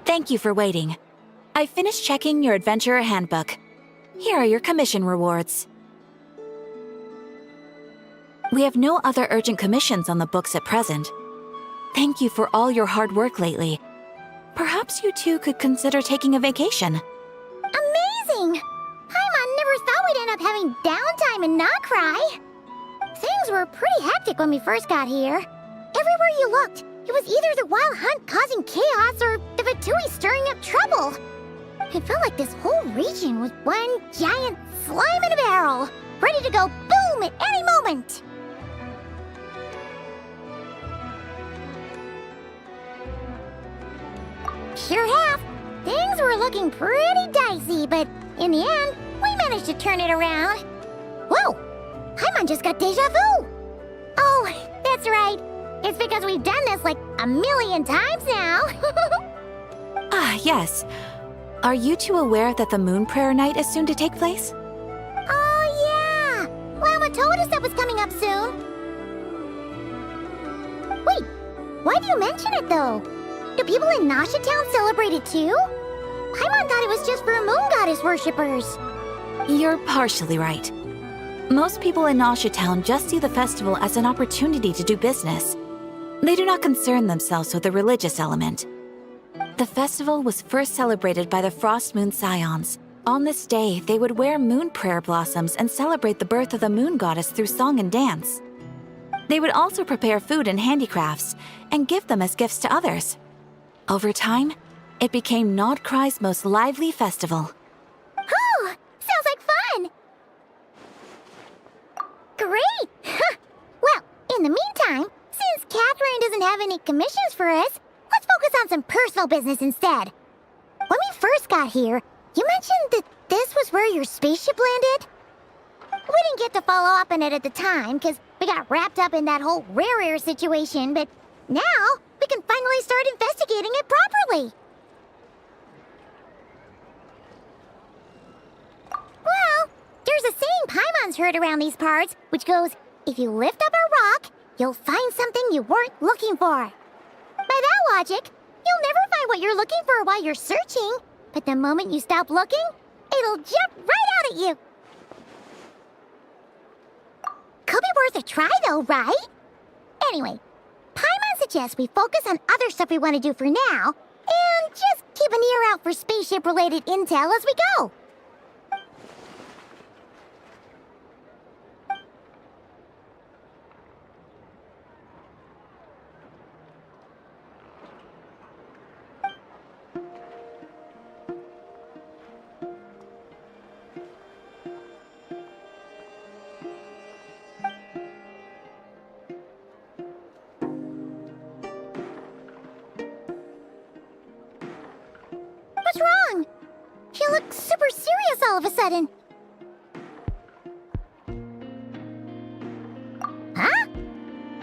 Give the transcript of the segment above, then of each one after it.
Thank you for waiting. I finished checking your adventurer handbook. Here are your commission rewards. We have no other urgent commissions on the books at present. Thank you for all your hard work lately. Perhaps you two could consider taking a vacation. Amazing! Paimon never thought we'd end up having downtime in nod-krai. Things were pretty hectic when we first got here. Everywhere you looked, it was either the wild hunt causing chaos or the Fatui stirring up trouble. It felt like this whole region was one giant slime in a barrel, ready to go boom at any moment. Sure have. Things were looking pretty dicey, but in the end, we managed to turn it around. Whoa! Paimon just got deja vu! Oh, that's right. It's because we've done this like a million times now. Ah, yes. Are you two aware that the Moon Prayer Night is soon to take place? Oh, yeah! Lama told us that was coming up soon. Wait, why do you mention it, though? Do people in Nasha Town celebrate it, too? Paimon thought it was just for moon goddess worshippers. You're partially right. Most people in Nasha Town just see the festival as an opportunity to do business. They do not concern themselves with the religious element. The festival was first celebrated by the Frost Moon Scions. On this day, they would wear moon prayer blossoms and celebrate the birth of the moon goddess through song and dance. They would also prepare food and handicrafts and give them as gifts to others. Over time, it became nod-krai's most lively festival. Oh, sounds like fun! Great! Well, in the meantime, since Catherine doesn't have any commissions for us, let's focus on some personal business instead. When we first got here, you mentioned that this was where your spaceship landed? We didn't get to follow up on it at the time, because we got wrapped up in that whole rare air situation, but now we can finally start investigating it properly. Well, there's a saying Paimon's heard around these parts, which goes, if you lift up a rock, you'll find something you weren't looking for. By that logic, you'll never find what you're looking for while you're searching, but the moment you stop looking, it'll jump right out at you. Could be worth a try though, right? Anyway, Paimon suggests we focus on other stuff we want to do for now, and just keep an ear out for spaceship-related intel as we go. What's wrong? You look super serious all of a sudden. Huh?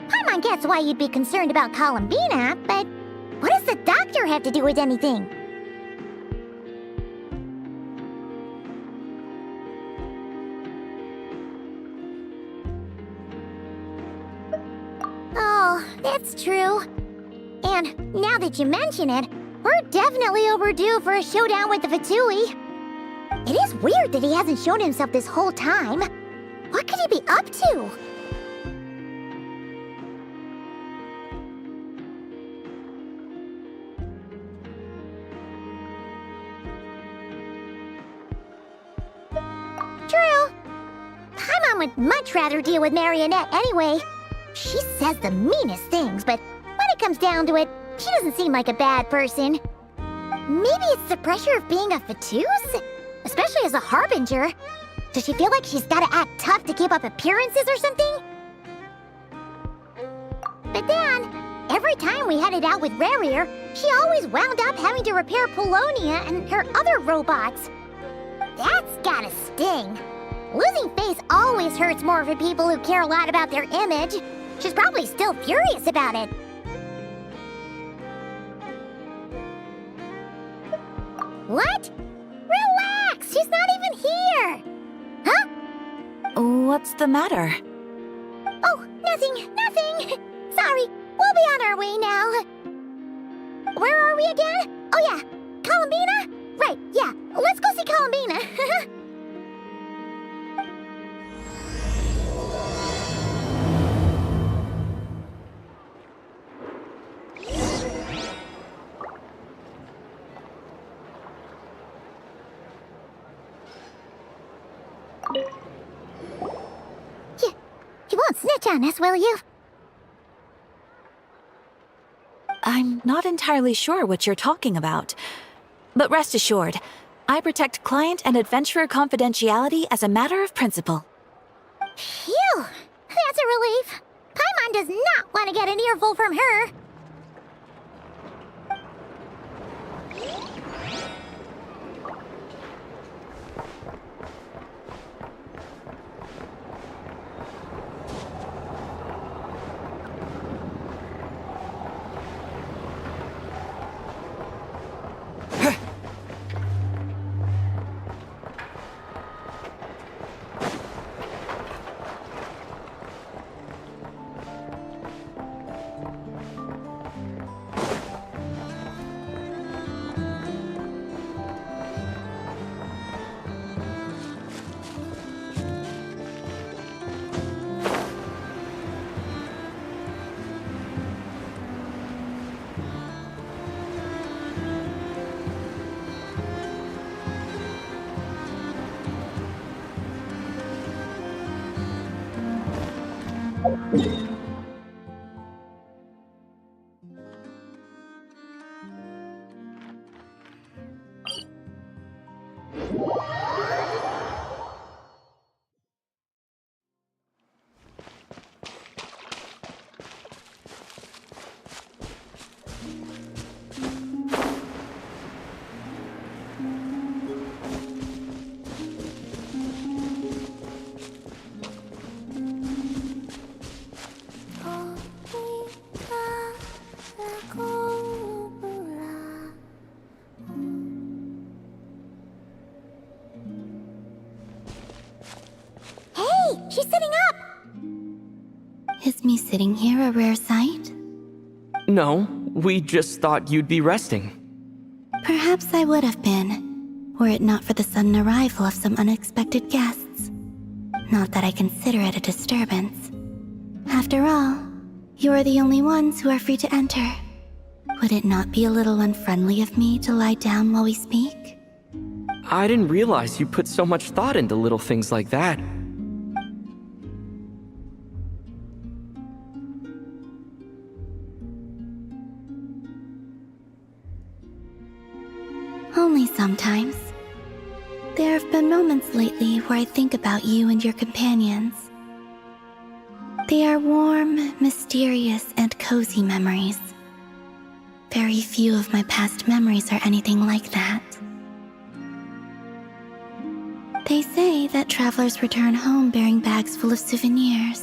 Paimon gets why you'd be concerned about Columbina, but what does the doctor have to do with anything? Oh, that's true. And now that you mention it, we're definitely overdue for a showdown with the Fatui. It is weird that he hasn't shown himself this whole time. What could he be up to? True. Paimon would much rather deal with Marionette anyway. She says the meanest things, but when it comes down to it, she doesn't seem like a bad person. Maybe it's the pressure of being a Fatuse? Especially as a Harbinger. Does she feel like she's gotta act tough to keep up appearances or something? But then, every time we headed out with Rarir, she always wound up having to repair Polonia and her other robots. That's gotta sting. Losing face always hurts more for people who care a lot about their image. She's probably still furious about it. What? Relax! She's not even here! Huh? What's the matter? Oh, nothing. Sorry, we'll be on our way now. Where are we again? Oh yeah, Columbina? Right, yeah, let's go see Columbina. You won't snitch on us, will you? I'm not entirely sure what you're talking about. But rest assured, I protect client and adventurer confidentiality as a matter of principle. Phew! That's a relief. Paimon does not want to get an earful from her. She's sitting up! Is me sitting here a rare sight? No, we just thought you'd be resting. Perhaps I would have been, were it not for the sudden arrival of some unexpected guests. Not that I consider it a disturbance. After all, you are the only ones who are free to enter. Would it not be a little unfriendly of me to lie down while we speak? I didn't realize you put so much thought into little things like that. Only sometimes. There have been moments lately where I think about you and your companions. They are warm, mysterious, and cozy memories. Very few of my past memories are anything like that. They say that travelers return home bearing bags full of souvenirs.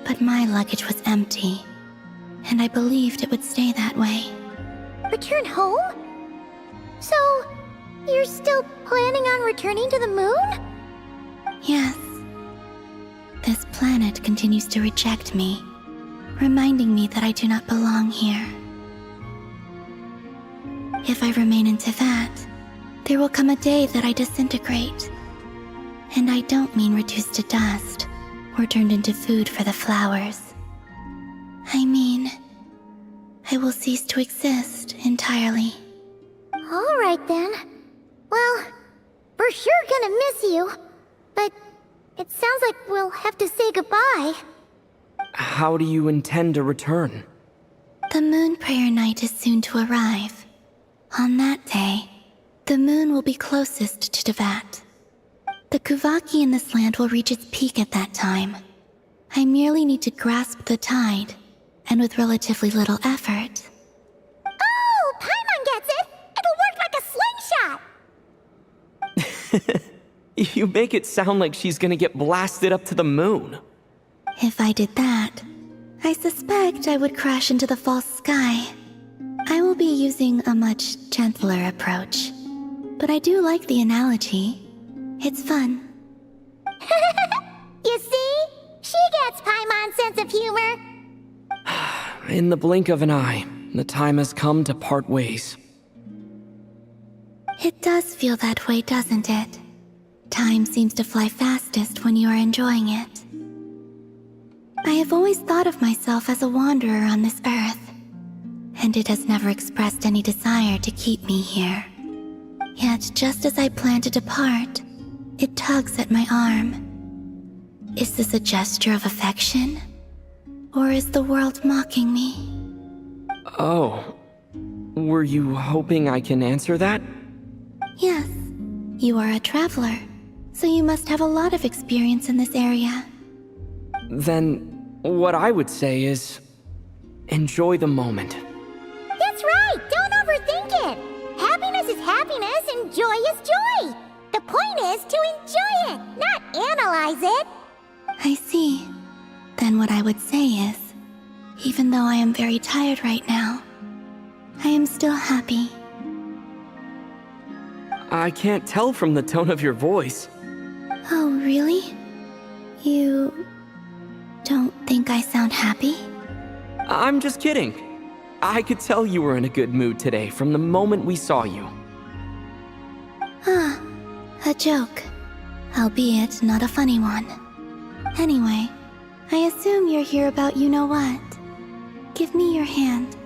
But my luggage was empty, and I believed it would stay that way. Return home? So, you're still planning on returning to the moon? Yes. This planet continues to reject me, reminding me that I do not belong here. If I remain in Teyvat, there will come a day that I disintegrate. And I don't mean reduced to dust, or turned into food for the flowers. I mean, I will cease to exist entirely. Alright then. Well, we're sure gonna miss you. But it sounds like we'll have to say goodbye. How do you intend to return? The moon prayer night is soon to arrive. On that day, the moon will be closest to Teyvat. The Kuvaki in this land will reach its peak at that time. I merely need to grasp the tide, and with relatively little effort. Oh, Paimon gets it! It'll work like a slingshot! You make it sound like she's gonna get blasted up to the moon. If I did that, I suspect I would crash into the false sky. I will be using a much gentler approach. But I do like the analogy. It's fun. You see? She gets Paimon's sense of humor. In the blink of an eye, the time has come to part ways. It does feel that way, doesn't it? Time seems to fly fastest when you are enjoying it. I have always thought of myself as a wanderer on this earth, and it has never expressed any desire to keep me here. Yet, just as I plan to depart, it tugs at my arm. Is this a gesture of affection? Or is the world mocking me? Oh. Were you hoping I can answer that? Yes. You are a traveler, so you must have a lot of experience in this area. Then, what I would say is, enjoy the moment. That's right! Don't overthink it! Happiness is happiness and joy is joy! The point is to enjoy it, not analyze it! I see. Then what I would say is, even though I am very tired right now, I am still happy. I can't tell from the tone of your voice. Oh, really? You don't think I sound happy? I'm just kidding. I could tell you were in a good mood today from the moment we saw you. Ah, a joke. Albeit not a funny one. Anyway, I assume you're here about you-know-what. Give me your hand.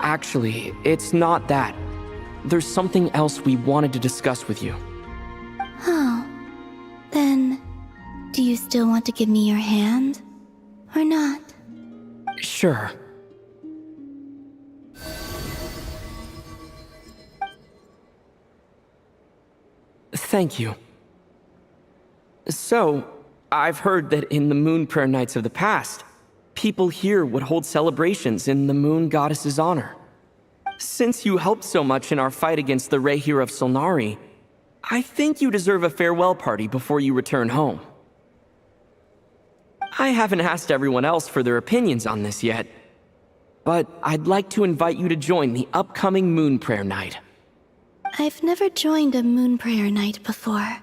Actually, it's not that. There's something else we wanted to discuss with you. Oh. Then, do you still want to give me your hand? Or not? Sure. Thank you. So, I've heard that in the moon prayer nights of the past, people here would hold celebrations in the moon goddess's honor. Since you helped so much in our fight against the Rehir of Solnari, I think you deserve a farewell party before you return home. I haven't asked everyone else for their opinions on this yet, but I'd like to invite you to join the upcoming moon prayer night. I've never joined a moon prayer night before.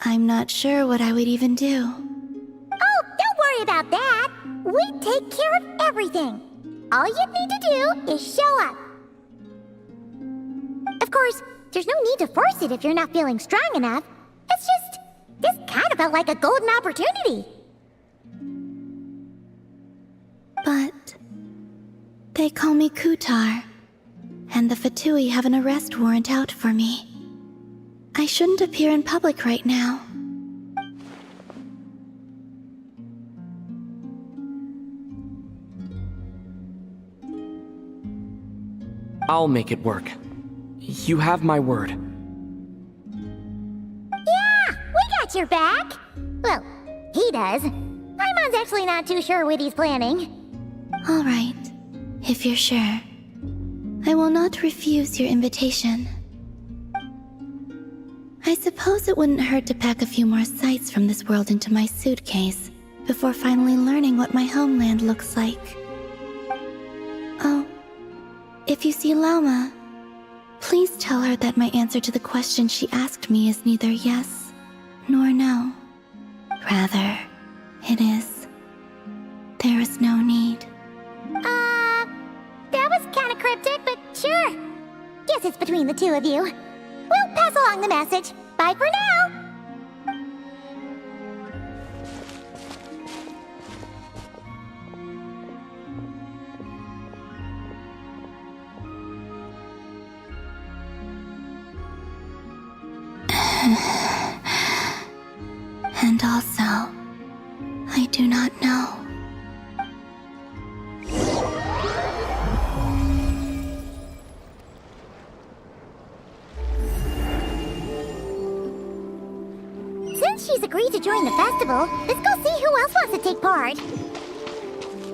I'm not sure what I would even do. Oh, don't worry about that! We take care of everything! All you need to do is show up. Of course, there's no need to force it if you're not feeling strong enough. It's just, this kind of felt like a golden opportunity. But they call me Kutar, and the Fatui have an arrest warrant out for me. I shouldn't appear in public right now. I'll make it work. You have my word. Yeah, we got your back. Well, he does. Paimon's actually not too sure what he's planning. All right, if you're sure. I will not refuse your invitation. I suppose it wouldn't hurt to pack a few more sights from this world into my suitcase before finally learning what my homeland looks like. Oh, if you see Lauma, please tell her that my answer to the question she asked me is neither yes nor no. Rather, it is, there is no need. That was kind of cryptic, but sure. Guess it's between the two of you. We'll pass along the message. Bye for now! And also, I do not know. Since she's agreed to join the festival, let's go see who else wants to take part.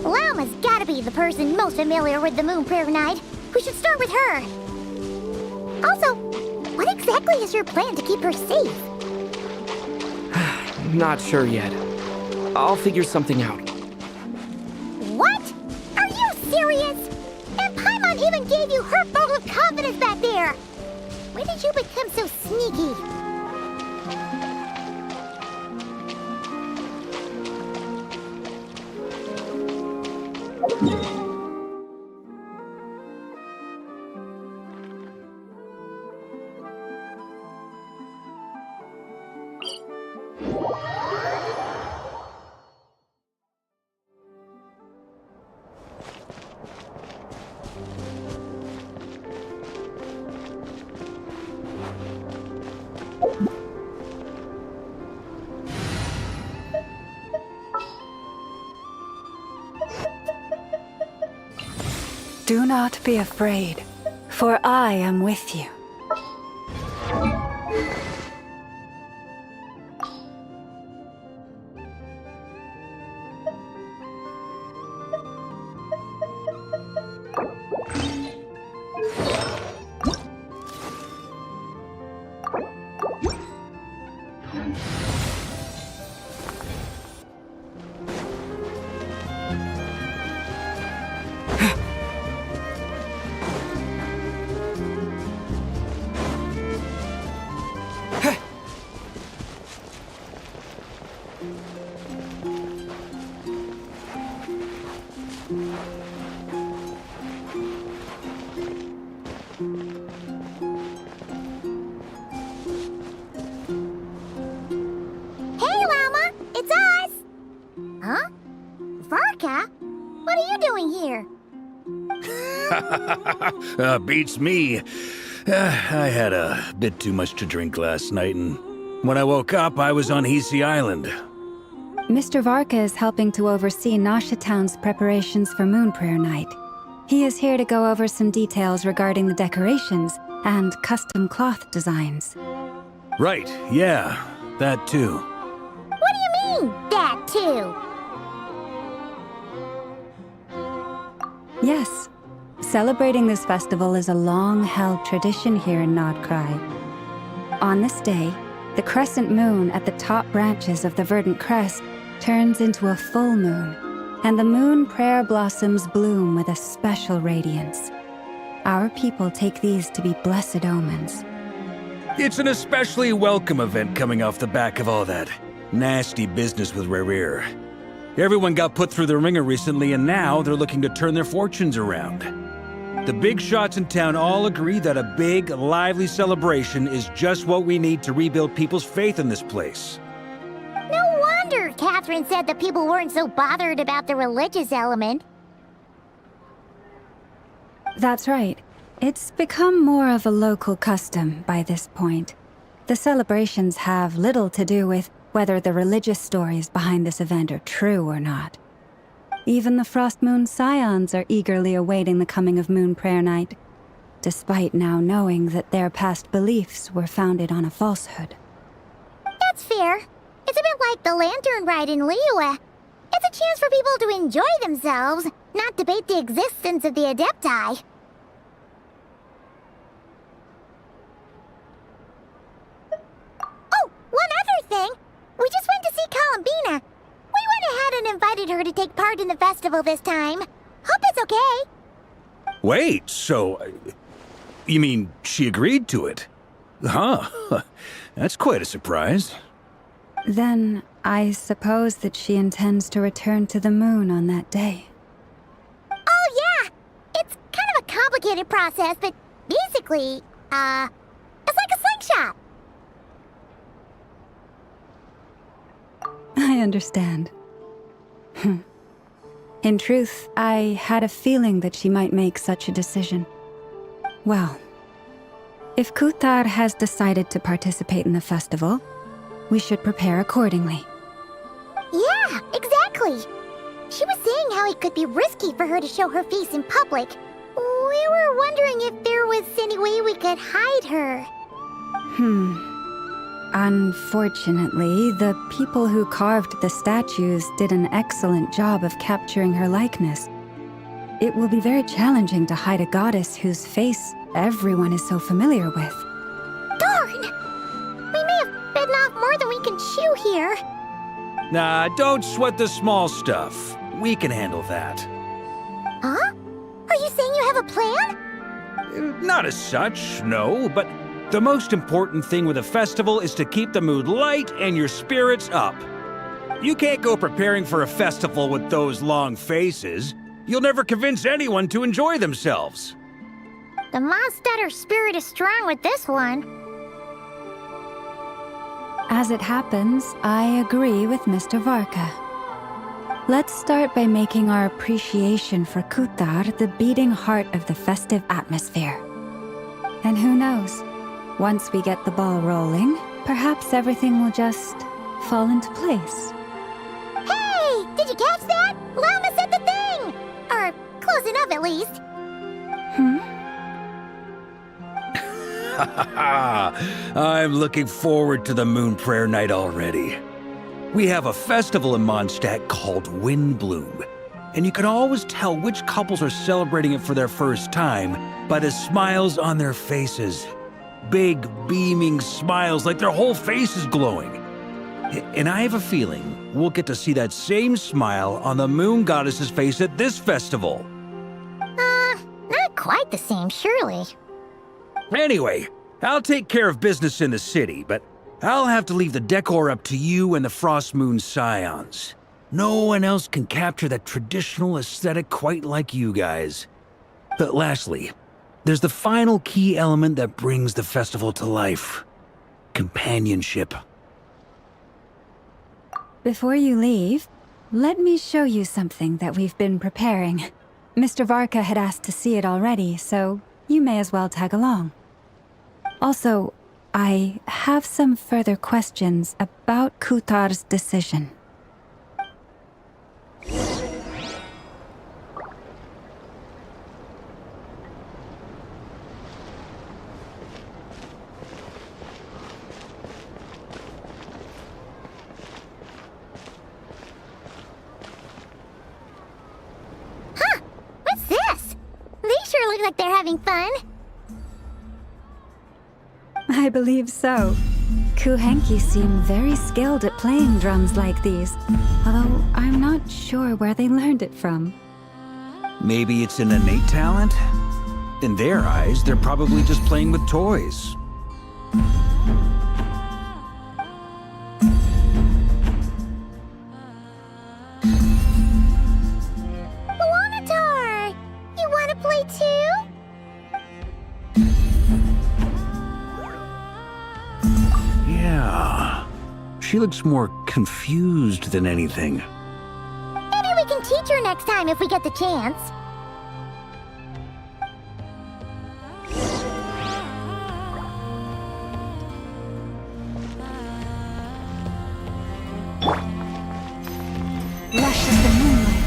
Lauma's gotta be the person most familiar with the Moon Prayer Night. We should start with her. Also, what exactly is your plan to keep her safe? Not sure yet. I'll figure something out. What? Are you serious? And Paimon even gave you her vote of confidence back there! When did you become so sneaky? Do not be afraid, for I am with you. Hey, Llama! It's us! Huh? Varka? What are you doing here? Beats me. I had a bit too much to drink last night, and when I woke up, I was on Hisi Island. Mr. Varka is helping to oversee Nasha Town's preparations for Moon Prayer Night. He is here to go over some details regarding the decorations and custom cloth designs. Right, yeah, that too. What do you mean, that too? Yes, celebrating this festival is a long-held tradition here in nod-krai. On this day, the crescent moon at the top branches of the verdant crest turns into a full moon, and the moon prayer blossoms bloom with a special radiance. Our people take these to be blessed omens. It's an especially welcome event coming off the back of all that nasty business with Rare. Everyone got put through the ringer recently, and now they're looking to turn their fortunes around. The big shots in town all agree that a big, lively celebration is just what we need to rebuild people's faith in this place. No wonder Catherine said the people weren't so bothered about the religious element. That's right. It's become more of a local custom by this point. The celebrations have little to do with whether the religious stories behind this event are true or not. Even the Frost Moon Scions are eagerly awaiting the coming of Moon Prayer Night, despite now knowing that their past beliefs were founded on a falsehood. That's fair. It's a bit like the lantern ride in Liyue. It's a chance for people to enjoy themselves, not debate the existence of the Adepti. Oh, one other thing! We just went to see Columbina. We went ahead and invited her to take part in the festival this time. Hope it's okay. Wait, so... you mean she agreed to it? Huh. That's quite a surprise. Then, I suppose that she intends to return to the moon on that day. Oh, yeah! It's kind of a complicated process, but basically, it's like a slingshot. I understand. In truth, I had a feeling that she might make such a decision. Well, if Kuthar has decided to participate in the festival, we should prepare accordingly. Yeah, exactly. She was saying how it could be risky for her to show her face in public. We were wondering if there was any way we could hide her. Unfortunately, the people who carved the statues did an excellent job of capturing her likeness. It will be very challenging to hide a goddess whose face everyone is so familiar with. Darn! We may have bitten off more than we can chew here. Nah, don't sweat the small stuff. We can handle that. Huh? Are you saying you have a plan? Not as such, no, but the most important thing with a festival is to keep the mood light and your spirits up. You can't go preparing for a festival with those long faces. You'll never convince anyone to enjoy themselves. The Mondstatter spirit is strong with this one. As it happens, I agree with Mr. Varka. Let's start by making our appreciation for Kuthar the beating heart of the festive atmosphere. And who knows? Once we get the ball rolling, perhaps everything will just fall into place. Hey! Did you catch that? Llama said the thing! Or close enough, at least. I'm looking forward to the Moon Prayer Night already. We have a festival in Mondstadt called Windbloom, and you can always tell which couples are celebrating it for their first time by the smiles on their faces. Big, beaming smiles like their whole face is glowing. And I have a feeling we'll get to see that same smile on the Moon Goddess's face at this festival. Not quite the same, surely. Anyway, I'll take care of business in the city, but I'll have to leave the decor up to you and the Frost Moon Scions. No one else can capture that traditional aesthetic quite like you guys. But lastly, there's the final key element that brings the festival to life. Companionship. Before you leave, let me show you something that we've been preparing. Mr. Varka had asked to see it already, so you may as well tag along. Also, I have some further questions about Kutar's decision. What's this? They sure look like they're having fun. I believe so. Kuhenki seem very skilled at playing drums like these, although I'm not sure where they learned it from. Maybe it's an innate talent? In their eyes, they're probably just playing with toys. Wanatar! You wanna play too? Yeah. She looks more confused than anything. Maybe we can teach her next time if we get the chance. Rush of the moonlight.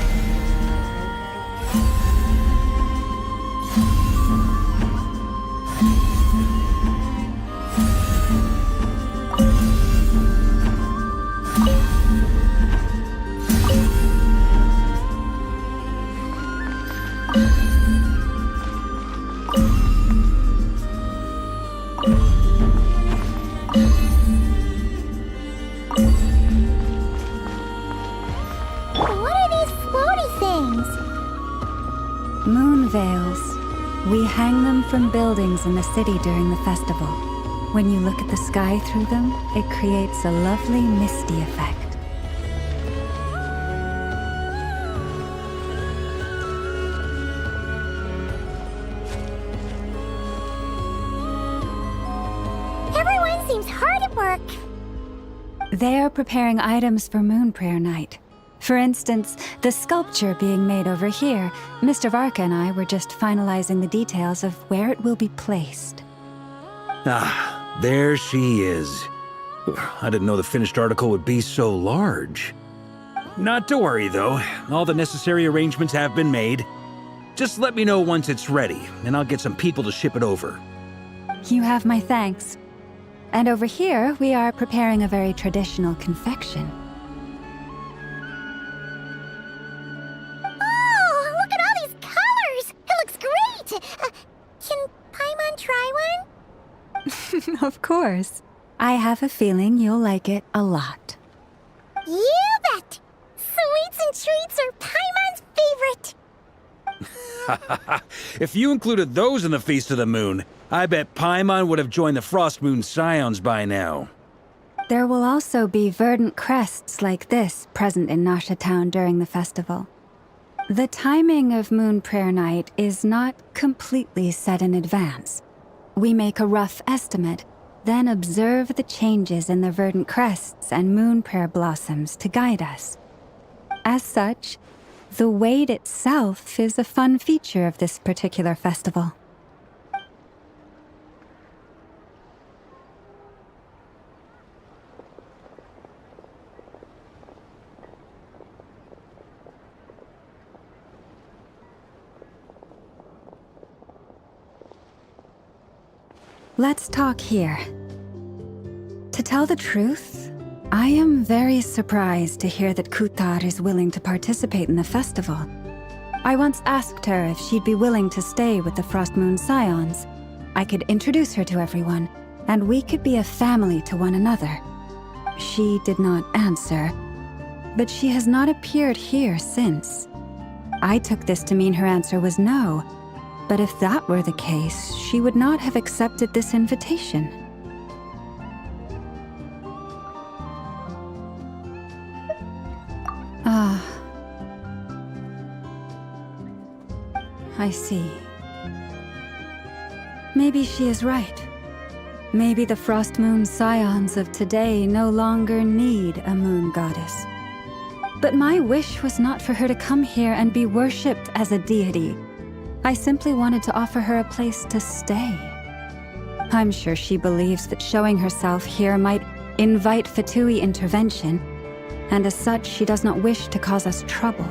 What are these floaty things? Moon veils. We hang them from buildings in the city during the festival. When you look at the sky through them, it creates a lovely misty effect. Everyone seems hard at work. They are preparing items for Moon Prayer Night. For instance, the sculpture being made over here, Mr. Varka and I were just finalizing the details of where it will be placed. Ah, there she is. I didn't know the finished article would be so large. Not to worry, though. All the necessary arrangements have been made. Just let me know once it's ready, and I'll get some people to ship it over. You have my thanks. And over here, we are preparing a very traditional confection. Oh, look at all these colors! It looks great! Can Paimon try one? Of course. I have a feeling you'll like it a lot. You bet! Sweets and treats are Paimon's favorite! If you included those in the Feast of the Moon, I bet Paimon would have joined the Frost Moon Scions by now. There will also be verdant crests like this present in Nasha Town during the festival. The timing of Moon Prayer Night is not completely set in advance. We make a rough estimate, then observe the changes in the verdant crests and moon prayer blossoms to guide us. As such, the wait itself is a fun feature of this particular festival. Let's talk here. To tell the truth, I am very surprised to hear that Kutar is willing to participate in the festival. I once asked her if she'd be willing to stay with the Frost Moon Scions. I could introduce her to everyone, and we could be a family to one another. She did not answer, but she has not appeared here since. I took this to mean her answer was no, but if that were the case, she would not have accepted this invitation. Ah. I see. Maybe she is right. Maybe the Frost Moon Scions of today no longer need a moon goddess. But my wish was not for her to come here and be worshipped as a deity. I simply wanted to offer her a place to stay. I'm sure she believes that showing herself here might invite Fatui intervention, and as such she does not wish to cause us trouble.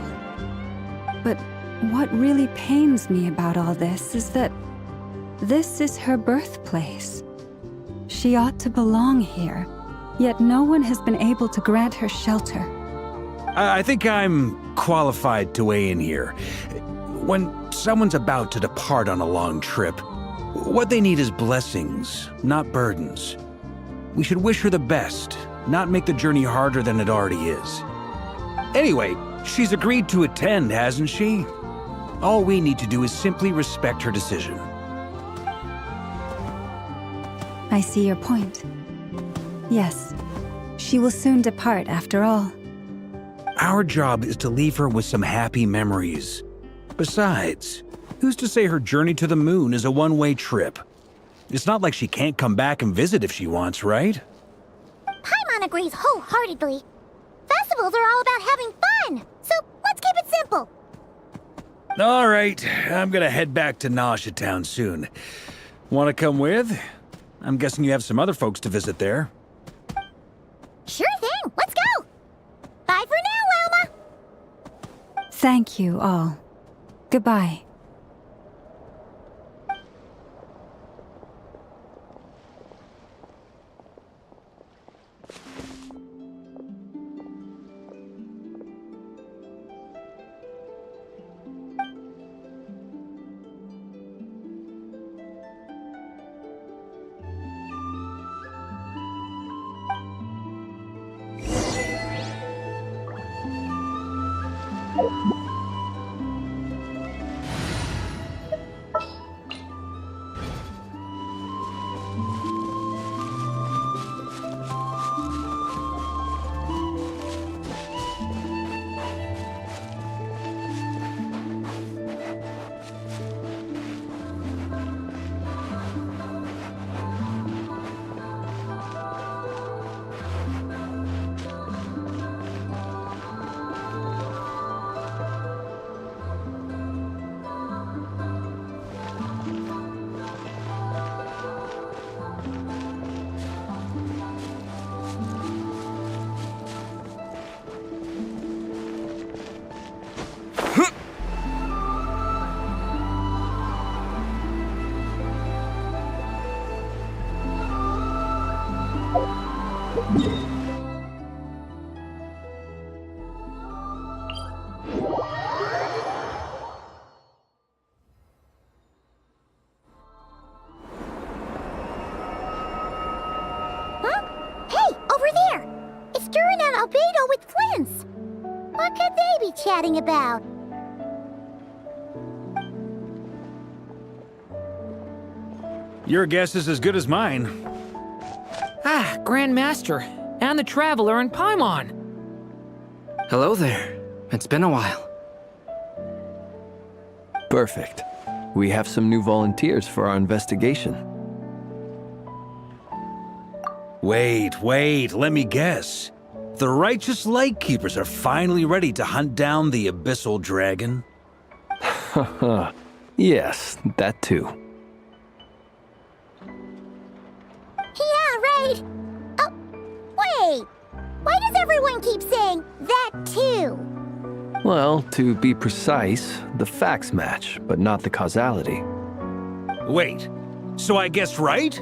But what really pains me about all this is that this is her birthplace. She ought to belong here, yet no one has been able to grant her shelter. I think I'm qualified to weigh in here. When someone's about to depart on a long trip, what they need is blessings, not burdens. We should wish her the best, not make the journey harder than it already is. Anyway, she's agreed to attend, hasn't she? All we need to do is simply respect her decision. I see your point. Yes, she will soon depart after all. Our job is to leave her with some happy memories. Besides, who's to say her journey to the moon is a one-way trip? It's not like she can't come back and visit if she wants, right? Paimon agrees wholeheartedly. Festivals are all about having fun, so let's keep it simple. All right, I'm gonna head back to Nausea Town soon. Want to come with? I'm guessing you have some other folks to visit there. Sure thing, let's go! Bye for now, Wilma! Thank you all. Goodbye. What could they be chatting about? Your guess is as good as mine. Ah, Grand Master, and the Traveler and Paimon. Hello there. It's been a while. Perfect. We have some new volunteers for our investigation. Wait, let me guess. The righteous Lightkeepers are finally ready to hunt down the Abyssal Dragon? Haha. Yes, that too. Yeah, right! Oh, wait! Why does everyone keep saying that too? Well, to be precise, the facts match, but not the causality. Wait, so I guessed right?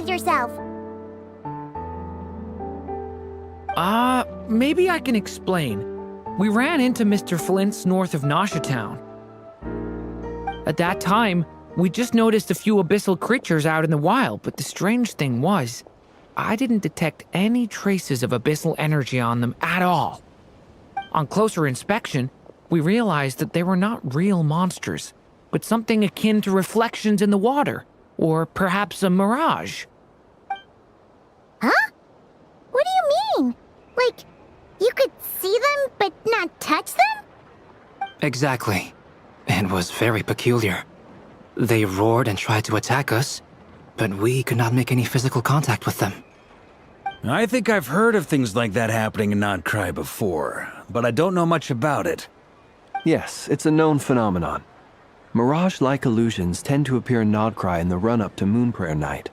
explain yourself. Maybe I can explain. We ran into Mr. Flint's north of Nosha Town. At that time, we just noticed a few abyssal creatures out in the wild, but the strange thing was, I didn't detect any traces of abyssal energy on them at all. On closer inspection, we realized that they were not real monsters, but something akin to reflections in the water, or perhaps a mirage. Huh? What do you mean? Like, you could see them but not touch them? Exactly. It was very peculiar. They roared and tried to attack us, but we could not make any physical contact with them. I think I've heard of things like that happening in nod-krai before, but I don't know much about it. Yes, it's a known phenomenon. Mirage-like illusions tend to appear in nod-krai in the run-up to Moon Prayer Night.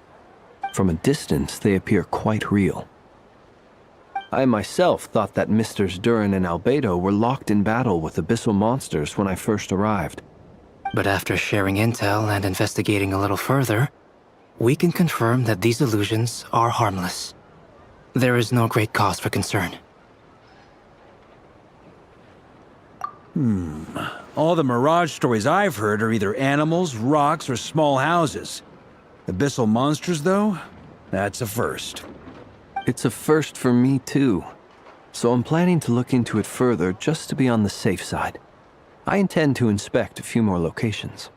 From a distance, they appear quite real. I myself thought that Misters Durin and Albedo were locked in battle with abyssal monsters when I first arrived. But after sharing intel and investigating a little further, we can confirm that these illusions are harmless. There is no great cause for concern. All the mirage stories I've heard are either animals, rocks, or small houses. Abyssal monsters, though? That's a first. It's a first for me, too. So I'm planning to look into it further just to be on the safe side. I intend to inspect a few more locations.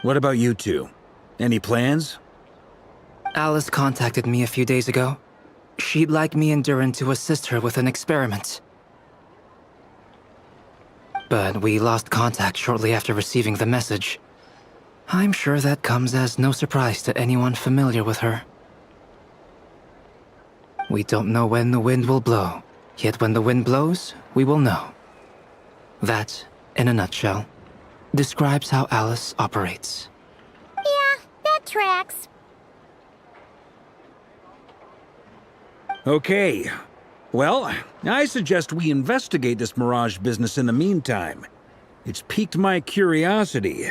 What about you two? Any plans? Alice contacted me a few days ago. She'd like me and Durin to assist her with an experiment. But we lost contact shortly after receiving the message. I'm sure that comes as no surprise to anyone familiar with her. We don't know when the wind will blow, yet when the wind blows, we will know. That, in a nutshell, describes how Alice operates. Yeah, that tracks. Okay. Well, I suggest we investigate this mirage business in the meantime. It's piqued my curiosity,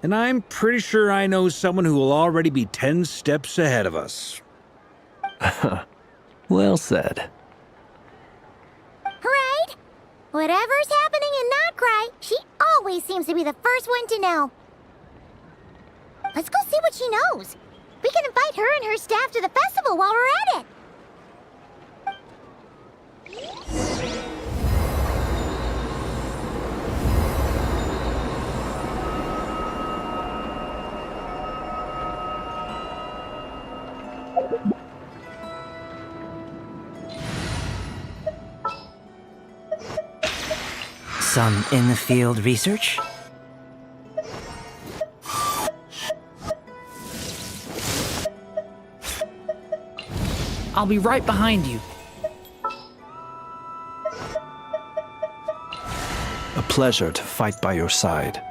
and I'm pretty sure I know someone who will already be 10 steps ahead of us. Well said. Right? Whatever's happening in nod-krai, she always seems to be the first one to know. Let's go see what she knows. We can invite her and her staff to the festival while we're at it. Some in-the-field research? I'll be right behind you. A pleasure to fight by your side.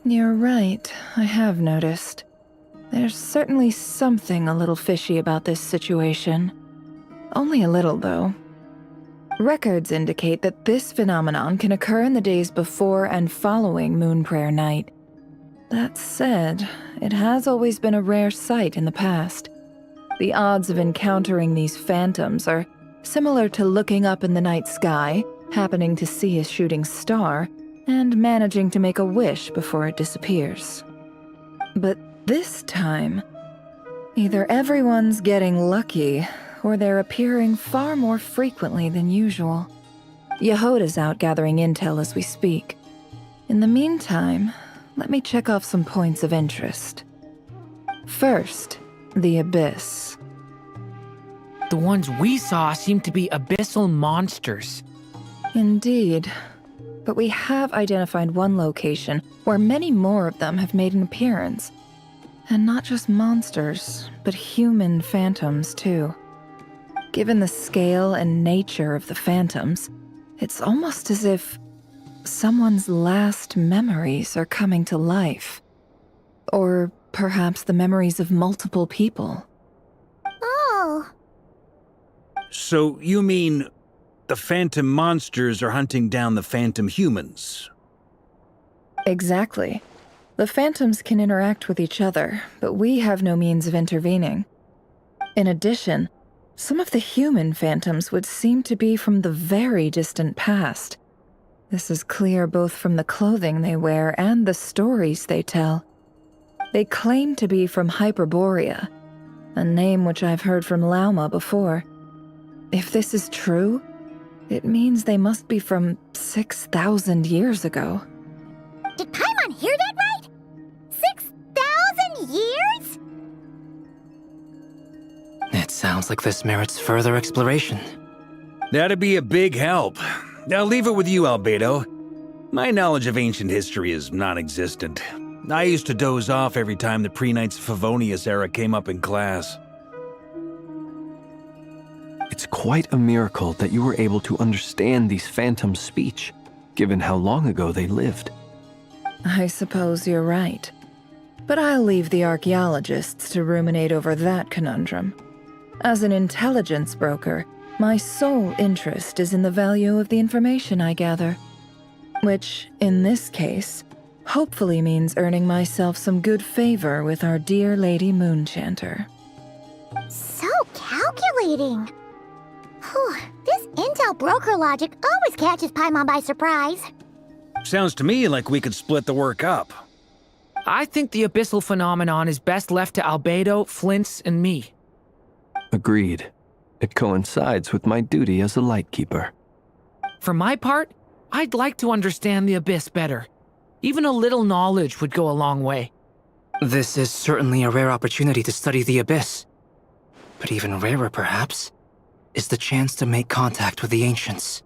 You're right, I have noticed. There's certainly something a little fishy about this situation. Only a little, though. Records indicate that this phenomenon can occur in the days before and following Moon Prayer Night. That said, it has always been a rare sight in the past. The odds of encountering these phantoms are similar to looking up in the night sky, happening to see a shooting star, and managing to make a wish before it disappears. But this time, either everyone's getting lucky, or they're appearing far more frequently than usual. Yehoda's out gathering intel as we speak. In the meantime, let me check off some points of interest. First, the Abyss. The ones we saw seem to be abyssal monsters. Indeed. But we have identified one location where many more of them have made an appearance. And not just monsters, but human phantoms too. Given the scale and nature of the phantoms, it's almost as if someone's last memories are coming to life. Or perhaps the memories of multiple people. Oh. So you mean the phantom monsters are hunting down the phantom humans? Exactly. The phantoms can interact with each other, but we have no means of intervening. In addition, some of the human phantoms would seem to be from the very distant past. This is clear both from the clothing they wear and the stories they tell. They claim to be from Hyperborea, a name which I've heard from Lauma before. If this is true, it means they must be from 6,000 years ago. Did Paimon hear that right? 6,000 years? It sounds like this merits further exploration. That'd be a big help. I'll leave it with you, Albedo. My knowledge of ancient history is non-existent. I used to doze off every time the pre-Knights of Favonius era came up in class. It's quite a miracle that you were able to understand these phantoms' speech, given how long ago they lived. I suppose you're right. But I'll leave the archaeologists to ruminate over that conundrum. As an intelligence broker, my sole interest is in the value of the information I gather. Which, in this case, hopefully means earning myself some good favor with our dear Lady Moonchanter. So calculating. Whew, this intel broker logic always catches Paimon by surprise. Sounds to me like we could split the work up. I think the abyssal phenomenon is best left to Albedo, Flints, and me. Agreed. It coincides with my duty as a lightkeeper. For my part, I'd like to understand the Abyss better. Even a little knowledge would go a long way. This is certainly a rare opportunity to study the Abyss. But even rarer, perhaps, is the chance to make contact with the Ancients.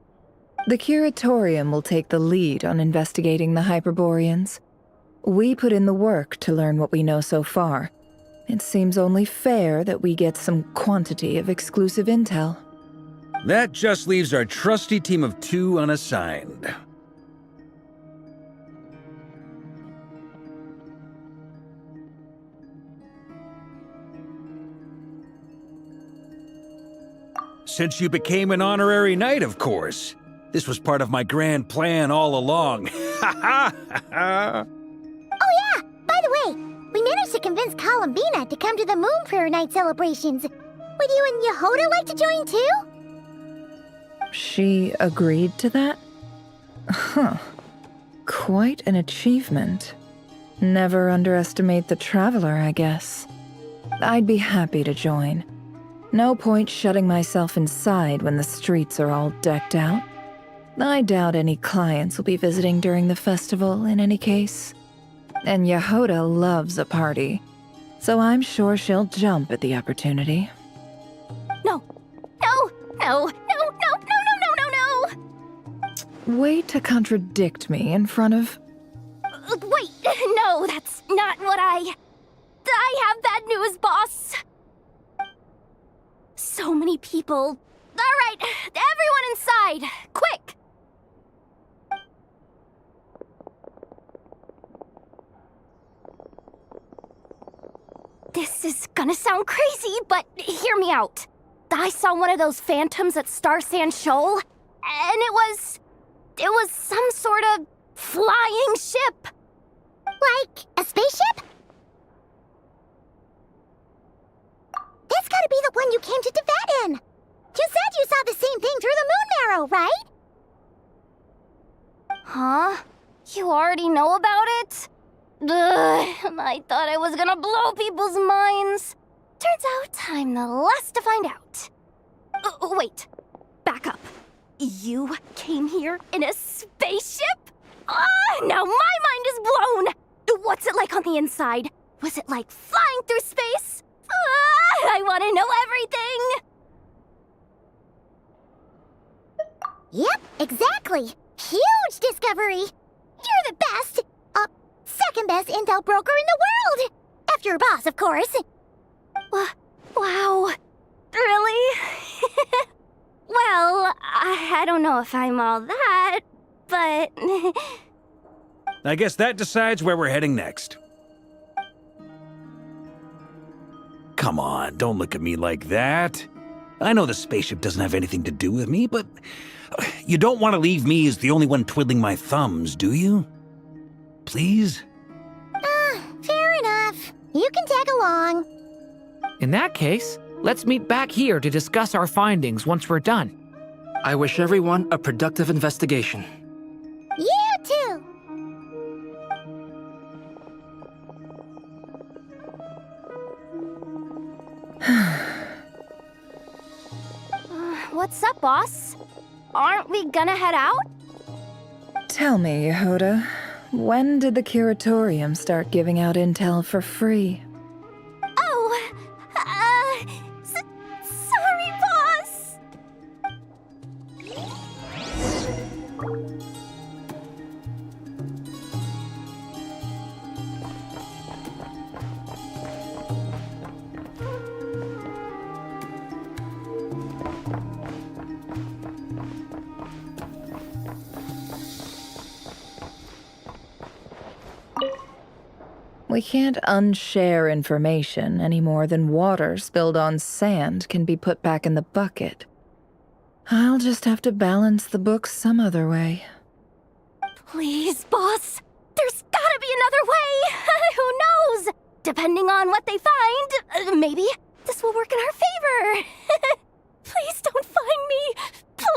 The Curatorium will take the lead on investigating the Hyperboreans. We put in the work to learn what we know so far. It seems only fair that we get some quantity of exclusive intel. That just leaves our trusty team of 2 unassigned. Since you became an honorary knight, of course. This was part of my grand plan all along. Ha ha ha! Oh yeah, by the way, we managed to convince Columbina to come to the Moon Prayer Night celebrations. Would you and Yehoda like to join too? She agreed to that? Huh. Quite an achievement. Never underestimate the traveler, I guess. I'd be happy to join. No point shutting myself inside when the streets are all decked out. I doubt any clients will be visiting during the festival in any case. And Yehoda loves a party, so I'm sure she'll jump at the opportunity. No. No. No. No. No. No. No. No. No. No. Way to contradict me in front of... Wait. No, that's not what I have bad news, boss. So many people. All right, everyone inside, quick! This is gonna sound crazy, but hear me out. I saw one of those phantoms at Star Sand Shoal, and it was some sort of flying ship. Like a spaceship? That's gotta be the one you came to Teyvat in. You said you saw the same thing through the moon marrow, right? Huh? You already know about it? Ugh, I thought I was gonna blow people's minds. Turns out I'm the last to find out. Wait. Back up. You came here in a spaceship? Now my mind is blown! What's it like on the inside? Was it like flying through space? I want to know everything! Yep, exactly. Huge discovery. You're the best. Second best intel broker in the world. After your boss, of course. Wow. Really? Well, I don't know if I'm all that, but... I guess that decides where we're heading next. Come on, don't look at me like that. I know the spaceship doesn't have anything to do with me, but you don't want to leave me as the only one twiddling my thumbs, do you? Please? Fair enough. You can tag along. In that case, let's meet back here to discuss our findings once we're done. I wish everyone a productive investigation. You too. What's up, boss? Aren't we gonna head out? Tell me, Yehuda, when did the curatorium start giving out intel for free? Oh, sorry, boss. We can't unshare information any more than water spilled on sand can be put back in the bucket. I'll just have to balance the books some other way. Please, boss. There's gotta be another way. Who knows? Depending on what they find, maybe this will work in our favor. Please don't find me. Please.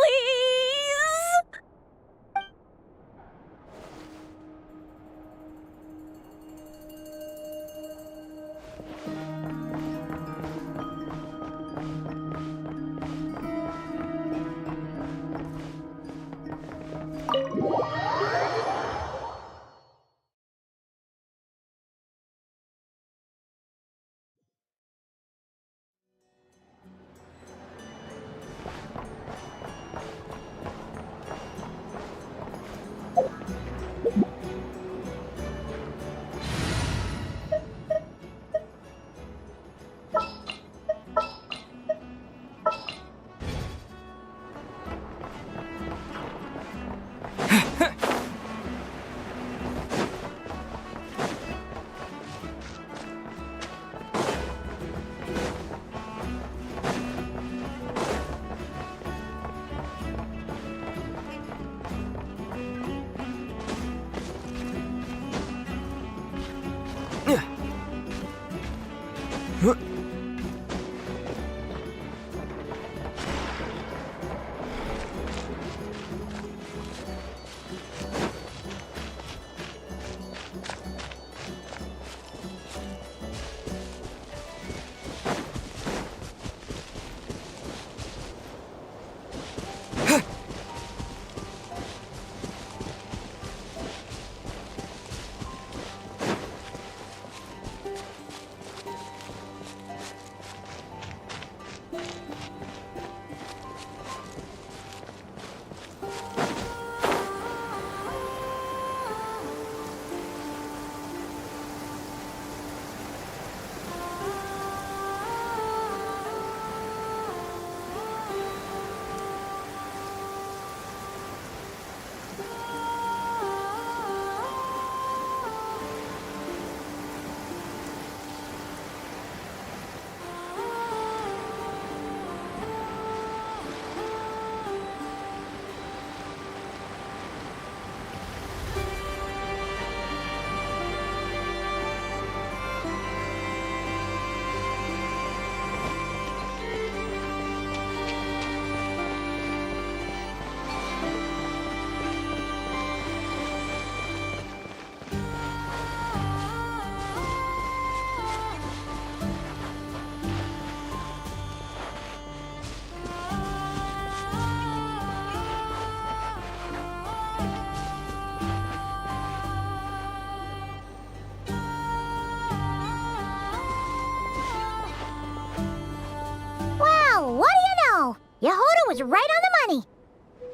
Yehuda was right on the money.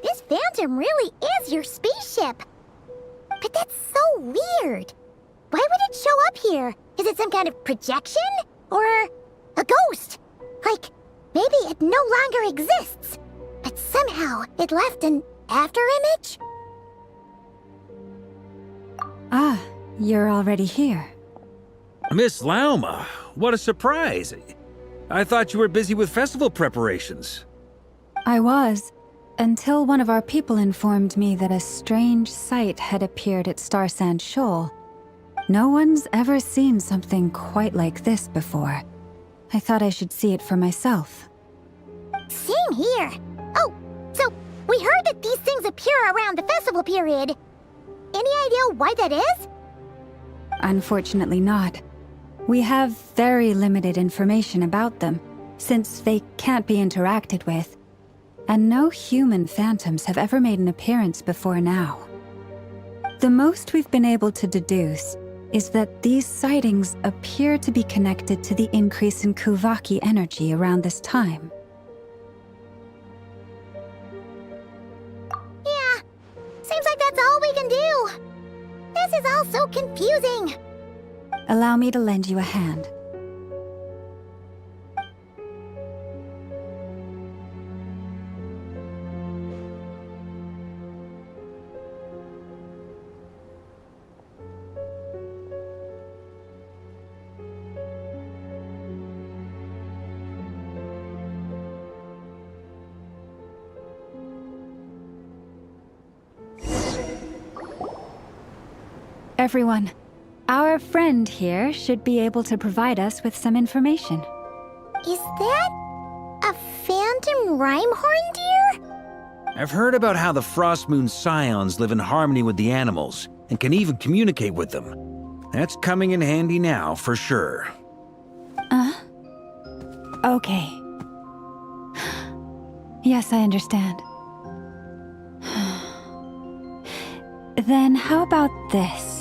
This phantom really is your spaceship. But that's so weird. Why would it show up here? Is it some kind of projection? Or a ghost? Like, maybe it no longer exists, but somehow it left an afterimage? Ah, you're already here. Miss Lauma, what a surprise. I thought you were busy with festival preparations. I was, until one of our people informed me that a strange sight had appeared at Starsand Shoal. No one's ever seen something quite like this before. I thought I should see it for myself. Same here. Oh, so we heard that these things appear around the festival period. Any idea why that is? Unfortunately not. We have very limited information about them, since they can't be interacted with. And no human phantoms have ever made an appearance before now. The most we've been able to deduce is that these sightings appear to be connected to the increase in Kuvaki energy around this time. Yeah, seems like that's all we can do. This is all so confusing. Allow me to lend you a hand. Everyone, our friend here should be able to provide us with some information. Is that a phantom rhymehorn deer? I've heard about how the Frost Moon Scions live in harmony with the animals and can even communicate with them. That's coming in handy now, for sure. Okay. Yes, I understand. Then how about this?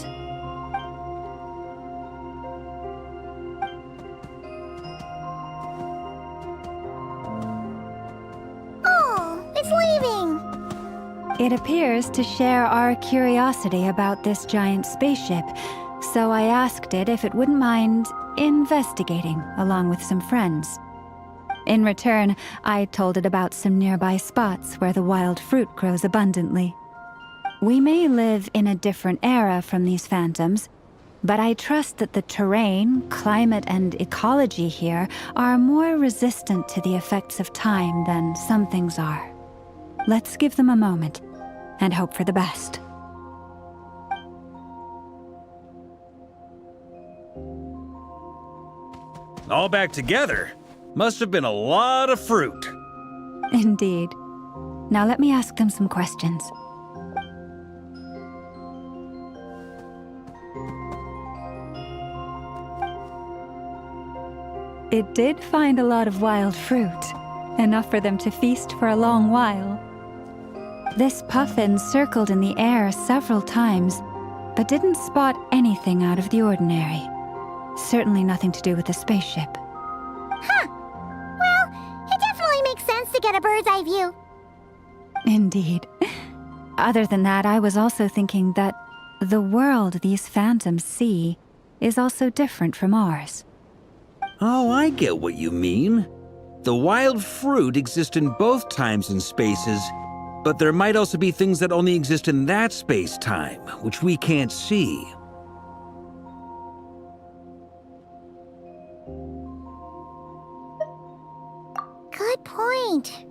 It appears to share our curiosity about this giant spaceship, so I asked it if it wouldn't mind investigating along with some friends. In return, I told it about some nearby spots where the wild fruit grows abundantly. We may live in a different era from these phantoms, but I trust that the terrain, climate, and ecology here are more resistant to the effects of time than some things are. Let's give them a moment and hope for the best. All back together? Must have been a lot of fruit. Indeed. Now let me ask them some questions. It did find a lot of wild fruit, enough for them to feast for a long while. This puffin circled in the air several times, but didn't spot anything out of the ordinary. Certainly nothing to do with the spaceship. Huh. Well, it definitely makes sense to get a bird's eye view. Indeed. Other than that, I was also thinking that the world these phantoms see is also different from ours. Oh, I get what you mean. The wild fruit exist in both times and spaces, but there might also be things that only exist in that space-time, which we can't see. Good point.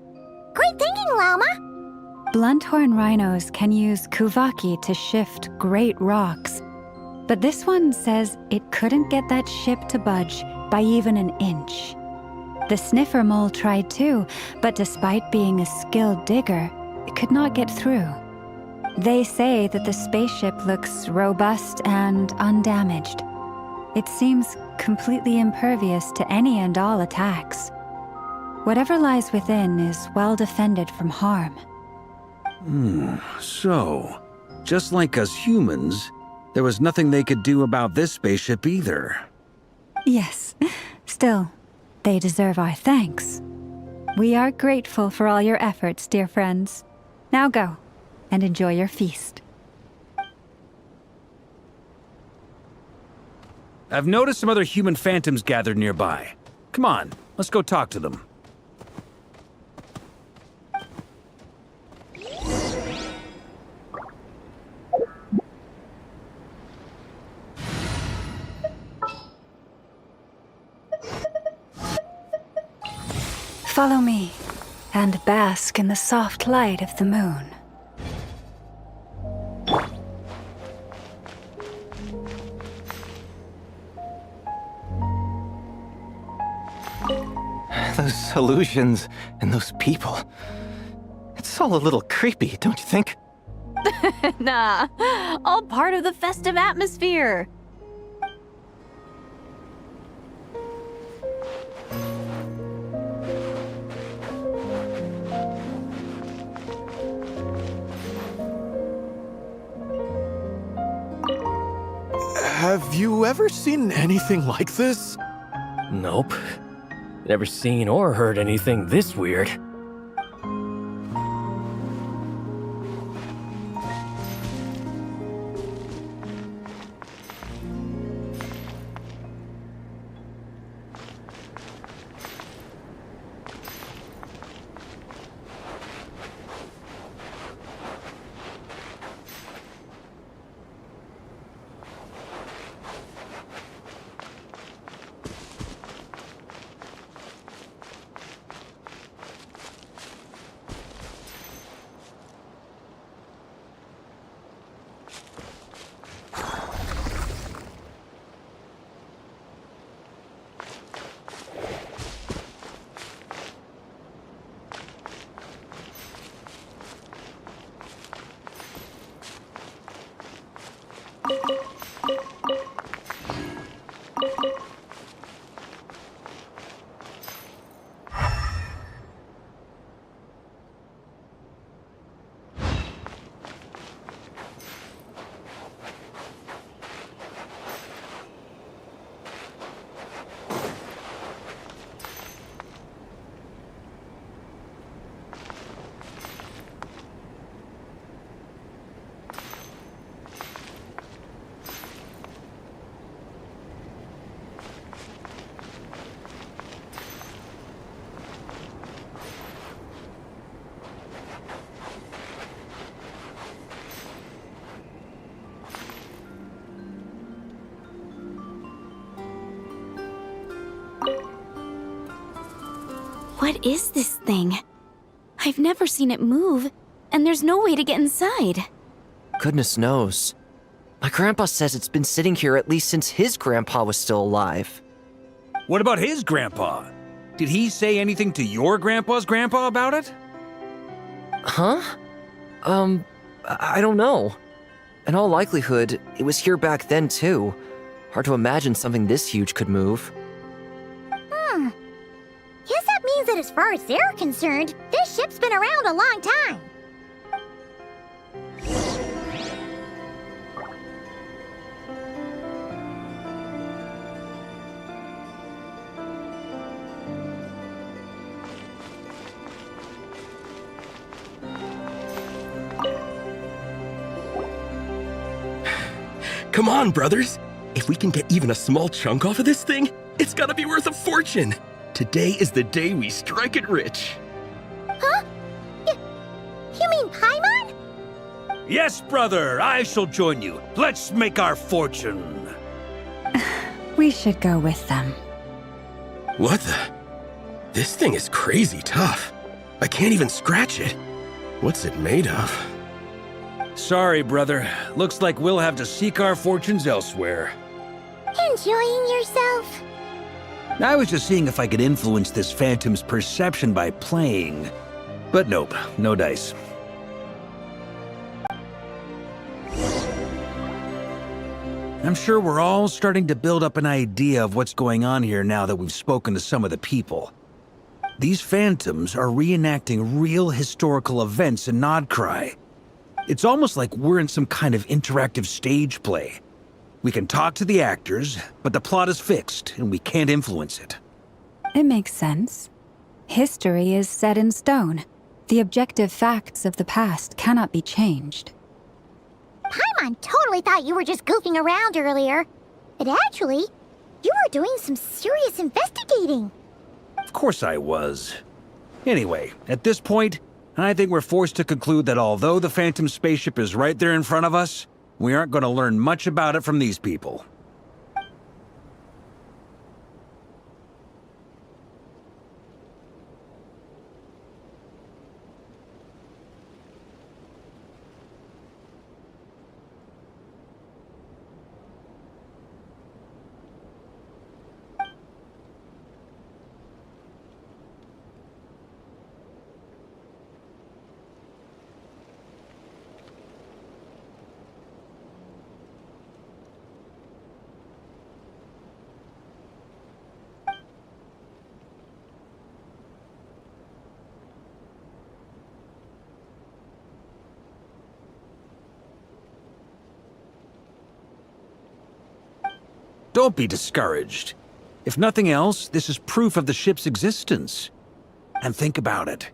Great thinking, Lauma. Blunthorn rhinos can use Kuvaki to shift great rocks, but this one says it couldn't get that ship to budge by even an inch. The sniffer mole tried too, but despite being a skilled digger, it could not get through. They say that the spaceship looks robust and undamaged. It seems completely impervious to any and all attacks. Whatever lies within is well defended from harm. So, just like us humans, there was nothing they could do about this spaceship either. Yes. Still, they deserve our thanks. We are grateful for all your efforts, dear friends. Now go, and enjoy your feast. I've noticed some other human phantoms gathered nearby. Come on, let's go talk to them. Follow me, and bask in the soft light of the moon. Those illusions and those people. It's all a little creepy, don't you think? Nah, all part of the festive atmosphere. Have you ever seen anything like this? Nope. Never seen or heard anything this weird. What is this thing? I've never seen it move, and there's no way to get inside. Goodness knows. My grandpa says it's been sitting here at least since his grandpa was still alive. What about his grandpa? Did he say anything to your grandpa's grandpa about it? Huh? I don't know. In all likelihood, it was here back then too. Hard to imagine something this huge could move. Guess that means that as far as they're concerned, this ship's been around a long time. Come on, brothers. If we can get even a small chunk off of this thing, it's gotta be worth a fortune. Today is the day we strike it rich. Huh? You mean Paimon? Yes, brother, I shall join you. Let's make our fortune. We should go with them. What the? This thing is crazy tough. I can't even scratch it. What's it made of? Sorry, brother. Looks like we'll have to seek our fortunes elsewhere. Enjoying yourself? I was just seeing if I could influence this phantom's perception by playing. But nope, no dice. I'm sure we're all starting to build up an idea of what's going on here now that we've spoken to some of the people. These phantoms are reenacting real historical events in nod-krai. It's almost like we're in some kind of interactive stage play. We can talk to the actors, but the plot is fixed, and we can't influence it. It makes sense. History is set in stone. The objective facts of the past cannot be changed. Paimon totally thought you were just goofing around earlier. But actually, you were doing some serious investigating. Of course I was. Anyway, at this point, I think we're forced to conclude that although the Phantom spaceship is right there in front of us, we aren't going to learn much about it from these people. Don't be discouraged. If nothing else, this is proof of the ship's existence. And think about it.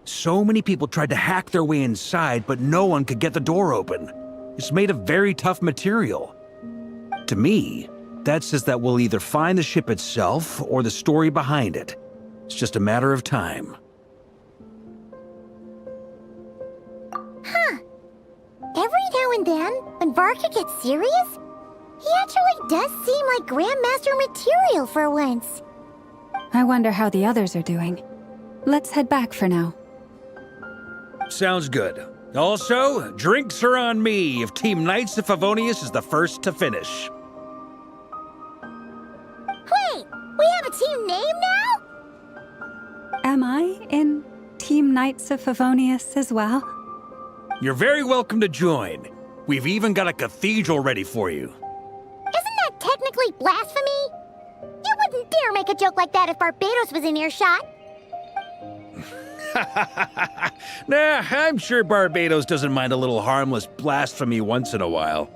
So many people tried to hack their way inside, but no one could get the door open. It's made of very tough material. To me, that says that we'll either find the ship itself or the story behind it. It's just a matter of time. Huh. Every now and then, when Varka gets serious, he actually does seem like Grandmaster material for once. I wonder how the others are doing. Let's head back for now. Sounds good. Also, drinks are on me if Team Knights of Favonius is the first to finish. Wait, we have a team name now? Am I in Team Knights of Favonius as well? You're very welcome to join. We've even got a cathedral ready for you. Isn't that technically blasphemy? You wouldn't dare make a joke like that if Barbados was in earshot. Nah, I'm sure Barbados doesn't mind a little harmless blasphemy once in a while.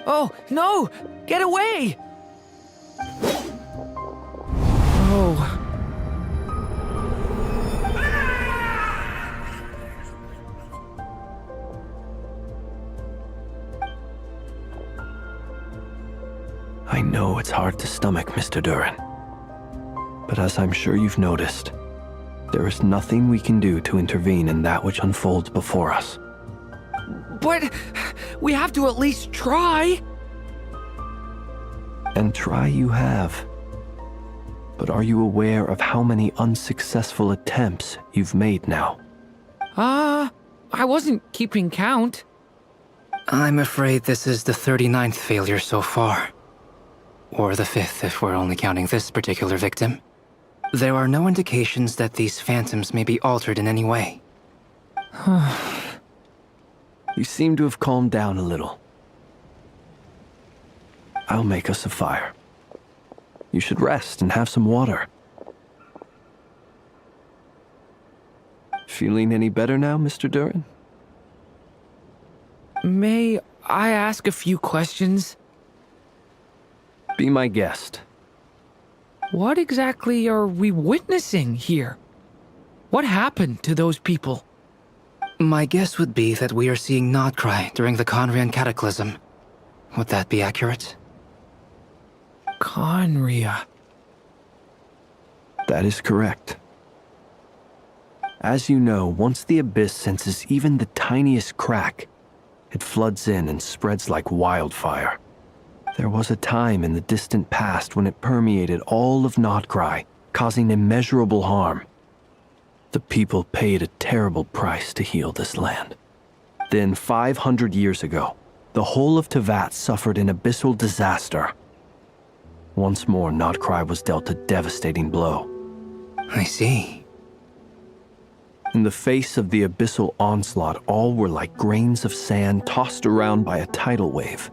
Oh, no! Get away! Oh. I know it's hard to stomach, Mr. Duran. But as I'm sure you've noticed, there is nothing we can do to intervene in that which unfolds before us. But we have to at least try. And try you have. But are you aware of how many unsuccessful attempts you've made now? I wasn't keeping count. I'm afraid this is the 39th failure so far. Or the 5th if we're only counting this particular victim. There are no indications that these phantoms may be altered in any way. You seem to have calmed down a little. I'll make us a fire. You should rest and have some water. Feeling any better now, Mr. Duran? May I ask a few questions? Be my guest. What exactly are we witnessing here? What happened to those people? My guess would be that we are seeing nod-krai during the Conrian Cataclysm. Would that be accurate? Conria. That is correct. As you know, once the Abyss senses even the tiniest crack, it floods in and spreads like wildfire. There was a time in the distant past when it permeated all of nod-krai, causing immeasurable harm. The people paid a terrible price to heal this land. Then, 500 years ago, the whole of Teyvat suffered an abyssal disaster. Once more, nod-krai was dealt a devastating blow. I see. In the face of the abyssal onslaught, all were like grains of sand tossed around by a tidal wave.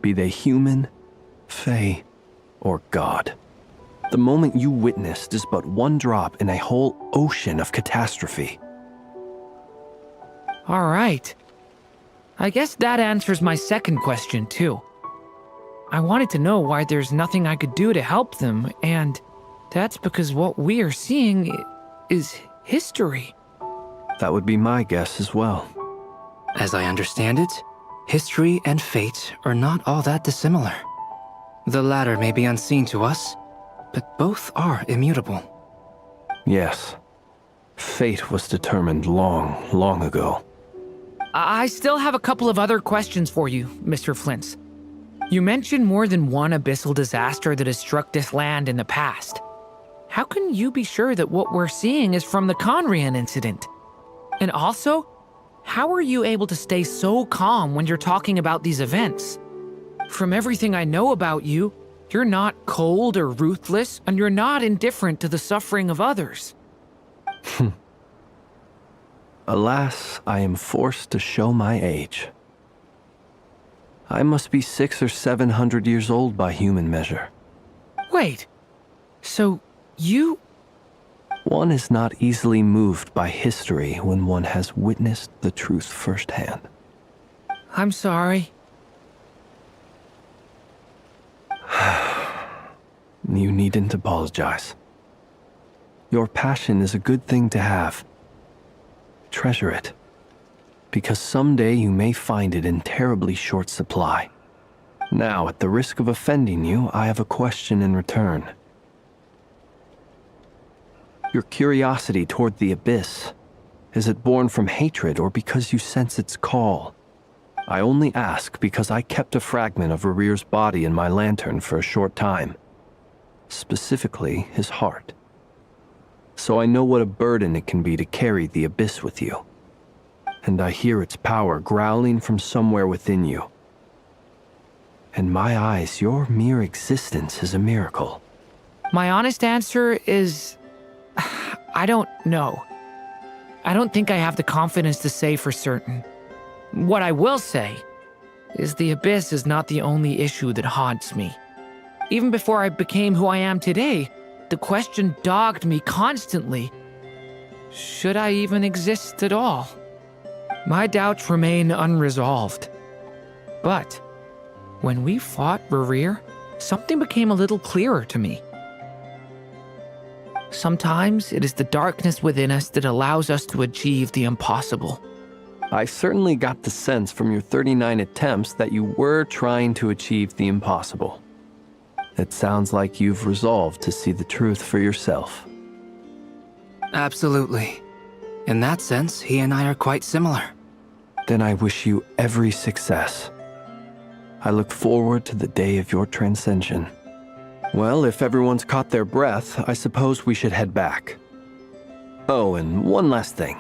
Be they human, fae, or god. The moment you witnessed is but one drop in a whole ocean of catastrophe. All right. I guess that answers my second question, too. I wanted to know why there's nothing I could do to help them, and that's because what we are seeing is history. That would be my guess as well. As I understand it, history and fate are not all that dissimilar. The latter may be unseen to us, but both are immutable. Yes. Fate was determined long, long ago. I still have a couple of other questions for you, Mr. Flint's. You mentioned more than one abyssal disaster that has struck this land in the past. How can you be sure that what we're seeing is from the Conrian incident? And also, how are you able to stay so calm when you're talking about these events? From everything I know about you, you're not cold or ruthless, and you're not indifferent to the suffering of others. Alas, I am forced to show my age. I must be 600 or 700 years old by human measure. Wait, so you... One is not easily moved by history when one has witnessed the truth firsthand. I'm sorry. You needn't apologize. Your passion is a good thing to have. Treasure it, because someday you may find it in terribly short supply. Now, at the risk of offending you, I have a question in return. Your curiosity toward the abyss, is it born from hatred or because you sense its call? I only ask because I kept a fragment of Rarir's body in my lantern for a short time. Specifically, his heart. So I know what a burden it can be to carry the abyss with you. And I hear its power growling from somewhere within you. In my eyes, your mere existence is a miracle. My honest answer is... I don't know. I don't think I have the confidence to say for certain. What I will say is the abyss is not the only issue that haunts me. Even before I became who I am today, the question dogged me constantly. Should I even exist at all? My doubts remain unresolved. But when we fought Rarir, something became a little clearer to me. Sometimes it is the darkness within us that allows us to achieve the impossible. I certainly got the sense from your 39 attempts that you were trying to achieve the impossible. It sounds like you've resolved to see the truth for yourself. Absolutely. In that sense, he and I are quite similar. Then I wish you every success. I look forward to the day of your transcension. Well, if everyone's caught their breath, I suppose we should head back. Oh, and one last thing.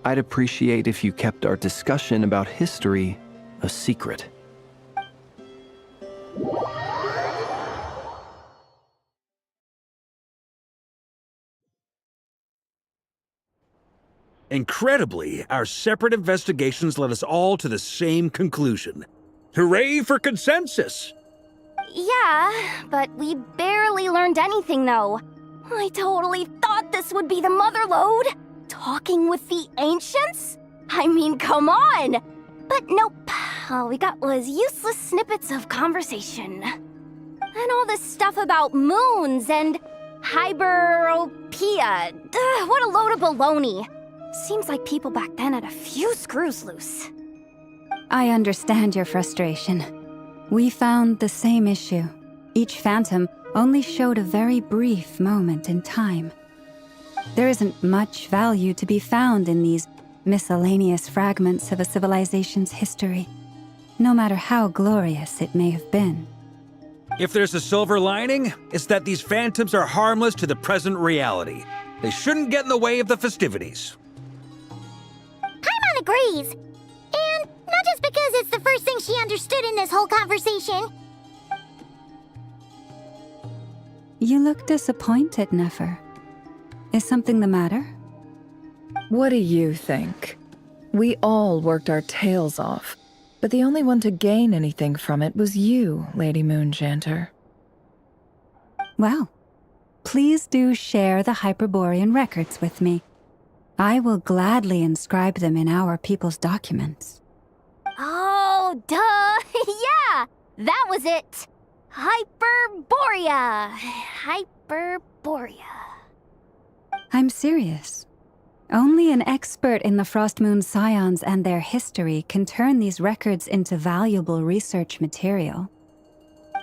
I'd appreciate if you kept our discussion about history a secret. Incredibly, our separate investigations led us all to the same conclusion. Hooray for consensus! Yeah, but we barely learned anything, though. I totally thought this would be the mother lode. Talking with the ancients? I mean, come on! But nope, all we got was useless snippets of conversation. And all this stuff about moons and hyperopia. What a load of baloney. Seems like people back then had a few screws loose. I understand your frustration. We found the same issue. Each phantom only showed a very brief moment in time. There isn't much value to be found in these miscellaneous fragments of a civilization's history, no matter how glorious it may have been. If there's a silver lining, it's that these phantoms are harmless to the present reality. They shouldn't get in the way of the festivities. Paimon agrees. And not just because it's the first thing she understood in this whole conversation. You look disappointed, Nefer. Is something the matter? What do you think? We all worked our tails off, but the only one to gain anything from it was you, Lady Moonjanter. Well, please do share the Hyperborean records with me. I will gladly inscribe them in our people's documents. Oh, duh! Yeah! That was it! Hyperborea! Hyperborea. I'm serious. Only an expert in the Frostmoon Scions and their history can turn these records into valuable research material.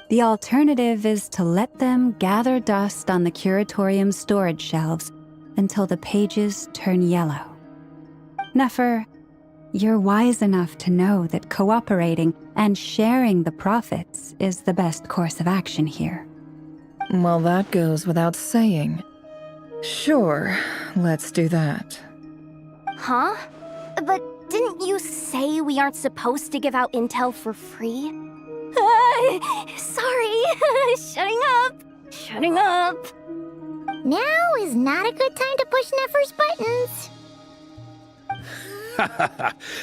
The alternative is to let them gather dust on the Curatorium's storage shelves until the pages turn yellow. Nefer, you're wise enough to know that cooperating and sharing the profits is the best course of action here. Well, that goes without saying. Sure, let's do that. Huh? But didn't you say we aren't supposed to give out intel for free? Sorry. Shutting up. Now is not a good time to push Nefer's buttons.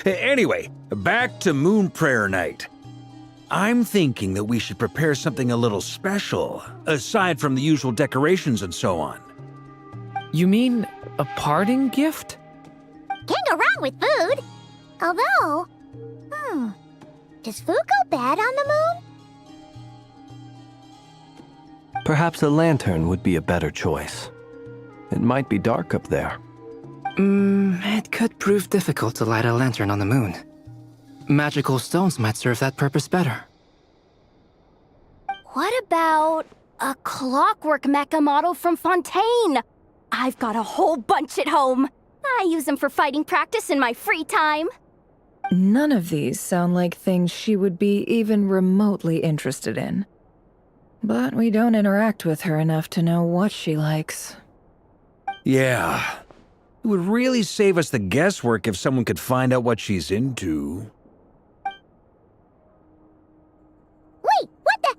Anyway, back to Moon Prayer Night. I'm thinking that we should prepare something a little special, aside from the usual decorations and so on. You mean a parting gift? Can't go wrong with food. Although, does food go bad on the moon? Perhaps a lantern would be a better choice. It might be dark up there. It could prove difficult to light a lantern on the moon. Magical stones might serve that purpose better. What about a clockwork mecha model from Fontaine? I've got a whole bunch at home. I use them for fighting practice in my free time. None of these sound like things she would be even remotely interested in. But we don't interact with her enough to know what she likes. Yeah. It would really save us the guesswork if someone could find out what she's into. Wait, what the?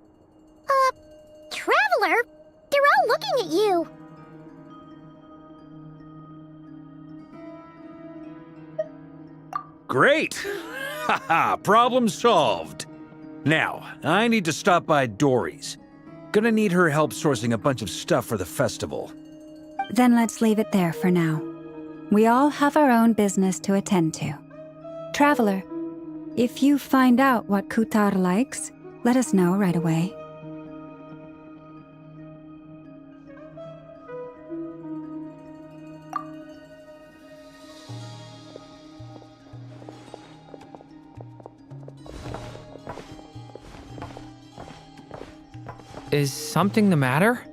Traveler? They're all looking at you. Great! Haha, problem solved. Now, I need to stop by Dory's. Gonna need her help sourcing a bunch of stuff for the festival. Then let's leave it there for now. We all have our own business to attend to. Traveler, if you find out what Kutar likes, let us know right away. Is something the matter?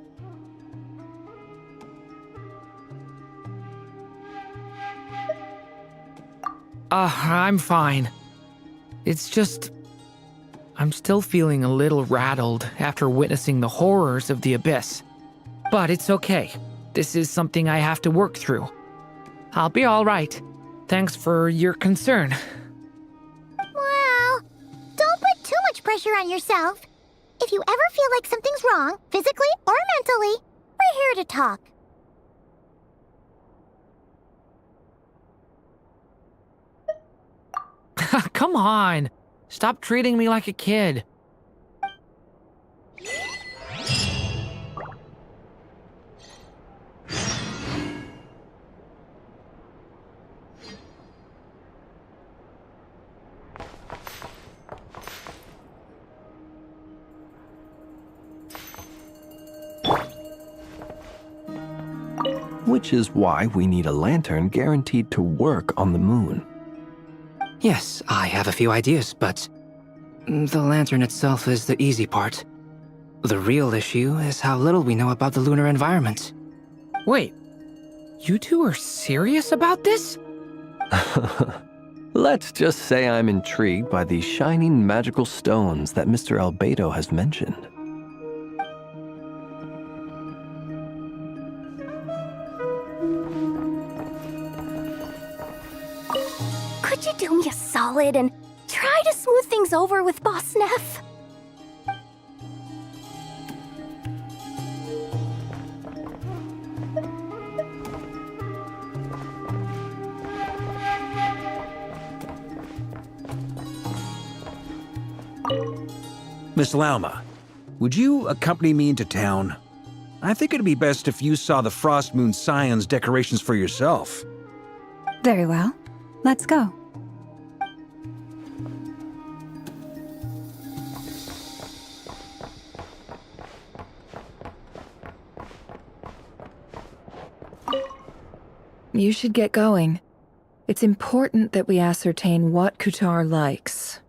I'm fine. It's just... I'm still feeling a little rattled after witnessing the horrors of the Abyss. But it's okay. This is something I have to work through. I'll be all right. Thanks for your concern. Well, don't put too much pressure on yourself. If you ever feel like something's wrong, physically or mentally, we're here to talk. Come on. Stop treating me like a kid. Which is why we need a lantern guaranteed to work on the moon. Yes, I have a few ideas, but the lantern itself is the easy part. The real issue is how little we know about the lunar environment. Wait, you two are serious about this? Let's just say I'm intrigued by these shining magical stones that Mr. Albedo has mentioned. Could you do me a solid and try to smooth things over with Boss Neff? Miss Lauma, would you accompany me into town? I think it'd be best if you saw the Frost Moon Scion's decorations for yourself. Very well. Let's go. You should get going. It's important that we ascertain what Kutar likes.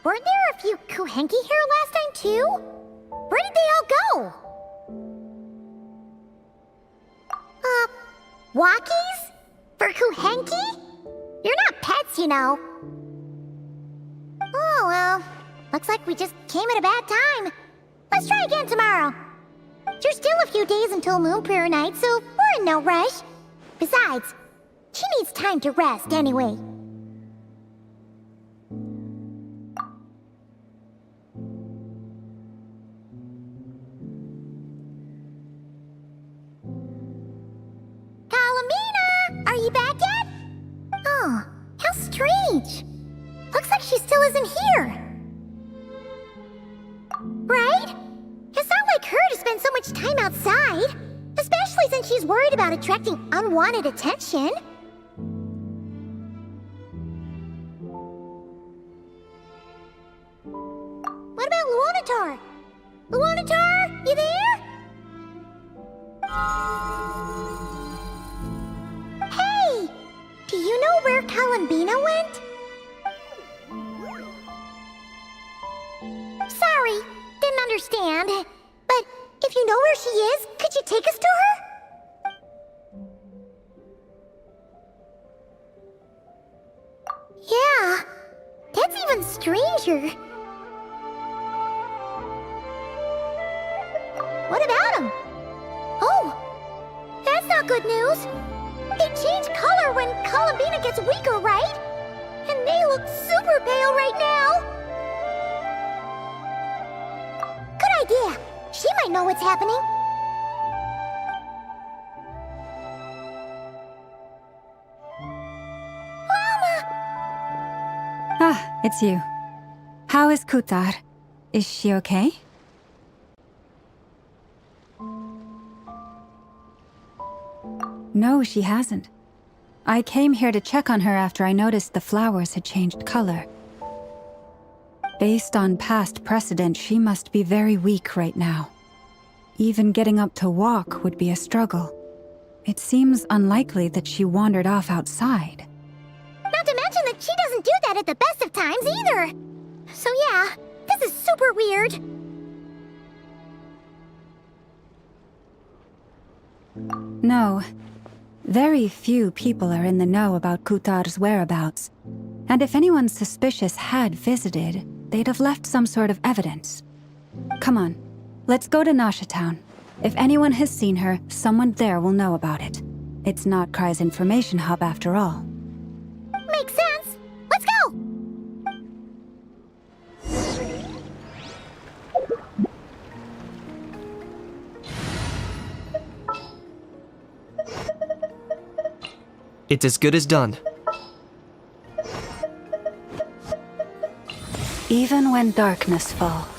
Weren't there a few Kuhenki here last time, too? Where did they all go? Walkies? For Kuhenki? You're not pets, you know. Oh, well. Looks like we just came at a bad time. Let's try again tomorrow. There's still a few days until Moon Prayer Night, so we're in no rush. Besides, she needs time to rest anyway. Are you back yet? Oh, how strange. Looks like she still isn't here. Right? It's not like her to spend so much time outside, especially since she's worried about attracting unwanted attention. What about Luonatar? Luonatar, you there? Hey! Do you know where Kalambina went? Sorry, didn't understand. But if you know where she is, could you take us to her? Yeah, that's even stranger. What about him? Oh, that's not good news. They change color when Kalambina gets weaker, right? And they look super pale right now. Good idea. She might know what's happening. Mama! Ah, it's you. How is Kutar? Is she okay? No, she hasn't. I came here to check on her after I noticed the flowers had changed color. Based on past precedent, she must be very weak right now. Even getting up to walk would be a struggle. It seems unlikely that she wandered off outside. Not to mention that she doesn't do that at the best of times either. So yeah, this is super weird. No. Very few people are in the know about Kutar's whereabouts. And if anyone suspicious had visited, they'd have left some sort of evidence. Come on, let's go to Nasha Town. If anyone has seen her, someone there will know about it. It's nod-krai's information hub after all. Makes sense. Let's go! It's as good as done. Even when darkness falls.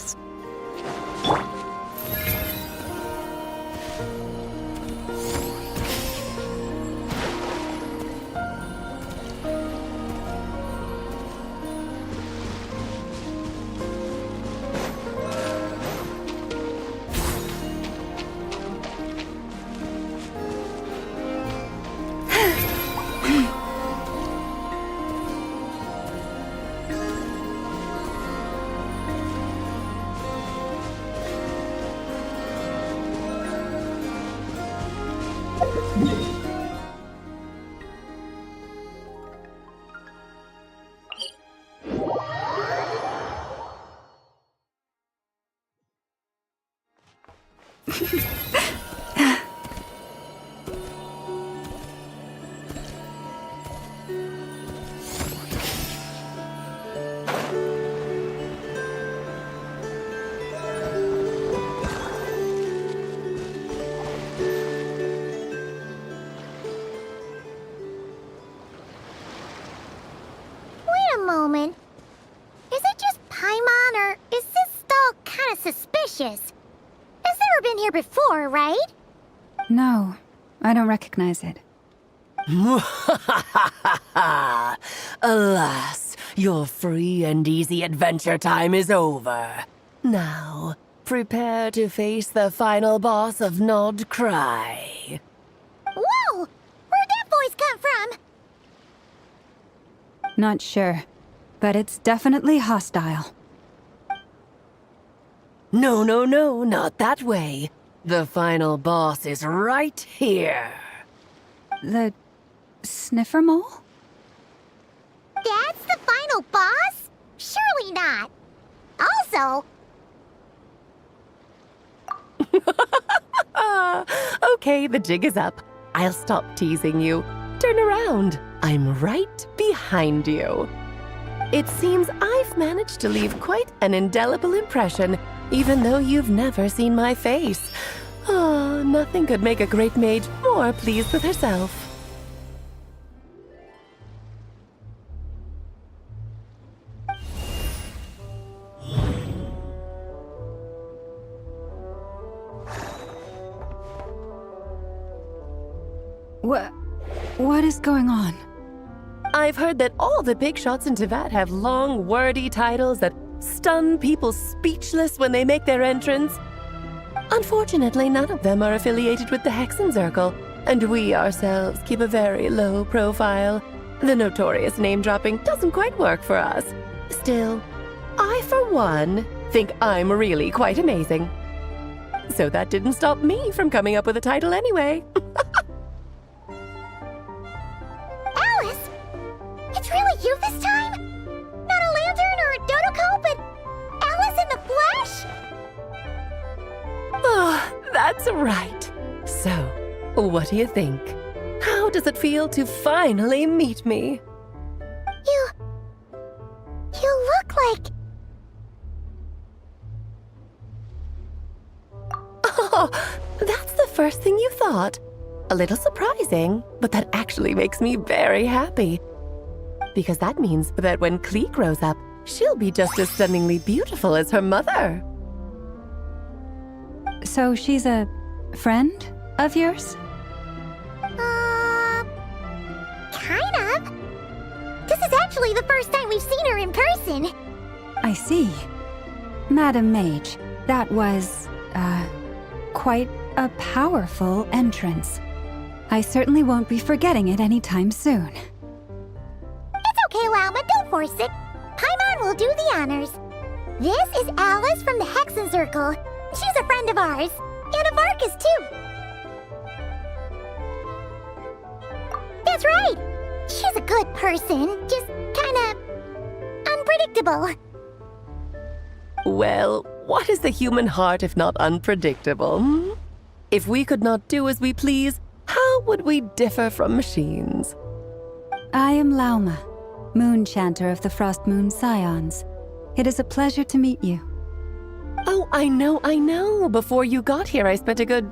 Moment. Is it just Paimon, or is this stall kind of suspicious? It's never been here before, right? No, I don't recognize it. Alas, your free and easy adventure time is over. Now, prepare to face the final boss of nod-krai. Whoa! Where'd that voice come from? Not sure, but it's definitely hostile. No, not that way. The final boss is right here. The sniffer mole? That's the final boss? Surely not. Also... Okay, the jig is up. I'll stop teasing you. Turn around. I'm right behind you. It seems I've managed to leave quite an indelible impression, even though you've never seen my face. Oh, nothing could make a great mage more pleased with herself. What is going on? I've heard that all the big shots in Teyvat have long, wordy titles that stun people speechless when they make their entrance. Unfortunately, none of them are affiliated with the Hexen Circle, and we ourselves keep a very low profile. The notorious name-dropping doesn't quite work for us. Still, I, for one, think I'm really quite amazing. So that didn't stop me from coming up with a title anyway. Alice! It's really you this time? Not a lantern or a dodoko, but Alice in the flesh? Oh, that's right. So, what do you think? How does it feel to finally meet me? You look like... Oh, that's the first thing you thought. A little surprising, but that actually makes me very happy. Because that means that when Klee grows up, she'll be just as stunningly beautiful as her mother. So she's a friend of yours? Kind of. This is actually the first time we've seen her in person. I see. Madam Mage, that was, quite a powerful entrance. I certainly won't be forgetting it anytime soon. It's okay, Lauma, don't force it. Paimon will do the honors. This is Alice from the Hexen Circle. She's a friend of ours, and of Arcus, too. That's right. She's a good person, just kinda unpredictable. Well, what is the human heart if not unpredictable? If we could not do as we please, how How would we differ from machines? I am Lauma, Moon Chanter of the Frost Moon Scions. It is a pleasure to meet you. Oh, I know. Before you got here, I spent a good,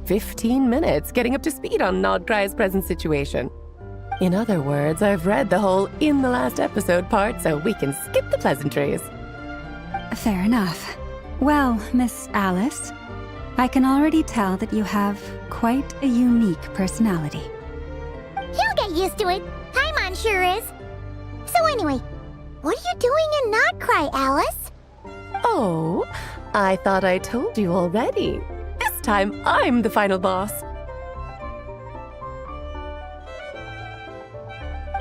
15 minutes getting up to speed on nod-krai's present situation. In other words, I've read the whole "in the last episode" part, so we can skip the pleasantries. Fair enough. Well, Miss Alice, I can already tell that you have quite a unique personality. He'll get used to it. Paimon sure is. So anyway, what are you doing in nod-krai, Alice? Oh, I thought I told you already. This time, I'm the final boss.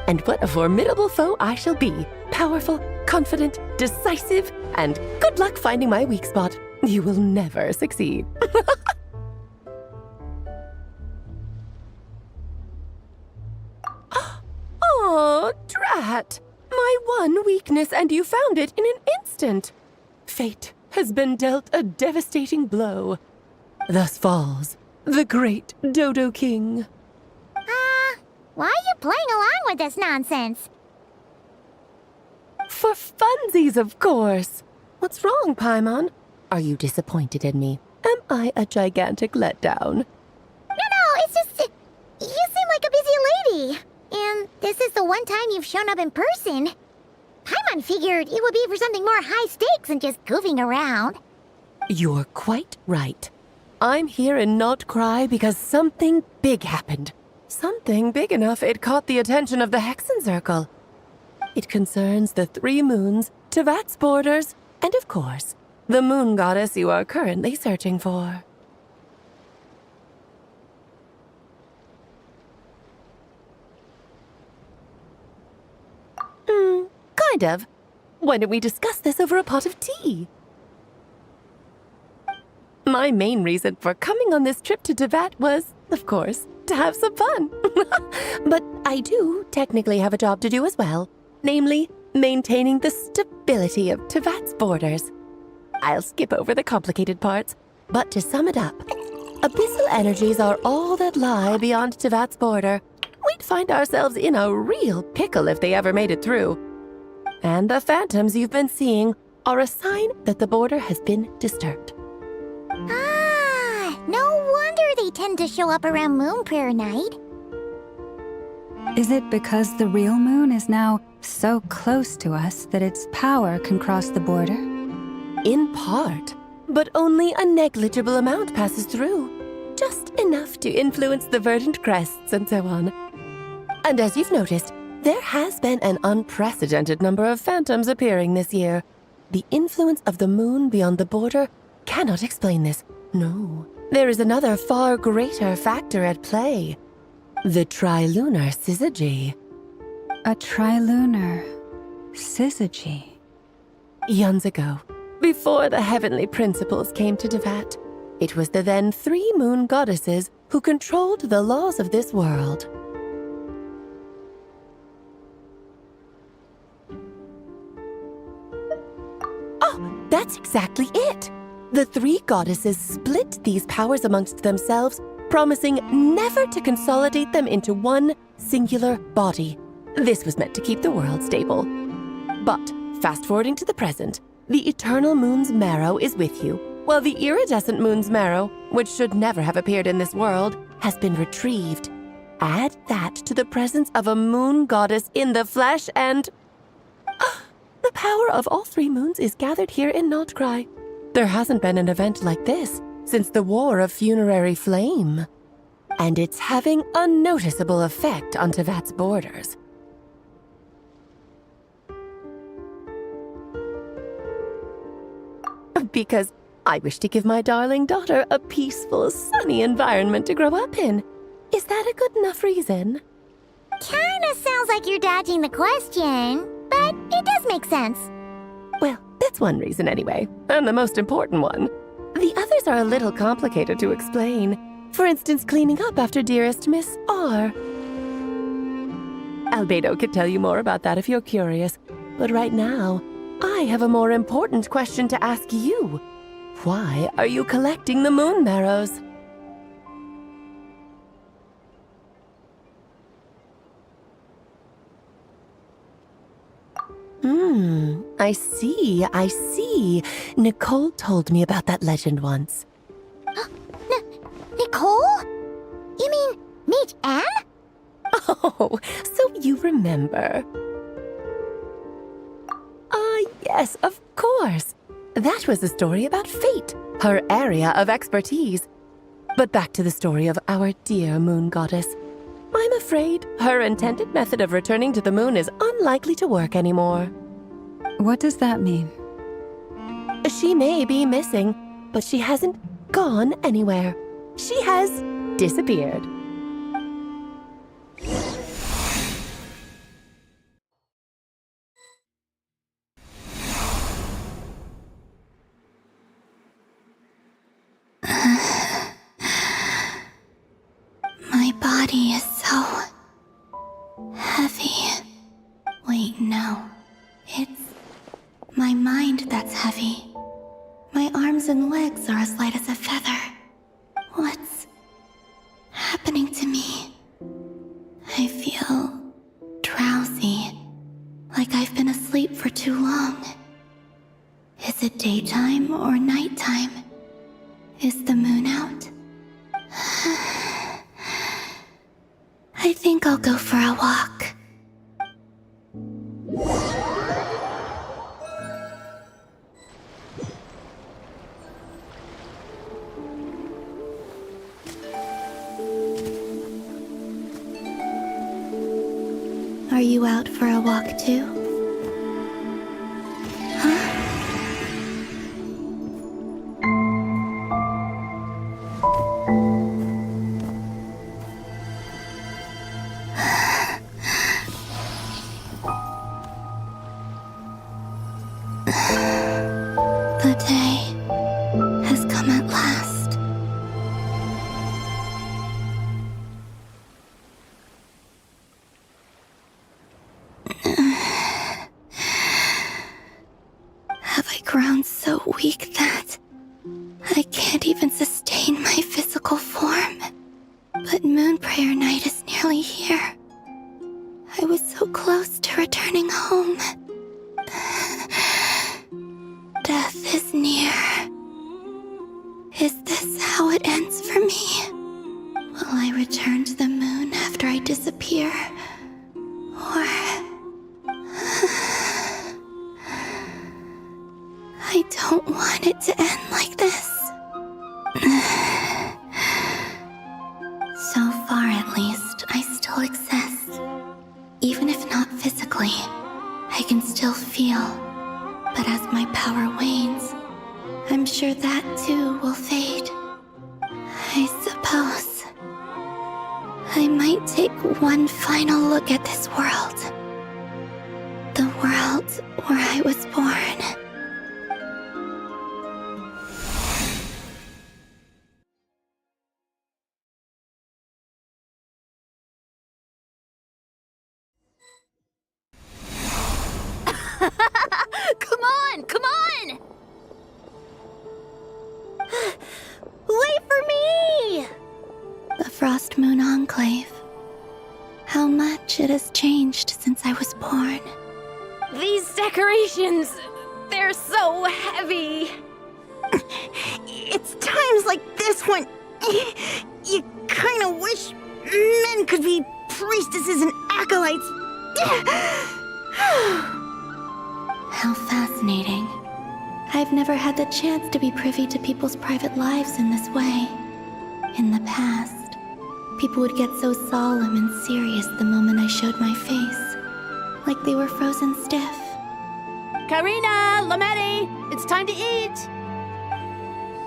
And what a formidable foe I shall be. Powerful, confident, decisive, and good luck finding my weak spot. You will never succeed. Oh, drat! My one weakness, and you found it in an instant. Fate has been dealt a devastating blow. Thus falls the great Dodo King. Why are you playing along with this nonsense? For funsies, of course. What's wrong, Paimon? Are you disappointed in me? Am I a gigantic letdown? No, it's just... you seem like a busy lady. And this is the one time you've shown up in person. Paimon figured it would be for something more high stakes than just goofing around. You're quite right. I'm here in nod-krai because something big happened. Something big enough it caught the attention of the Hexen Circle. It concerns the 3 moons, Teyvat's borders, and of course, the moon goddess you are currently searching for. Kind of. Why don't we discuss this over a pot of tea? My main reason for coming on this trip to Teyvat was, of course, to have some fun. But I do technically have a job to do as well, namely, maintaining the stability of Teyvat's borders. I'll skip over the complicated parts, but to sum it up, abyssal energies are all that lie beyond Teyvat's border. We'd find ourselves in a real pickle if they ever made it through. And the phantoms you've been seeing are a sign that the border has been disturbed. No wonder they tend to show up around Moon Prayer Night. Is it because the real moon is now so close to us that its power can cross the border? In part, but only a negligible amount passes through. Just enough to influence the verdant crests and so on. And as you've noticed, there has been an unprecedented number of phantoms appearing this year. The influence of the moon beyond the border cannot explain this. No, there is another far greater factor at play. The trilunar syzygy. A trilunar syzygy? Eons ago, before the heavenly principles came to Teyvat, it was the then 3 moon goddesses who controlled the laws of this world. Oh, that's exactly it! The 3 goddesses split these powers amongst themselves, promising never to consolidate them into one singular body. This was meant to keep the world stable. But, fast-forwarding to the present, the eternal moon's marrow is with you, while the iridescent moon's marrow, which should never have appeared in this world, has been retrieved. Add that to the presence of a moon goddess in the flesh and... the power of all 3 moons is gathered here in nod-krai. There hasn't been an event like this since the War of Funerary Flame. And it's having a noticeable effect on Teyvat's borders. Because I wish to give my darling daughter a peaceful, sunny environment to grow up in. Is that a good enough reason? Kinda sounds like you're dodging the question, but it does make sense. Well, that's one reason anyway, and the most important one. The others are a little complicated to explain. For instance, cleaning up after dearest Miss R. Albedo could tell you more about that if you're curious, but right now, I have a more important question to ask you. Why are you collecting the moon marrows? I see. Nicole told me about that legend once. Nicole? You mean Mage Anne? Oh, so you remember. Yes, of course. That was a story about fate, her area of expertise. But back to the story of our dear moon goddess. I'm afraid her intended method of returning to the moon is unlikely to work anymore. What does that mean? She may be missing, but she hasn't gone anywhere. She has disappeared. My body is so heavy. Wait, no. It's my mind that's heavy. My arms and legs are as light as a feather. What's happening to me? I feel drowsy, like I've been asleep for too long. Is it daytime or nighttime? Is the moon out? I think I'll go for a walk. Are you out for a walk too? Huh? The day has come at last. Have I grown so weak that I can't even sustain my physical form? But Moon Prayer Night is nearly here. I was so close to returning home. Death is near. Is this how it ends for me? Will I return to the moon after I disappear? Or... I don't want it to end like this. So far, at least, I still exist. Even if not physically, I can still feel. But as my power wanes, I'm sure that too will fade. I suppose I might take one final look at this world. The world where I was born. Come on! Wait for me! The Frost Moon Enclave. How much it has changed since I was born. These decorations, they're so heavy. It's times like this when you kind of wish men could be priestesses and acolytes. How fascinating. I've never had the chance to be privy to people's private lives in this way. In the past, people would get so solemn and serious the moment I showed my face, like they were frozen stiff. Karina, Lametti, it's time to eat.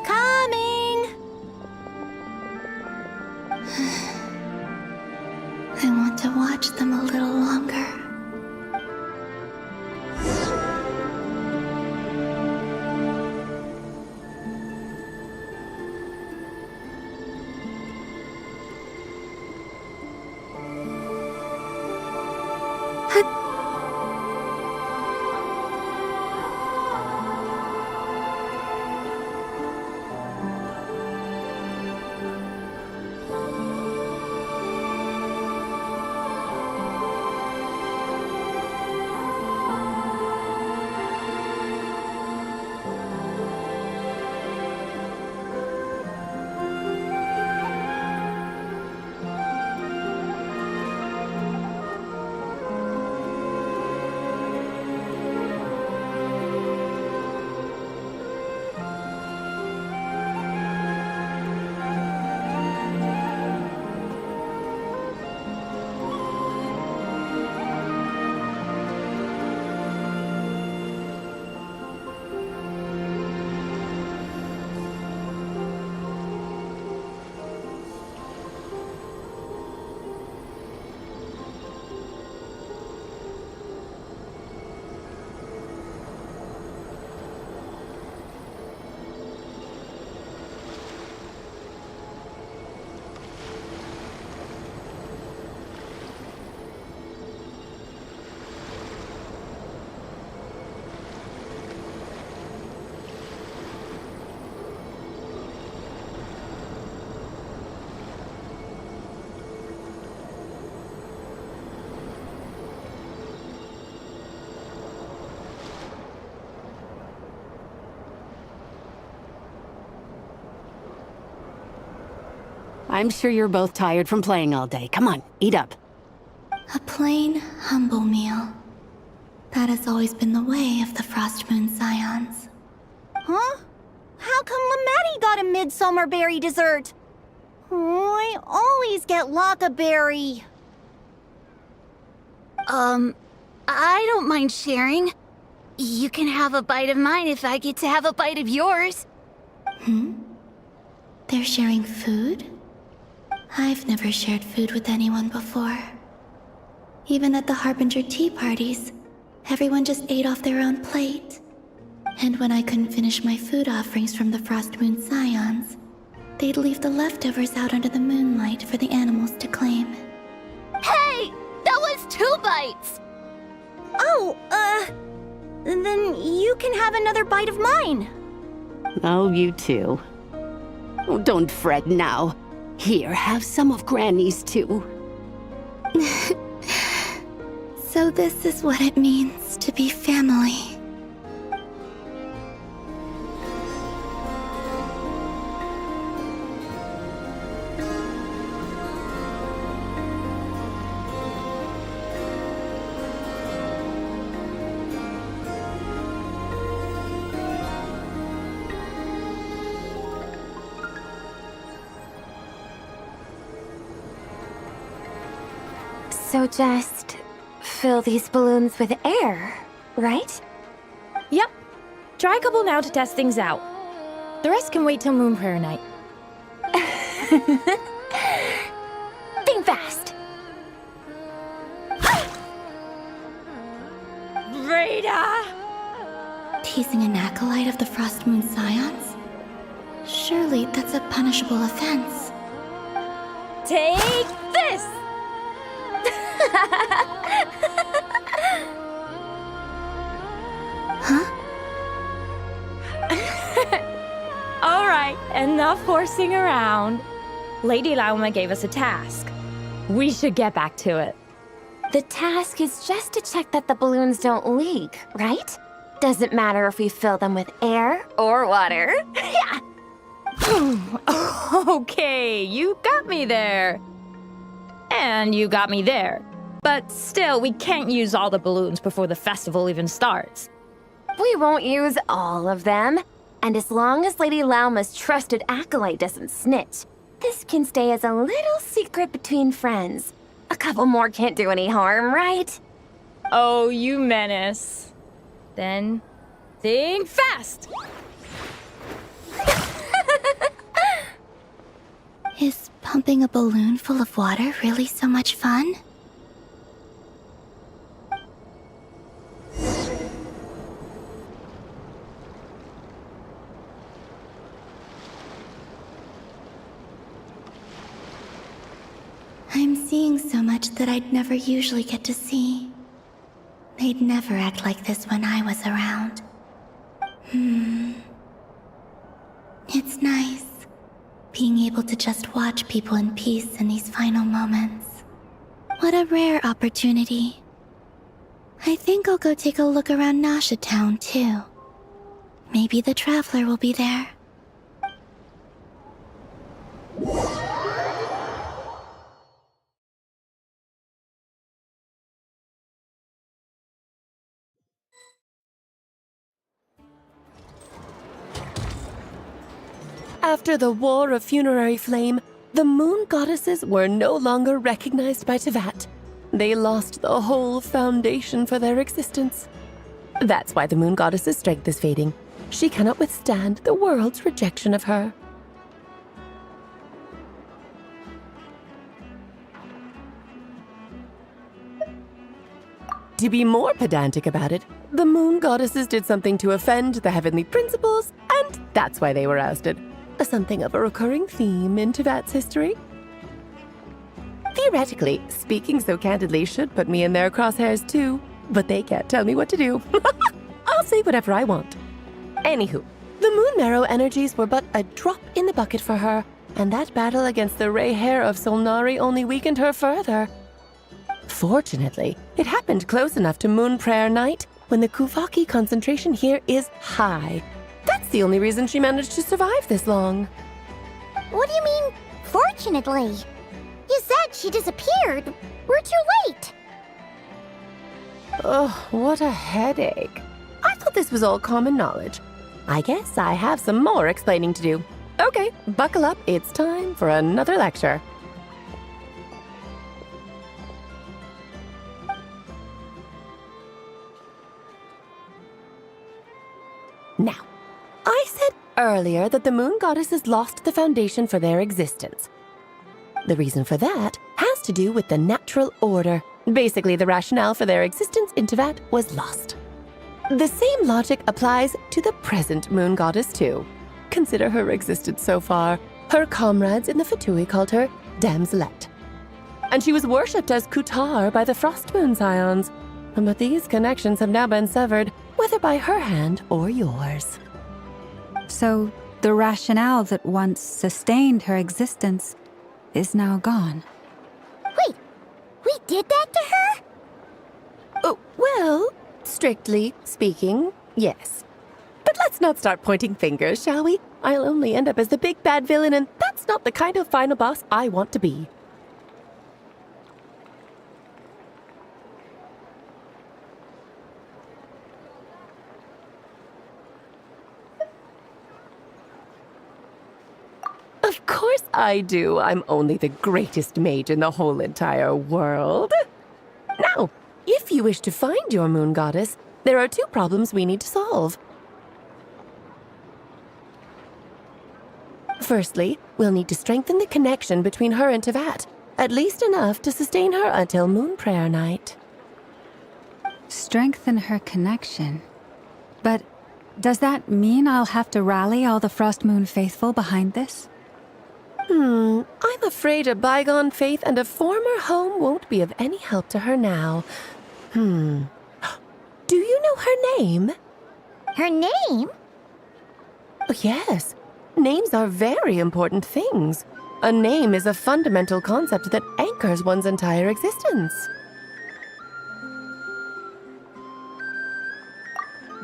Coming! I want to watch them a little longer. I'm sure you're both tired from playing all day. Come on, eat up. A plain, humble meal. That has always been the way of the Frost Moon Scions. Huh? How come Lamatti got a midsummer berry dessert? I always get Lockaberry. I don't mind sharing. You can have a bite of mine if I get to have a bite of yours. They're sharing food? I've never shared food with anyone before. Even at the Harbinger tea parties, everyone just ate off their own plate. And when I couldn't finish my food offerings from the Frost Moon Scions, they'd leave the leftovers out under the moonlight for the animals to claim. Hey! That was 2 bites! Oh, then you can have another bite of mine. Oh, you too. Oh, don't fret now. Here, have some of Granny's too. So this is what it means to be family. So just fill these balloons with air, right? Yep. Try a couple now to test things out. The rest can wait till Moon Prayer night. Think fast. Rita! Teasing an acolyte of the Frost Moon Scions? Surely that's a punishable offense. Take this! Huh? Alright, enough horsing around. Lady Lauma gave us a task. We should get back to it. The task is just to check that the balloons don't leak, right? Doesn't matter if we fill them with air or water. Yeah. Okay, you got me there. And you got me there. But still, we can't use all the balloons before the festival even starts. We won't use all of them. And as long as Lady Lauma's trusted acolyte doesn't snitch, this can stay as a little secret between friends. A couple more can't do any harm, right? Oh, you menace. Then, think fast! Is pumping a balloon full of water really so much fun? I'm seeing so much that I'd never usually get to see. They'd never act like this when I was around. It's nice, being able to just watch people in peace in these final moments. What a rare opportunity. I think I'll go take a look around Nasha Town, too. Maybe the Traveler will be there. After the War of Funerary Flame, the Moon Goddesses were no longer recognized by Teyvat. They lost the whole foundation for their existence. That's why the Moon Goddess's strength is fading. She cannot withstand the world's rejection of her. To be more pedantic about it, the Moon Goddesses did something to offend the heavenly principles, and that's why they were ousted. Something of a recurring theme in Teyvat's history. Theoretically, speaking so candidly should put me in their crosshairs too, but they can't tell me what to do. I'll say whatever I want. Anywho, the Moon Marrow energies were but a drop in the bucket for her, and that battle against the Ray Hair of Solnari only weakened her further. Fortunately, it happened close enough to Moon Prayer Night, when the Kuvaki concentration here is high. That's the only reason she managed to survive this long. What do you mean, fortunately? unfortunately. You said she disappeared. We're too late. Ugh, what a headache. I thought this was all common knowledge. I guess I have some more explaining to do. Okay, buckle up. It's time for another lecture. Now, I said earlier that the moon goddesses lost the foundation for their existence. The reason for that has to do with the natural order. Basically, the rationale for their existence in Teyvat was lost. The same logic applies to the present moon goddess too. Consider her existence so far. Her comrades in the Fatui called her Damselette. And she was worshipped as Kutar by the Frost Moon Scions. But these connections have now been severed, whether by her hand or yours. So, the rationale that once sustained her existence is now gone. Wait, we did that to her? Oh, well, strictly speaking, yes. But let's not start pointing fingers, shall we? I'll only end up as the big bad villain, and that's not the kind of final boss I want to be. Of course I do. I'm only the greatest mage in the whole entire world. Now, if you wish to find your moon goddess, there are two problems we need to solve. Firstly, we'll need to strengthen the connection between her and Teyvat, at least enough to sustain her until Moon Prayer Night. Strengthen her connection? But does that mean I'll have to rally all the Frost Moon faithful behind this? I'm afraid a bygone faith and a former home won't be of any help to her now. Do you know her name? Her name? Oh, yes. Names are very important things. A name is a fundamental concept that anchors one's entire existence.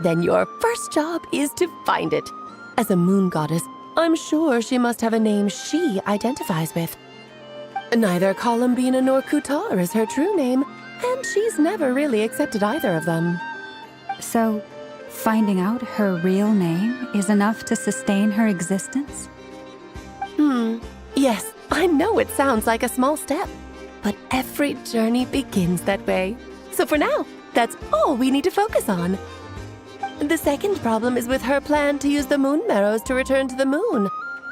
Then your first job is to find it. As a moon goddess, I'm sure she must have a name she identifies with. Neither Columbina nor Kutar is her true name, and she's never really accepted either of them. So, finding out her real name is enough to sustain her existence? Yes, I know it sounds like a small step, but every journey begins that way. So for now, that's all we need to focus on. The second problem is with her plan to use the moon marrows to return to the moon.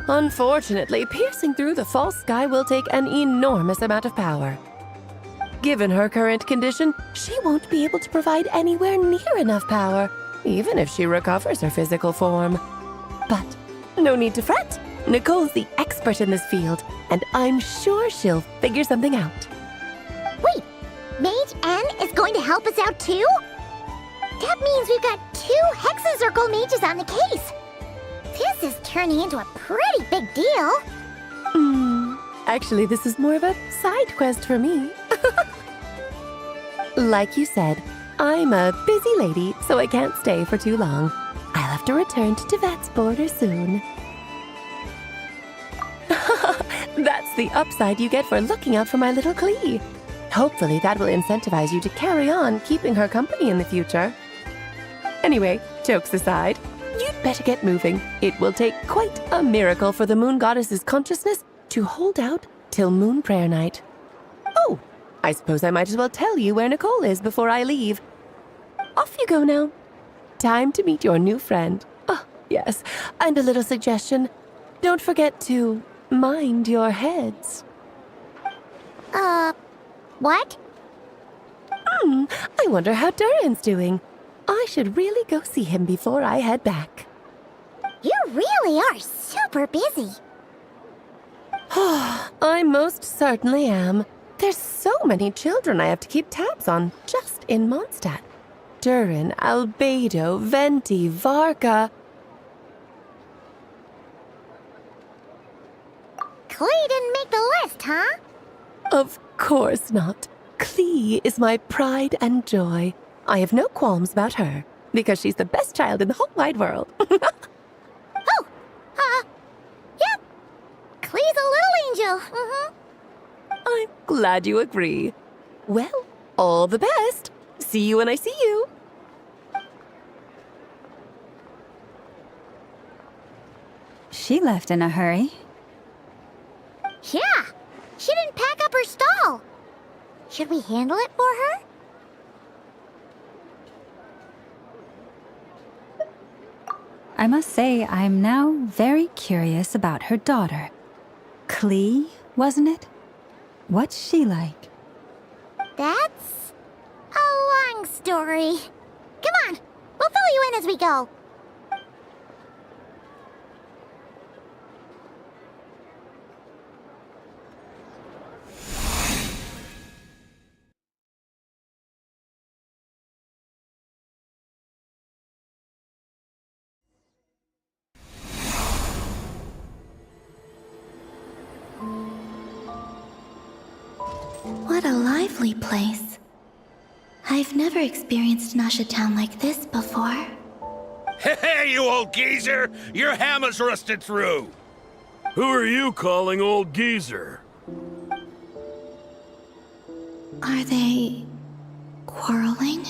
Unfortunately, piercing through the false sky will take an enormous amount of power. Given her current condition, she won't be able to provide anywhere near enough power, even if she recovers her physical form. But no need to fret. Nicole's the expert in this field, and I'm sure she'll figure something out. Wait, Mage N is going to help us out too? That means we've got 2 Hexacircle mages on the case. This is turning into a pretty big deal. Actually, this is more of a side quest for me. Like you said, I'm a busy lady, so I can't stay for too long. I'll have to return to Teyvat's border soon. That's the upside you get for looking out for my little Klee. Hopefully that will incentivize you to carry on keeping her company in the future. Anyway, jokes aside, you'd better get moving. It will take quite a miracle for the moon goddess's consciousness to hold out till Moon Prayer Night. Oh, I suppose I might as well tell you where Nicole is before I leave. Off you go now. Time to meet your new friend. Oh, yes, and a little suggestion. Don't forget to mind your heads. What? I wonder how Durin's doing. I should really go see him before I head back. You really are super busy. I most certainly am. There's so many children I have to keep tabs on just in Mondstadt. Durin, Albedo, Venti, Varka. Klee didn't make the list, huh? Of course not. Klee is my pride and joy. I have no qualms about her, because she's the best child in the whole wide world. Yep. Klee's a little angel. I'm glad you agree. Well, all the best. See you when I see you. She left in a hurry. Yeah, she didn't pack up her stall. Should we handle it for her? I must say, I'm now very curious about her daughter. Klee, wasn't it? What's she like? That's a long story. Come on, we'll fill you in as we go. What a lively place. I've never experienced Nasha Town like this before. Hey, you old geezer! Your hammer's rusted through! Who are you calling old geezer? Are they quarreling?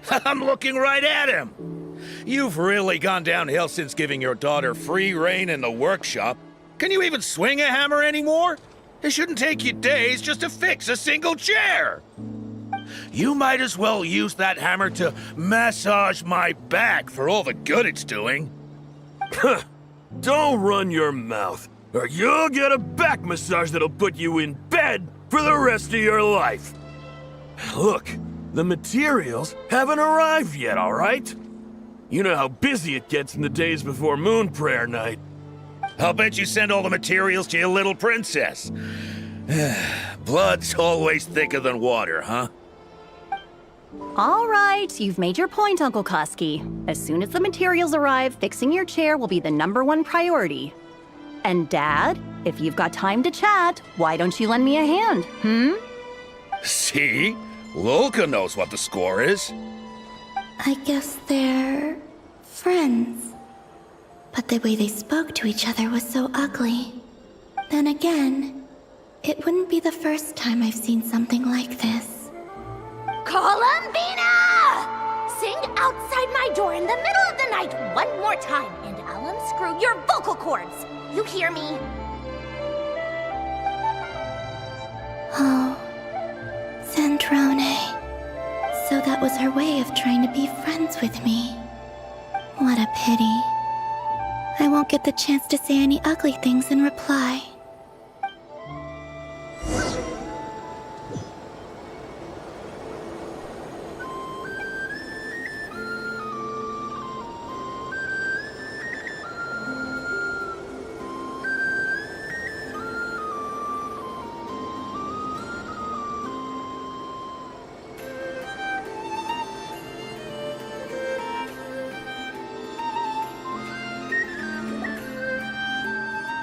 I'm looking right at him! You've really gone downhill since giving your daughter free rein in the workshop. Can you even swing a hammer anymore? It shouldn't take you days just to fix a single chair! You might as well use that hammer to massage my back for all the good it's doing. Don't run your mouth, or you'll get a back massage that'll put you in bed for the rest of your life. Look, the materials haven't arrived yet, all right? You know how busy it gets in the days before Moon Prayer Night. I'll bet you send all the materials to your little princess. Blood's always thicker than water, huh? All right, you've made your point, Uncle Koski. As soon as the materials arrive, fixing your chair will be the #1 priority. And Dad, if you've got time to chat, why don't you lend me a hand, See? Lolka knows what the score is. I guess they're friends. But the way they spoke to each other was so ugly. Then again, it wouldn't be the first time I've seen something like this. Columbina! Sing outside my door in the middle of the night one more time, and I'll unscrew your vocal cords. You hear me? Oh, Zandrone. So that was her way of trying to be friends with me. What a pity. I won't get the chance to say any ugly things in reply.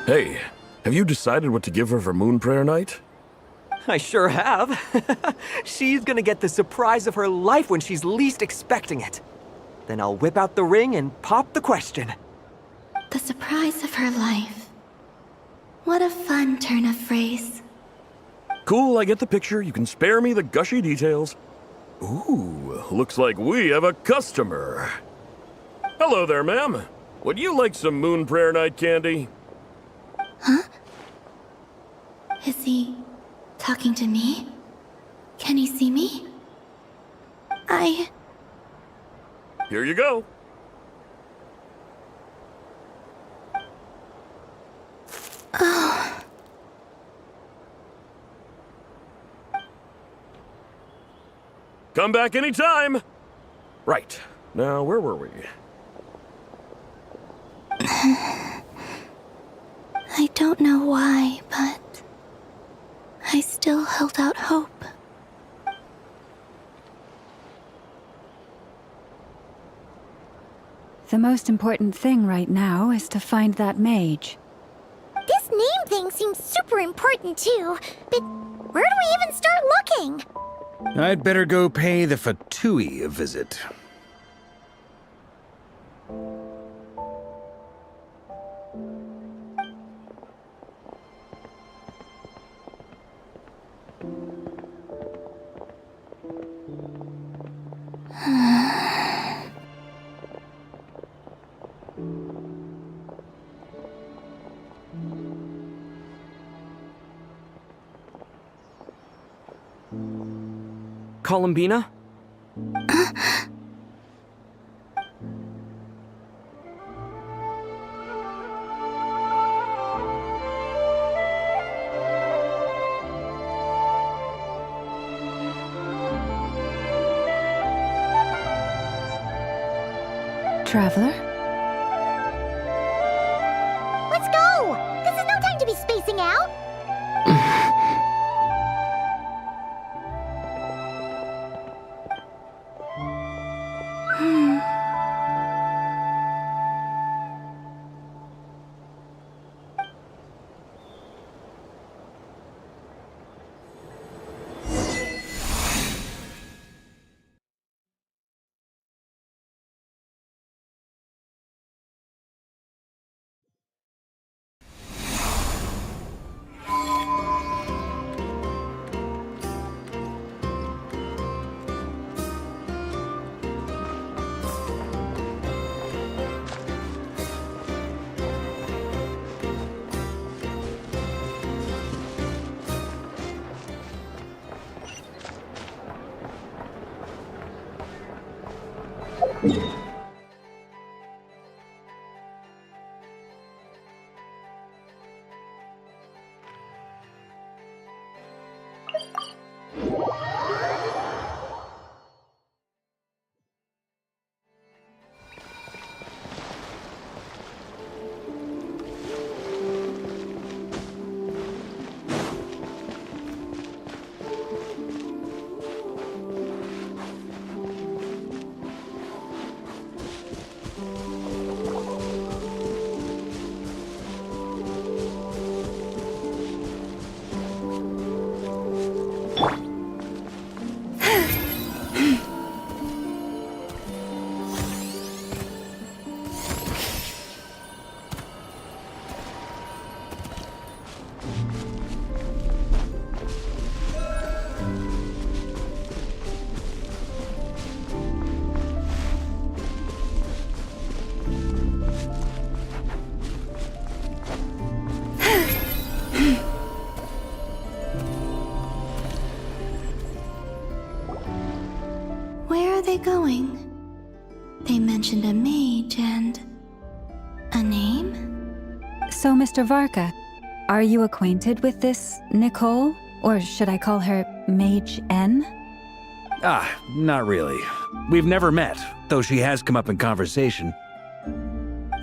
Hey, have you decided what to give her for Moon Prayer Night? I sure have. She's gonna get the surprise of her life when she's least expecting it. Then I'll whip out the ring and pop the question. The surprise of her life. What a fun turn of phrase. Cool, I get the picture. You can spare me the gushy details. Ooh, looks like we have a customer. Hello there, ma'am. Would you like some Moon Prayer Night candy? Huh? Is he talking to me? Can he see me? Here you go. Oh. Come back anytime. Right. Now, where were we? I don't know why, but I still held out hope. The most important thing right now is to find that mage. This name thing seems super important too, but where do we even start looking? I'd better go pay the Fatui a visit. Columbina? Traveler? Let's go! This is no time to be spacing out! Going? They mentioned a mage and... a name? So, Mr. Varka, are you acquainted with this Nicole? Or should I call her Mage N? Not really. We've never met, though she has come up in conversation.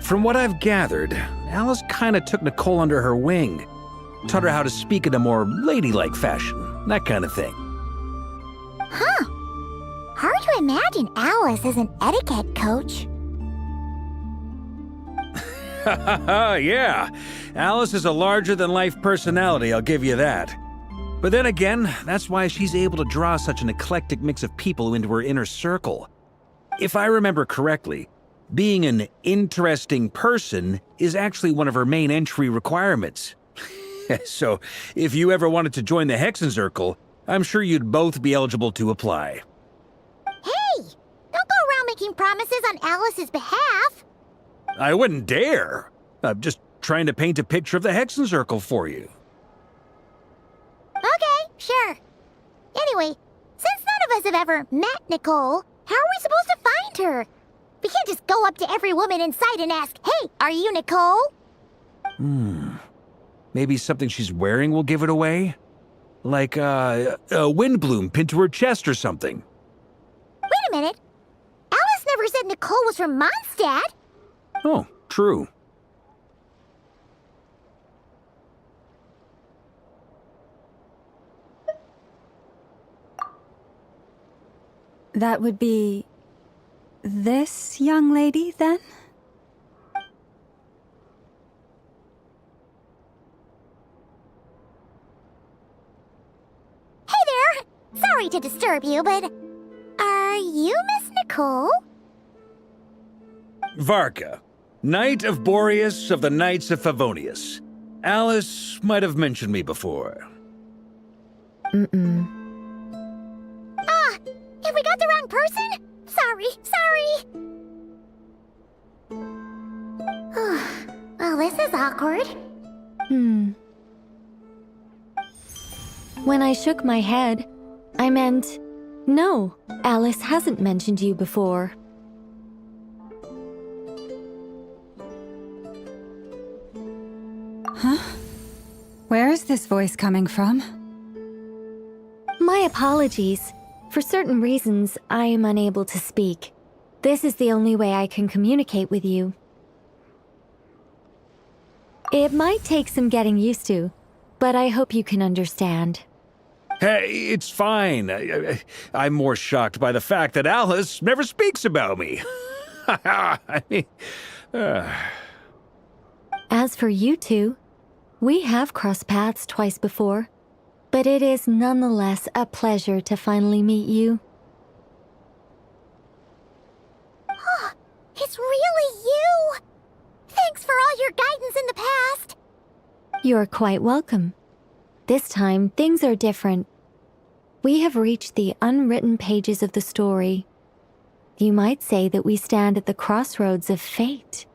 From what I've gathered, Alice kinda took Nicole under her wing. Taught her how to speak in a more ladylike fashion, that kind of thing. Huh. Hard to imagine Alice as an etiquette coach. Yeah, Alice is a larger-than-life personality, I'll give you that. But then again, that's why she's able to draw such an eclectic mix of people into her inner circle. If I remember correctly, being an interesting person is actually one of her main entry requirements. So, if you ever wanted to join the Hexenzirkel, I'm sure you'd both be eligible to apply. Hey! Don't go around making promises on Alice's behalf! I wouldn't dare. I'm just trying to paint a picture of the Hexenzirkel for you. Okay, sure. Anyway, since none of us have ever met Nicole, how are we supposed to find her? We can't just go up to every woman in sight and ask, "Hey, are you Nicole?" Maybe something she's wearing will give it away? Like, a windbloom pinned to her chest or something. Wait a minute. Alice never said Nicole was from Mondstadt. Oh, true. That would be... this young lady, then? Hey there! Sorry to disturb you, but... are you Miss Nicole? Varka, Knight of Boreas of the Knights of Favonius. Alice might have mentioned me before. Ah! Have we got the wrong person? Sorry. Well, this is awkward. When I shook my head, I meant, No, Alice hasn't mentioned you before. Huh? Where is this voice coming from? My apologies. For certain reasons, I am unable to speak. This is the only way I can communicate with you. It might take some getting used to, but I hope you can understand. Hey, it's fine. I'm more shocked by the fact that Alice never speaks about me. I mean, As for you two, we have crossed paths twice before, but it is nonetheless a pleasure to finally meet you. Oh, it's really you! Thanks for all your guidance in the past! You're quite welcome. This time, things are different. We have reached the unwritten pages of the story. You might say that we stand at the crossroads of fate.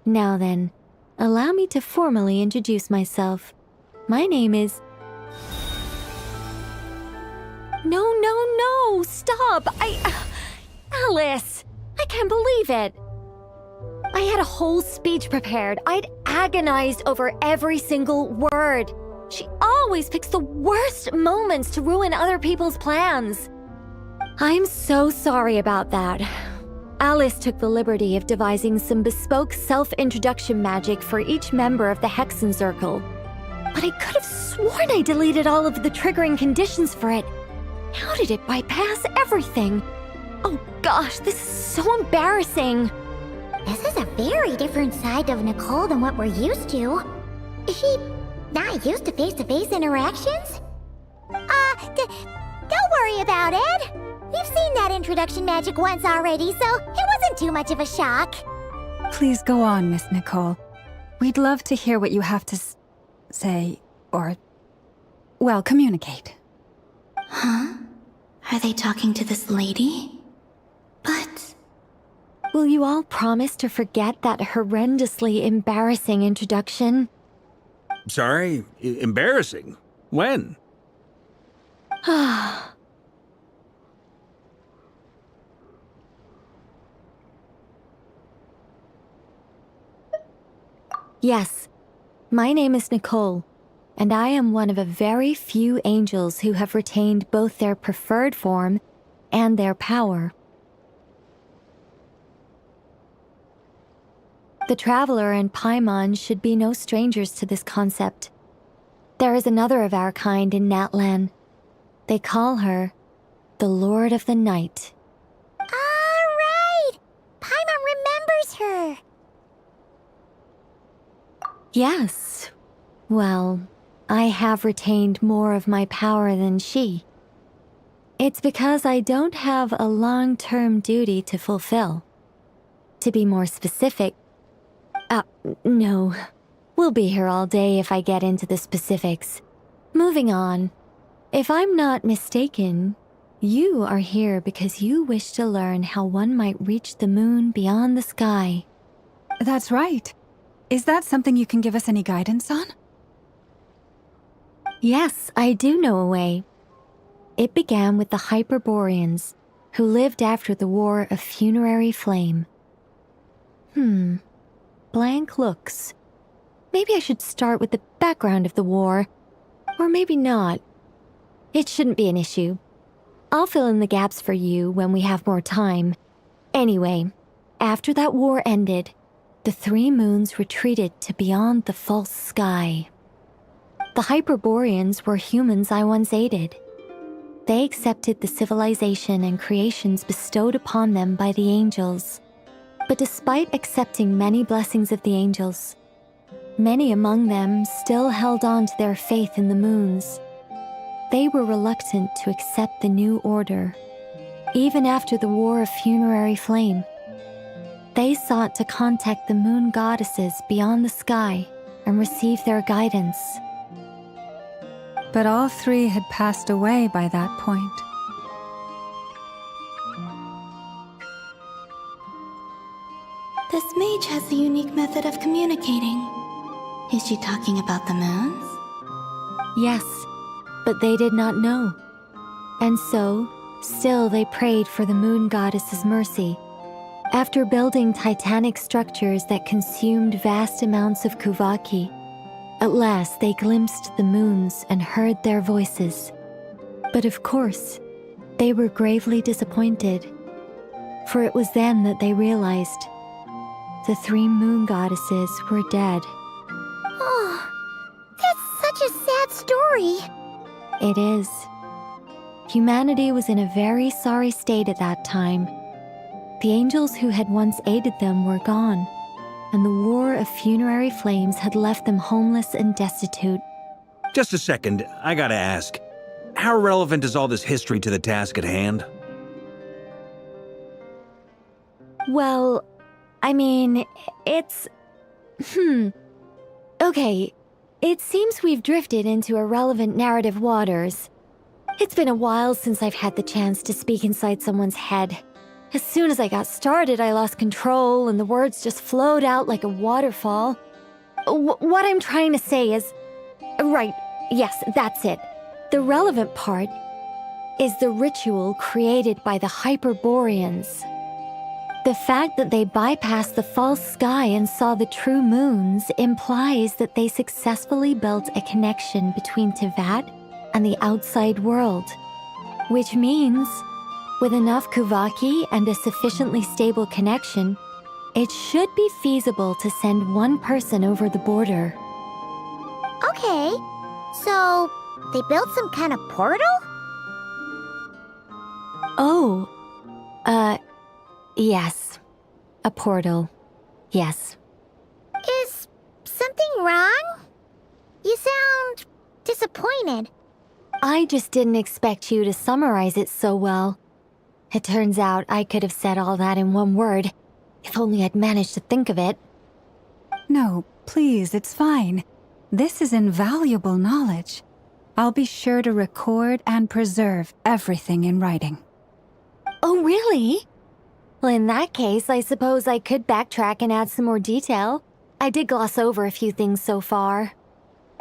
Now then, allow me to formally introduce myself. My name is... No, stop! Alice! I can't believe it! I had a whole speech prepared. I'd agonized over every single word. She always picks the worst moments to ruin other people's plans. I'm so sorry about that. Alice took the liberty of devising some bespoke self-introduction magic for each member of the Hexen Circle. But I could have sworn I deleted all of the triggering conditions for it. How did it bypass everything? Oh gosh, this is so embarrassing. This is a very different side of Nicole than what we're used to. Is she not used to face-to-face interactions? Don't worry about it. We've seen that introduction magic once already, so it wasn't too much of a shock. Please go on, Miss Nicole. We'd love to hear what you have to say, or, well, communicate. Huh? Are they talking to this lady? But... Will you all promise to forget that horrendously embarrassing introduction? sorry, embarrassing. When? Yes, my name is Nicole, and I am one of a very few angels who have retained both their preferred form and their power. The Traveler and Paimon should be no strangers to this concept. There is another of our kind in Natlan. They call her the Lord of the Night. Right! Paimon remembers her! Yes. Well, I have retained more of my power than she. It's because I don't have a long-term duty to fulfill. To be more specific, no. We'll be here all day if I get into the specifics. Moving on. If I'm not mistaken, you are here because you wish to learn how one might reach the moon beyond the sky. That's right. Is that something you can give us any guidance on? Yes, I do know a way. It began with the Hyperboreans, who lived after the War of Funerary Flame. Blank looks. Maybe I should start with the background of the war. Or maybe not. It shouldn't be an issue. I'll fill in the gaps for you when we have more time. Anyway, after that war ended, the three moons retreated to beyond the false sky. The Hyperboreans were humans I once aided. They accepted the civilization and creations bestowed upon them by the angels. But despite accepting many blessings of the angels, many among them still held on to their faith in the moons. They were reluctant to accept the new order, even after the War of Funerary Flame. They sought to contact the moon goddesses beyond the sky and receive their guidance. But all three had passed away by that point. This mage has a unique method of communicating. Is she talking about the moons? Yes, but they did not know. And so, still they prayed for the moon goddess's mercy. After building titanic structures that consumed vast amounts of kuvaki, at last they glimpsed the moons and heard their voices. But of course, they were gravely disappointed, for it was then that they realized the 3 moon goddesses were dead. Oh, that's such a sad story. It is. Humanity was in a very sorry state at that time. The angels who had once aided them were gone, and the war of funerary flames had left them homeless and destitute. Just a second, I gotta ask. How relevant is all this history to the task at hand? Well, I mean, it's... Okay, it seems we've drifted into irrelevant narrative waters. It's been a while since I've had the chance to speak inside someone's head. As soon as I got started, I lost control and the words just flowed out like a waterfall. What I'm trying to say is... Right, yes, that's it. The relevant part is the ritual created by the Hyperboreans. The fact that they bypassed the false sky and saw the true moons implies that they successfully built a connection between Teyvat and the outside world. Which means, with enough kuvaki and a sufficiently stable connection, it should be feasible to send one person over the border. Okay, so they built some kind of portal? Oh, yes. A portal. Yes. Is something wrong? You sound disappointed. I just didn't expect you to summarize it so well. It turns out I could have said all that in one word, if only I'd managed to think of it. No, please, it's fine. This is invaluable knowledge. I'll be sure to record and preserve everything in writing. Oh, really? Well, in that case, I suppose I could backtrack and add some more detail. I did gloss over a few things so far.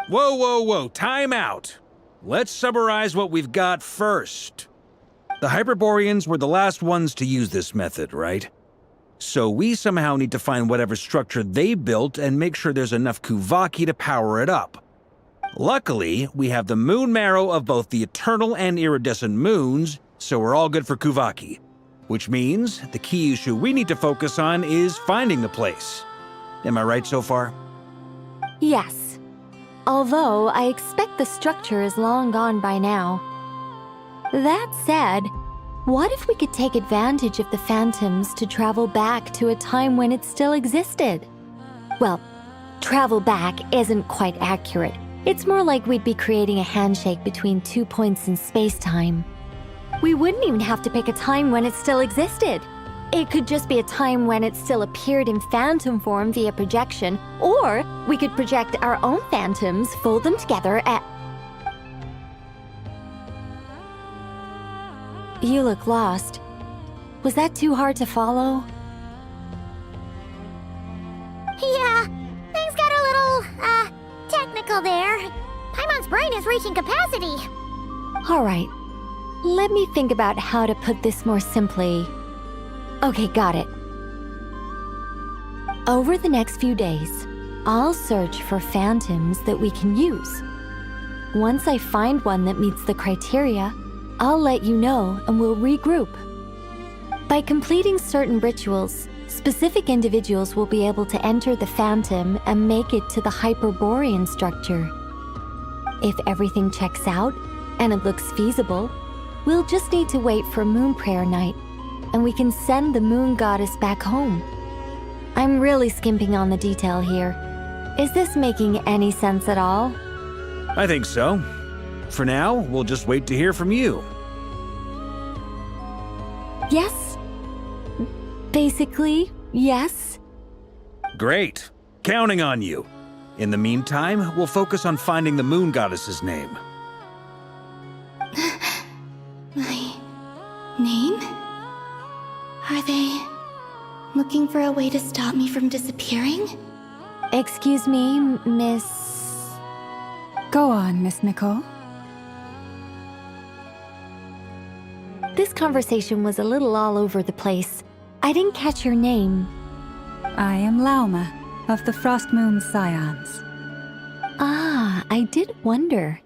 Whoa, time out. Let's summarize what we've got first. The Hyperboreans were the last ones to use this method, right? So we somehow need to find whatever structure they built and make sure there's enough kuvaki to power it up. Luckily, we have the moon marrow of both the eternal and iridescent moons, so we're all good for kuvaki. Which means the key issue we need to focus on is finding the place. Am I right so far? Yes. Although I expect the structure is long gone by now. That said, what if we could take advantage of the phantoms to travel back to a time when it still existed? Well, travel back isn't quite accurate. It's more like we'd be creating a handshake between 2 points in space-time. We wouldn't even have to pick a time when it still existed. It could just be a time when it still appeared in phantom form via projection, or we could project our own phantoms, fold them together at... You look lost. Was that too hard to follow? Yeah, things got a little, technical there. Paimon's brain is reaching capacity. All right. Let me think about how to put this more simply. Okay, got it. Over the next few days, I'll search for phantoms that we can use. Once I find one that meets the criteria, I'll let you know and we'll regroup. By completing certain rituals, specific individuals will be able to enter the phantom and make it to the Hyperborean structure. If everything checks out and it looks feasible, we'll just need to wait for Moon Prayer Night, and we can send the moon goddess back home. I'm really skimping on the detail here. Is this making any sense at all? I think so. For now, we'll just wait to hear from you. Yes. Basically, yes. Great. Counting on you. In the meantime, we'll focus on finding the moon goddess's name. My name? Are they looking for a way to stop me from disappearing? Excuse me, Miss... Go on, Miss Nicole. This conversation was a little all over the place. I didn't catch your name. I am Lauma, of the Frost Moon Scions. Ah, I did wonder.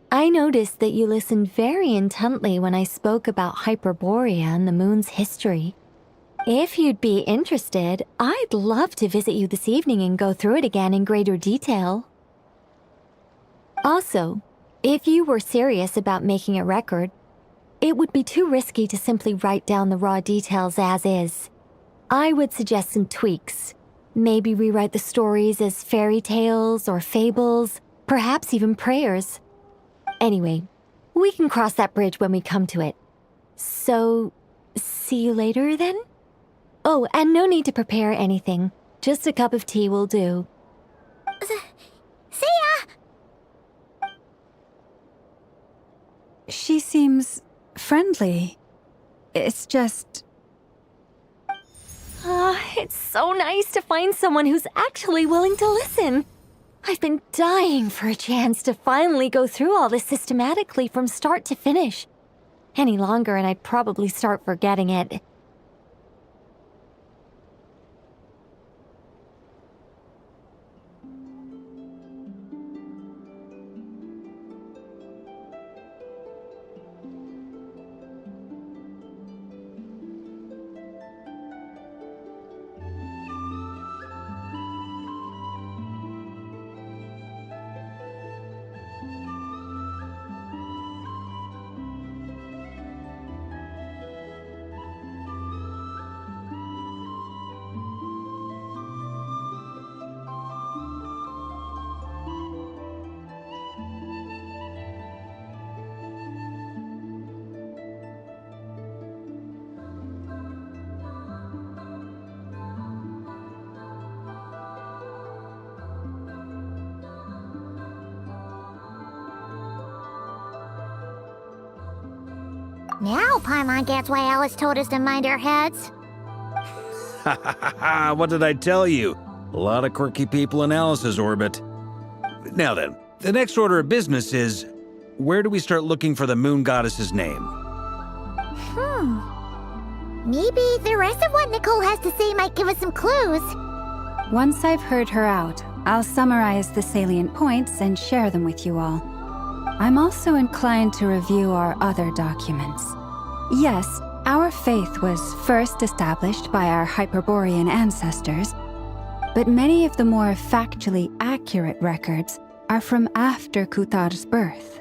I noticed that you listened very intently when I spoke about Hyperborea and the moon's history. If you'd be interested, I'd love to visit you this evening and go through it again in greater detail. Also, if you were serious about making a record, it would be too risky to simply write down the raw details as is. I would suggest some tweaks. Maybe rewrite the stories as fairy tales or fables, perhaps even prayers. Anyway, we can cross that bridge when we come to it. So, see you later then? Oh, and no need to prepare anything. Just a cup of tea will do. See ya! She seems friendly. It's just... It's so nice to find someone who's actually willing to listen. I've been dying for a chance to finally go through all this systematically from start to finish. Any longer and I'd probably start forgetting it. Now Paimon gets why Alice told us to mind our heads. Ha ha ha ha! What did I tell you? A lot of quirky people in Alice's orbit. Now then, the next order of business is, where do we start looking for the moon goddess's name? Maybe the rest of what Nicole has to say might give us some clues. Once I've heard her out, I'll summarize the salient points and share them with you all. I'm also inclined to review our other documents. Yes, our faith was first established by our Hyperborean ancestors, but many of the more factually accurate records are from after Kutar's birth.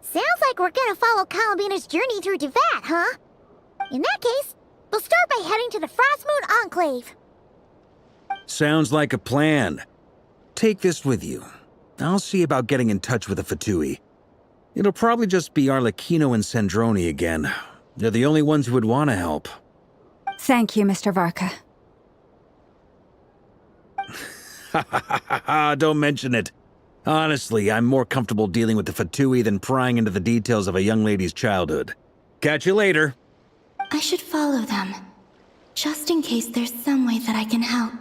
Sounds like we're gonna follow Columbina's journey through Teyvat, huh? In that case, we'll start by heading to the Frost Moon Enclave. Sounds like a plan. Take this with you. I'll see about getting in touch with the Fatui. It'll probably just be Arlecchino and Sandroni again. They're the only ones who would want to help. Thank you, Mr. Varka. Ha ha ha ha ha! Don't mention it. Honestly, I'm more comfortable dealing with the Fatui than prying into the details of a young lady's childhood. Catch you later. I should follow them, just in case there's some way that I can help.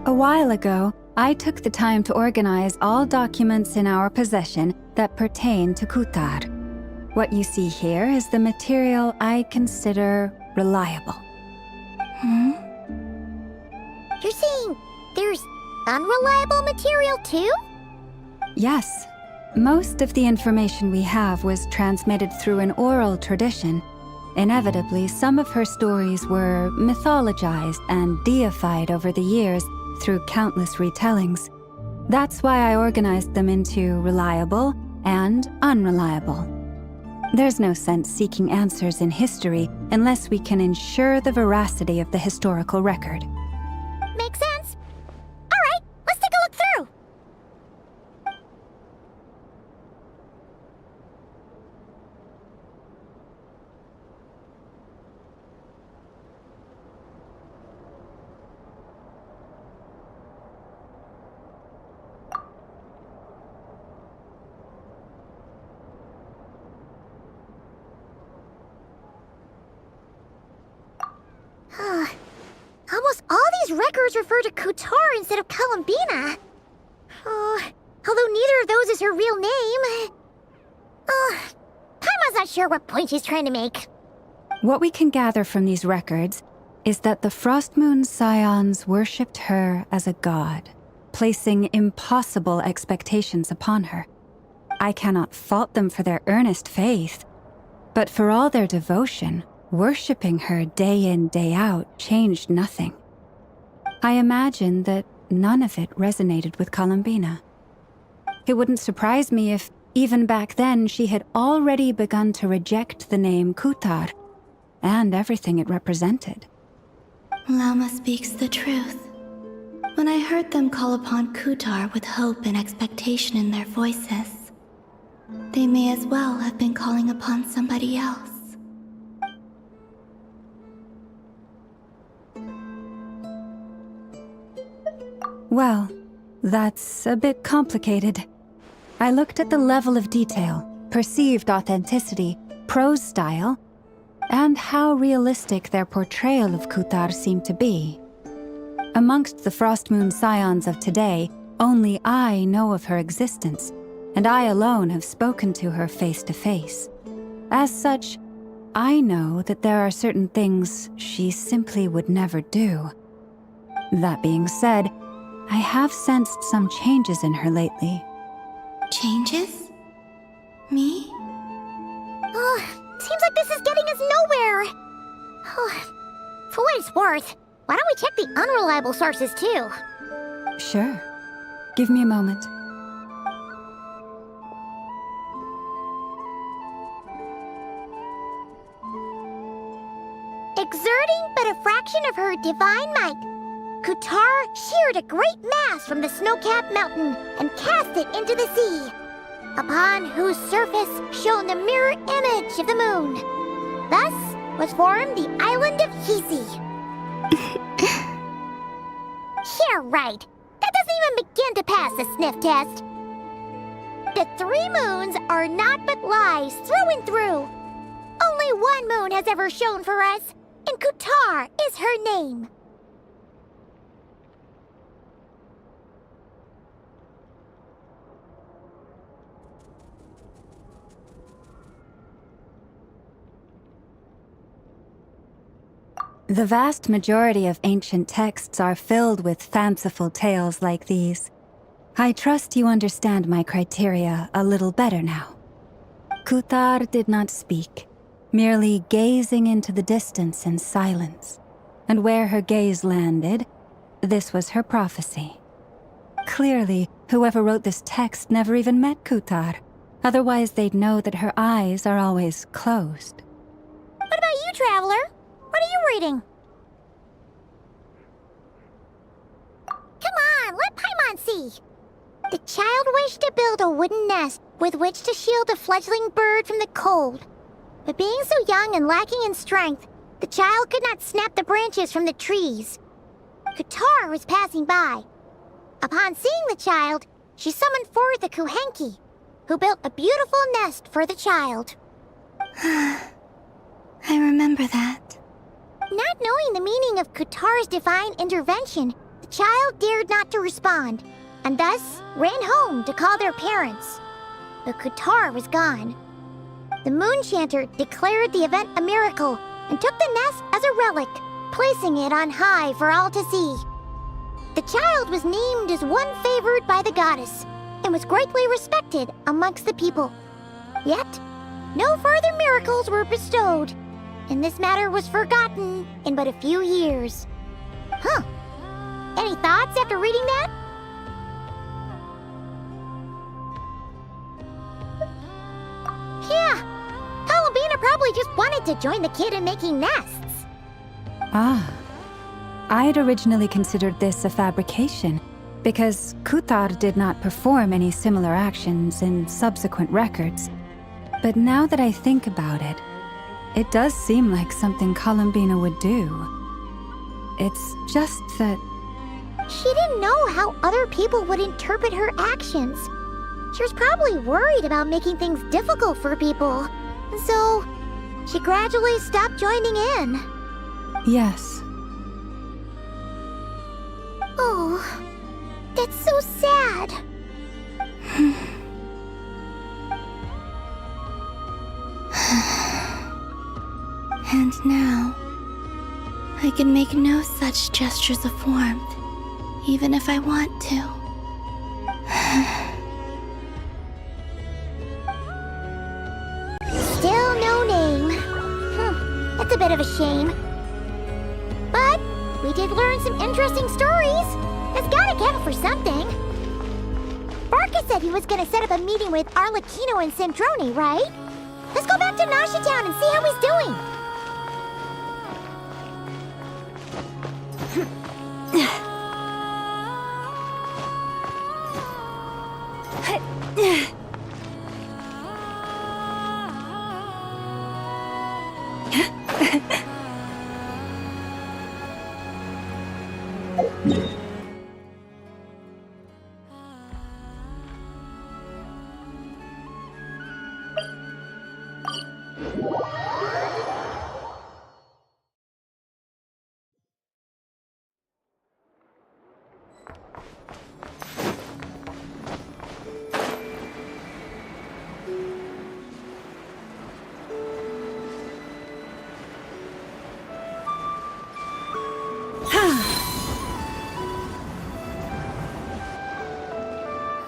A while ago, I took the time to organize all documents in our possession that pertain to Kutar. What you see here is the material I consider reliable. You're saying there's unreliable material too? Yes. Most of the information we have was transmitted through an oral tradition. Inevitably, some of her stories were mythologized and deified over the years through countless retellings. That's why I organized them into reliable and unreliable. There's no sense seeking answers in history unless we can ensure the veracity of the historical record. Makes sense. All right, let's take a look through. Almost all these records refer to Kutar instead of Columbina. Although neither of those is her real name. Paimon's not sure what point she's trying to make. What we can gather from these records is that the Frostmoon Scions worshipped her as a god, placing impossible expectations upon her. I cannot fault them for their earnest faith, but for all their devotion, worshipping her day in, day out changed nothing. I imagine that none of it resonated with Columbina. It wouldn't surprise me if, even back then, she had already begun to reject the name Kutar and everything it represented. Lama speaks the truth. When I heard them call upon Kutar with hope and expectation in their voices, they may as well have been calling upon somebody else. Well, that's a bit complicated. I looked at the level of detail, perceived authenticity, prose style, and how realistic their portrayal of Kutar seemed to be. Amongst the Frostmoon Scions of today, only I know of her existence, and I alone have spoken to her face to face. As such, I know that there are certain things she simply would never do. That being said, I have sensed some changes in her lately. Changes? Me? Seems like this is getting us nowhere. For what it's worth, why don't we check the unreliable sources too? Sure. Give me a moment. Exerting but a fraction of her divine might, Kutar sheared a great mass from the snow-capped mountain and cast it into the sea, upon whose surface shone the mirror image of the moon. Thus was formed the island of Hisi. Yeah, right. That doesn't even begin to pass the sniff test. The 3 moons are naught but lies through and through. Only one moon has ever shone for us, and Kutar is her name. The vast majority of ancient texts are filled with fanciful tales like these. I trust you understand my criteria a little better now. Kutar did not speak, merely gazing into the distance in silence. And where her gaze landed, this was her prophecy. Clearly, whoever wrote this text never even met Kutar. Otherwise, they'd know that her eyes are always closed. What about you, Traveler? What are you reading? Come on, let Paimon see. The child wished to build a wooden nest with which to shield a fledgling bird from the cold. But being so young and lacking in strength, the child could not snap the branches from the trees. Kutar was passing by. Upon seeing the child, she summoned forth the Kuhenki, who built a beautiful nest for the child. I remember that. Not knowing the meaning of Kutar's divine intervention, the child dared not to respond, and thus ran home to call their parents. But Kutar was gone. The Moon Chanter declared the event a miracle and took the nest as a relic, placing it on high for all to see. The child was named as one favored by the goddess, and was greatly respected amongst the people. Yet, no further miracles were bestowed, and this matter was forgotten in but a few years. Huh. Any thoughts after reading that? Yeah. Columbina probably just wanted to join the kid in making nests. Ah. I'd originally considered this a fabrication, because Kuthar did not perform any similar actions in subsequent records. But now that I think about it, it does seem like something Columbina would do. It's just that... She didn't know how other people would interpret her actions. She was probably worried about making things difficult for people. And so, she gradually stopped joining in. Yes. Oh, that's so sad. And now, I can make no such gestures of warmth, even if I want to. Still no name. That's a bit of a shame. But we did learn some interesting stories. That's gotta count for something. Barca said he was gonna set up a meeting with Arlecchino and Sandrone, right? Let's go back to Nasha Town and see how he's doing.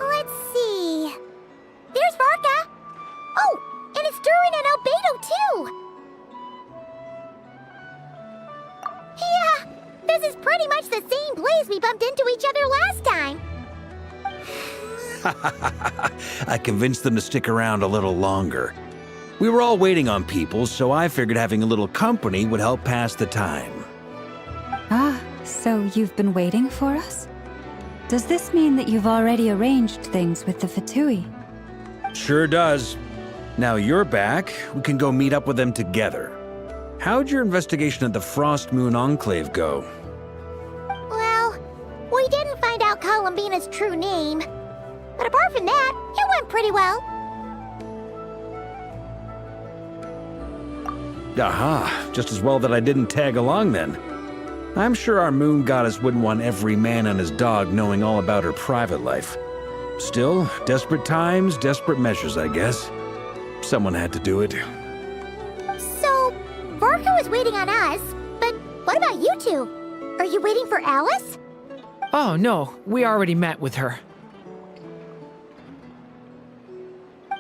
Let's see. There's Varka. Oh, and it's Durin and Albedo too. Yeah, this is pretty much the same place we bumped into each other last time. I convinced them to stick around a little longer. We were all waiting on people, so I figured having a little company would help pass the time. Ah, so you've been waiting for us? Does this mean that you've already arranged things with the Fatui? Sure does. Now you're back, we can go meet up with them together. How'd your investigation at the Frost Moon Enclave go? Well, we didn't find out Columbina's true name. But apart from that, it went pretty well. Aha, just as well that I didn't tag along then. I'm sure our moon goddess wouldn't want every man and his dog knowing all about her private life. Still, desperate times, desperate measures, I guess. Someone had to do it. So, Varka was waiting on us, but what about you two? Are you waiting for Alice? Oh, no. We already met with her.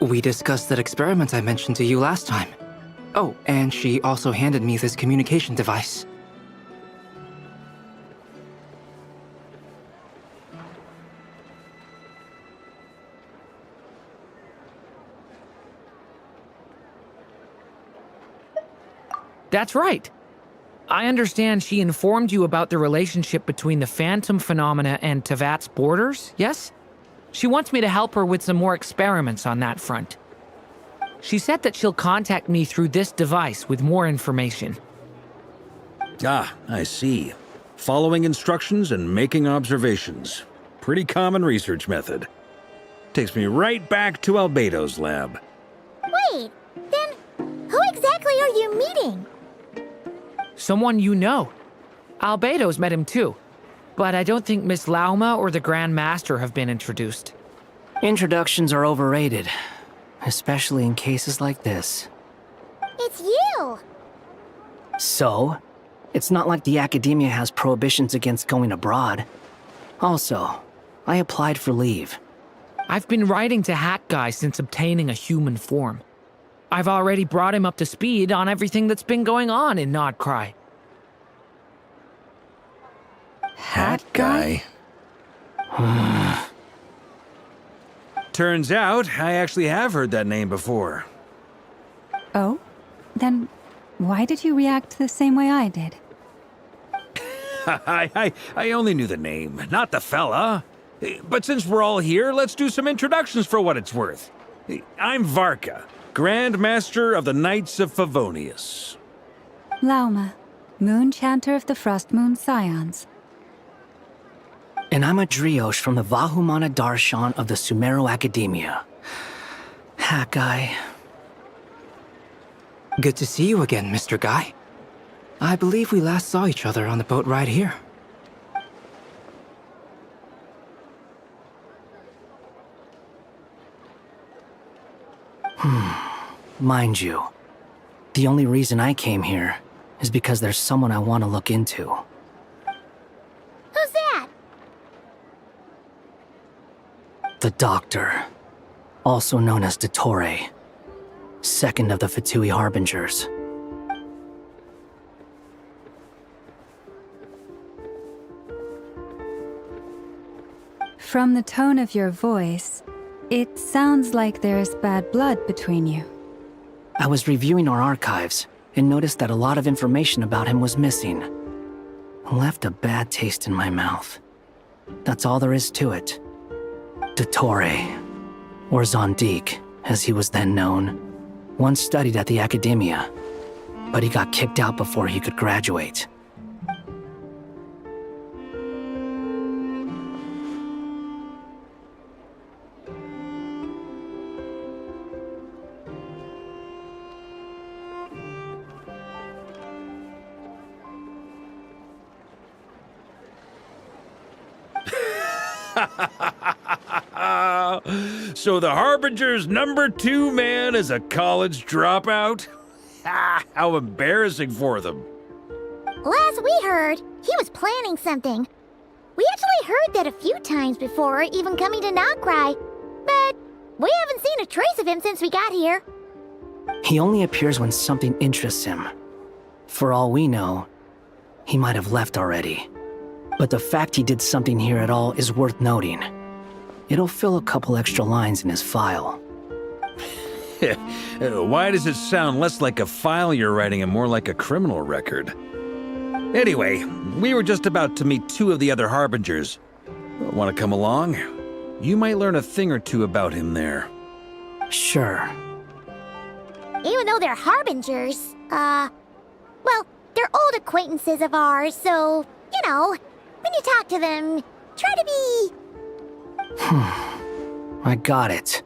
We discussed that experiment I mentioned to you last time. Oh, and she also handed me this communication device. That's right. I understand she informed you about the relationship between the phantom phenomena and Teyvat's borders, yes? She wants me to help her with some more experiments on that front. She said that she'll contact me through this device with more information. Ah, I see. Following instructions and making observations. Pretty common research method. Takes me right back to Albedo's lab. Wait, then who exactly are you meeting? Someone you know. Albedo's met him too. But I don't think Miss Lauma or the Grand Master have been introduced. Introductions are overrated, especially in cases like this. It's you! So, it's not like the academia has prohibitions against going abroad. Also, I applied for leave. I've been writing to Hat Guy since obtaining a human form. I've already brought him up to speed on everything that's been going on in nod-krai. Hat Guy? Turns out, I actually have heard that name before. Oh? Then why did you react the same way I did? I only knew the name, not the fella. But since we're all here, let's do some introductions for what it's worth. I'm Varka, Grand Master of the Knights of Favonius. Lauma, Moon Chanter of the Frost Moon Scions. And I'm a Driosh from the Vahumana Darshan of the Sumeru Academia. Hat Guy. Good to see you again, Mr. Guy. I believe we last saw each other on the boat ride here. Mind you, the only reason I came here is because there's someone I want to look into. Who's that? The Doctor, also known as Dottore, second of the Fatui Harbingers. From the tone of your voice, it sounds like there's bad blood between you. I was reviewing our archives and noticed that a lot of information about him was missing. Left a bad taste in my mouth. That's all there is to it. Dottore, or Zondik, as he was then known, once studied at the Academia, but he got kicked out before he could graduate. So the Harbinger's #2 man is a college dropout? How embarrassing for them. Last we heard, he was planning something. We actually heard that a few times before, even coming to nod-krai, but we haven't seen a trace of him since we got here. He only appears when something interests him. For all we know, he might have left already. But the fact he did something here at all is worth noting. It'll fill a couple extra lines in his file. Why does it sound less like a file you're writing and more like a criminal record? Anyway, we were just about to meet 2 of the other Harbingers. Want to come along? You might learn a thing or two about him there. Sure. Even though they're harbingers, well, they're old acquaintances of ours, so, you know, when you talk to them, try to be... I got it.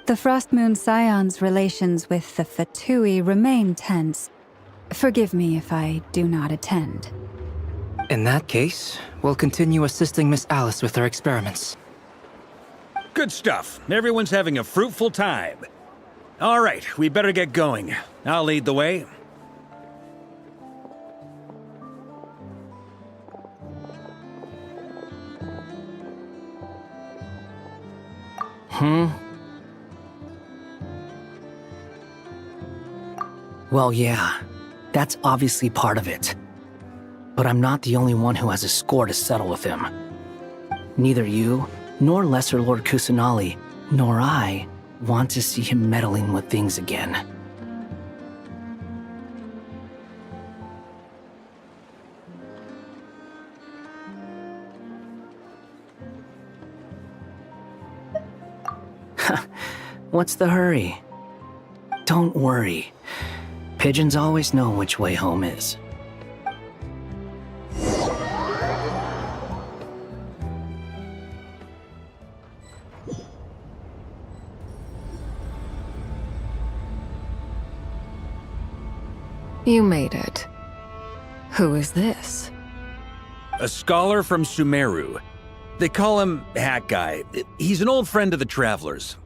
The Frost Moon Scions' relations with the Fatui remain tense. Forgive me if I do not attend. In that case, we'll continue assisting Miss Alice with her experiments. Good stuff. Everyone's having a fruitful time. All right, we better get going. I'll lead the way. Well, yeah, that's obviously part of it. But I'm not the only one who has a score to settle with him. Neither you, nor Lesser Lord Kusanali, nor I want to see him meddling with things again. What's the hurry? Don't worry. Pigeons always know which way home is. You made it. Who is this? A scholar from Sumeru. They call him Hat Guy. He's an old friend of the Travelers.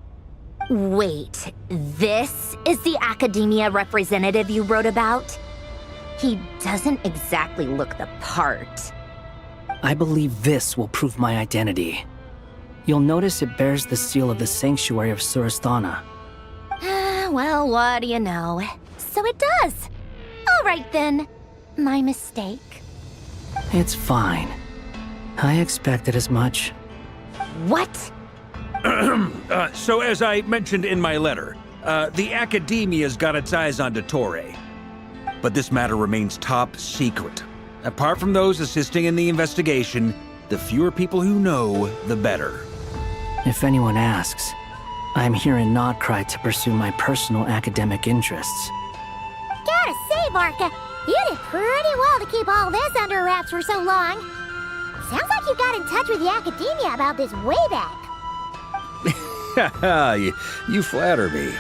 Wait, this is the Academia representative you wrote about? He doesn't exactly look the part. I believe this will prove my identity. You'll notice it bears the seal of the Sanctuary of Surasthana. Well, what do you know? So it does. All right then. My mistake. It's fine. I expected as much. What? So as I mentioned in my letter, the Academia's got its eyes on Dottore. But this matter remains top secret. Apart from those assisting in the investigation, the fewer people who know, the better. If anyone asks, I'm here in nod-krai to pursue my personal academic interests. Gotta say, Barca, you did pretty well to keep all this under wraps for so long. Sounds like you got in touch with the Academia about this way back. Haha, you flatter me.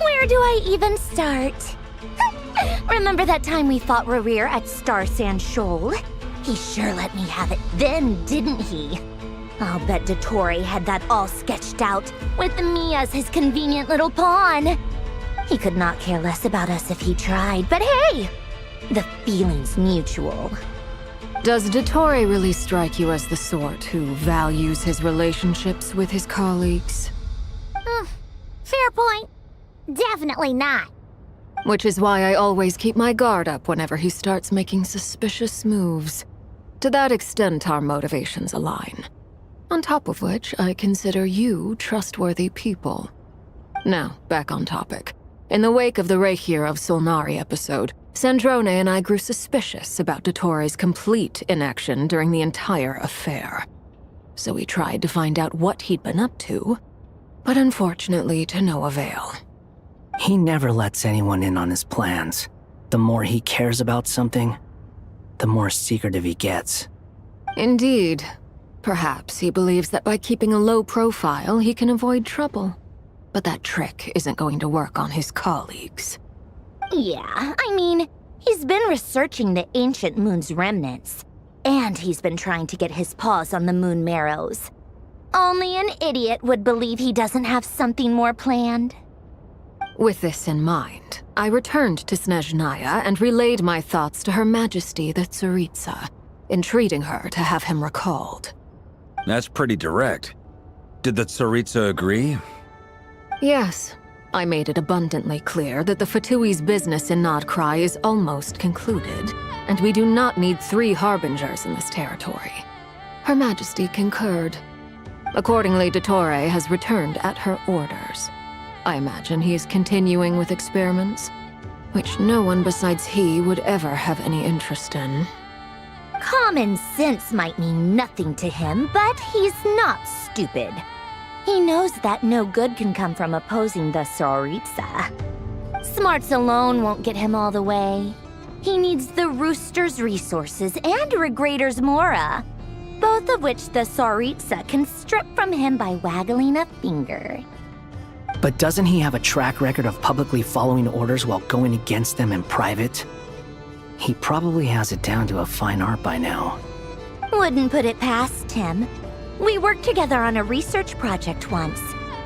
Where do I even start? Remember that time we fought Rerir at Star Sand Shoal? He sure let me have it then, didn't he? I'll bet Dottore had that all sketched out, with me as his convenient little pawn. He could not care less about us if he tried, but hey! The feeling's mutual. Does Dottore really strike you as the sort who values his relationships with his colleagues? Fair point. Definitely not. Which is why I always keep my guard up whenever he starts making suspicious moves. To that extent, our motivations align. On top of which, I consider you trustworthy people. Now, back on topic. In the wake of the Reikir of Solnari episode, Sandrone and I grew suspicious about Dottore's complete inaction during the entire affair. So we tried to find out what he'd been up to, but unfortunately to no avail. He never lets anyone in on his plans. The more he cares about something, the more secretive he gets. Indeed. Perhaps he believes that by keeping a low profile, he can avoid trouble. But that trick isn't going to work on his colleagues. Yeah, I mean, he's been researching the ancient moon's remnants. And he's been trying to get his paws on the moon marrows. Only an idiot would believe he doesn't have something more planned. With this in mind, I returned to Snezhnaya and relayed my thoughts to Her Majesty the Tsaritsa, entreating her to have him recalled. That's pretty direct. Did the Tsaritsa agree? Yes. I made it abundantly clear that the Fatui's business in nod-krai is almost concluded, and we do not need 3 harbingers in this territory. Her Majesty concurred. Accordingly, Dottore has returned at her orders. I imagine he is continuing with experiments, which no one besides he would ever have any interest in. Common sense might mean nothing to him, but he's not stupid. He knows that no good can come from opposing the Tsaritsa. Smarts alone won't get him all the way. He needs the Rooster's resources and Regrator's Mora, both of which the Tsaritsa can strip from him by waggling a finger. But doesn't he have a track record of publicly following orders while going against them in private? He probably has it down to a fine art by now. Wouldn't put it past him. We worked together on a research project once.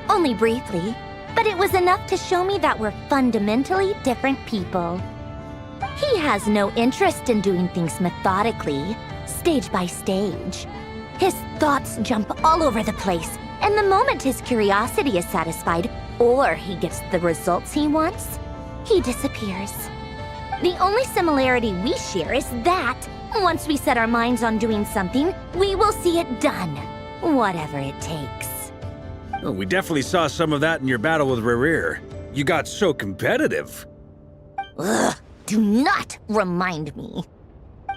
Only briefly, but it was enough to show me that we're fundamentally different people. He has no interest in doing things methodically, stage by stage. His thoughts jump all over the place, and the moment his curiosity is satisfied, or he gets the results he wants, he disappears. The only similarity we share is that, once we set our minds on doing something, we will see it done, whatever it takes. Oh, we definitely saw some of that in your battle with Rerir. You got so competitive. Ugh, do not remind me.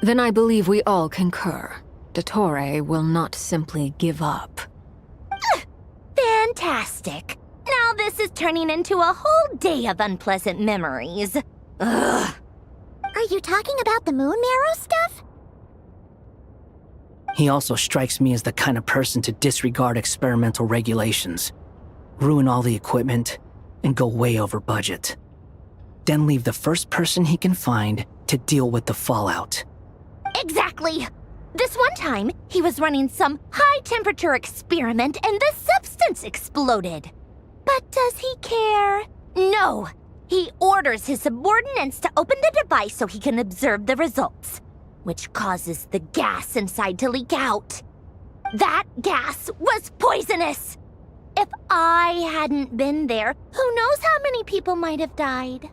Then I believe we all concur. Dottore will not simply give up. Fantastic. Now this is turning into a whole day of unpleasant memories. Ugh. Are you talking about the moon marrow stuff? He also strikes me as the kind of person to disregard experimental regulations, ruin all the equipment, and go way over budget. Then leave the first person he can find to deal with the fallout. Exactly. This one time, he was running some high-temperature experiment and the substance exploded. But does he care? No! He orders his subordinates to open the device so he can observe the results, which causes the gas inside to leak out. That gas was poisonous! If I hadn't been there, who knows how many people might have died.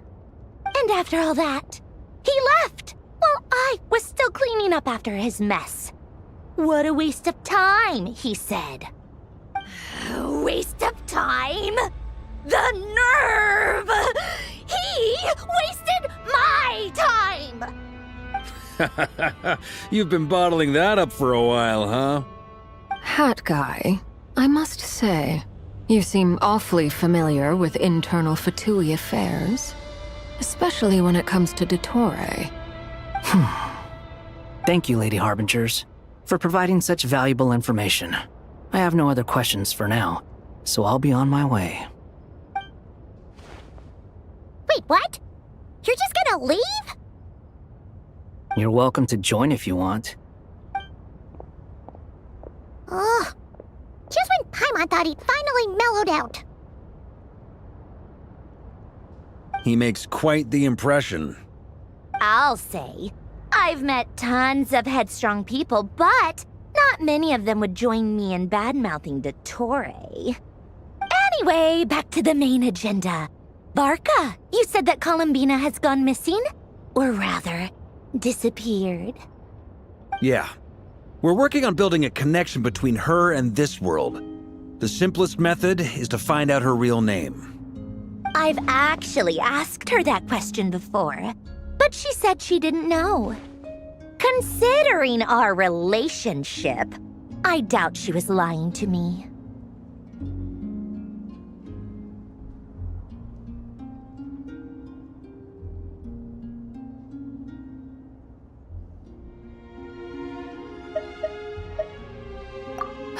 And after all that, he left while I was still cleaning up after his mess. What a waste of time, he said. Waste of time? The nerve! He wasted my time! You've been bottling that up for a while, huh? Hat guy, I must say, you seem awfully familiar with internal Fatui affairs. Especially when it comes to Dottore. Thank you, Lady Harbingers, for providing such valuable information. I have no other questions for now, so I'll be on my way. Wait, what? You're just gonna leave? You're welcome to join if you want. Ugh. Just when Paimon thought he'd finally mellowed out. He makes quite the impression. I'll say. I've met tons of headstrong people, but not many of them would join me in bad-mouthing Dottore. Anyway, back to the main agenda. Barca, you said that Columbina has gone missing? Or rather, disappeared. Yeah. We're working on building a connection between her and this world. The simplest method is to find out her real name. I've actually asked her that question before, but she said she didn't know. Considering our relationship, I doubt she was lying to me.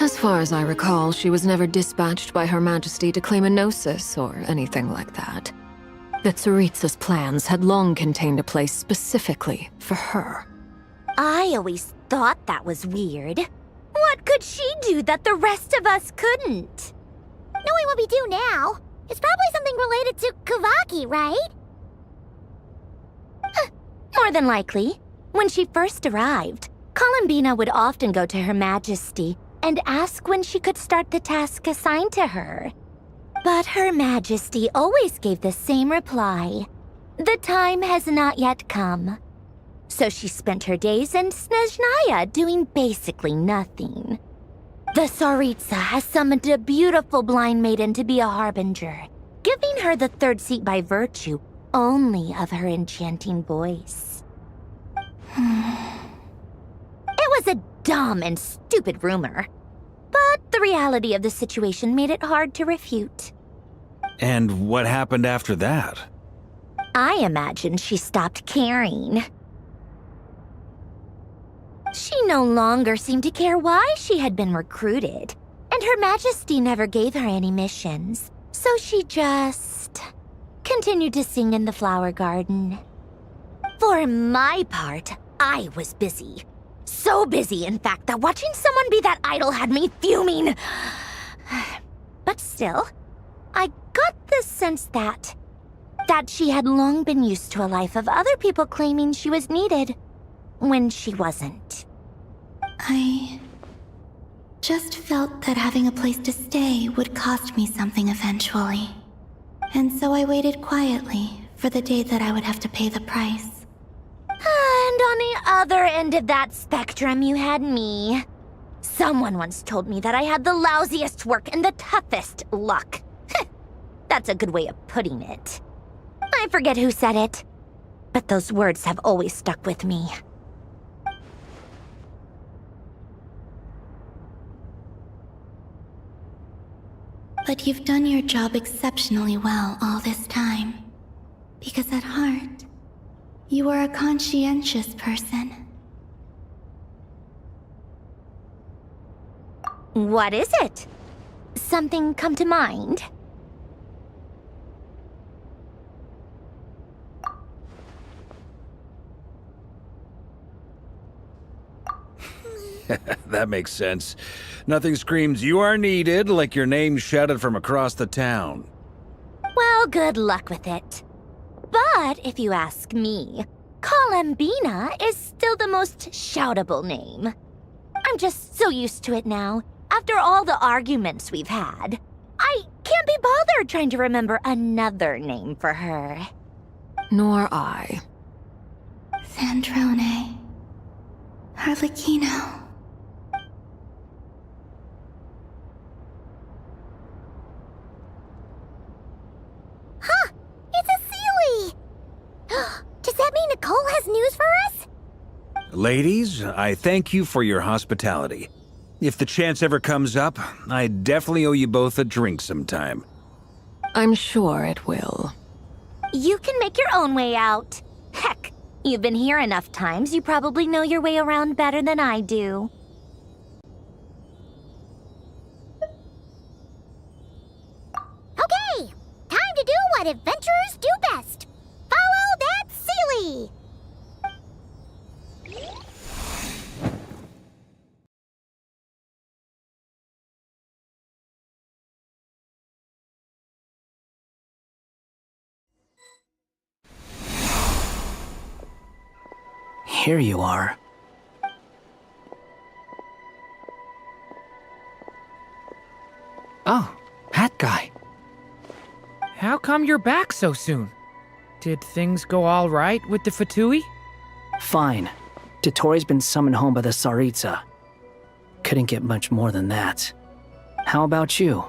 As far as I recall, she was never dispatched by Her Majesty to claim a gnosis or anything like that. That Tsaritsa's plans had long contained a place specifically for her. I always thought that was weird. What could she do that the rest of us couldn't? Knowing what we do now, it's probably something related to Kavaki, right? More than likely. When she first arrived, Columbina would often go to Her Majesty and ask when she could start the task assigned to her. But Her Majesty always gave the same reply. The time has not yet come. So she spent her days in Snezhnaya doing basically nothing. The Tsaritsa has summoned a beautiful blind maiden to be a harbinger, giving her the third seat by virtue only of her enchanting voice. It was a dumb and stupid rumor, but the reality of the situation made it hard to refute. And what happened after that? I imagine she stopped caring. She no longer seemed to care why she had been recruited, and Her Majesty never gave her any missions, so she just continued to sing in the flower garden. For my part, I was busy. So busy, in fact, that watching someone be that idol had me fuming. But still, I got the sense that she had long been used to a life of other people claiming she was needed when she wasn't. I just felt that having a place to stay would cost me something eventually. And so I waited quietly for the day that I would have to pay the price. And on the other end of that spectrum, you had me. Someone once told me that I had the lousiest work and the toughest luck. That's a good way of putting it. I forget who said it, but those words have always stuck with me. But you've done your job exceptionally well all this time. Because at heart, you are a conscientious person. What is it? Something come to mind? That makes sense. Nothing screams you are needed like your name shouted from across the town. Well, good luck with it. But if you ask me, Colambina is still the most shoutable name. I'm just so used to it now, after all the arguments we've had. I can't be bothered trying to remember another name for her. Nor I. Sandrone. Harlequino. Huh! It's a Sealy! Does that mean Nicole has news for us? Ladies, I thank you for your hospitality. If the chance ever comes up, I definitely owe you both a drink sometime. I'm sure it will. You can make your own way out. Heck, you've been here enough times, you probably know your way around better than I do. Okay! Time to do what adventurers do best. Follow that Sealy! Here you are. Oh, hat guy. How come you're back so soon? Did things go all right with the Fatui? Fine. Dotori's been summoned home by the Tsaritsa. Couldn't get much more than that. How about you?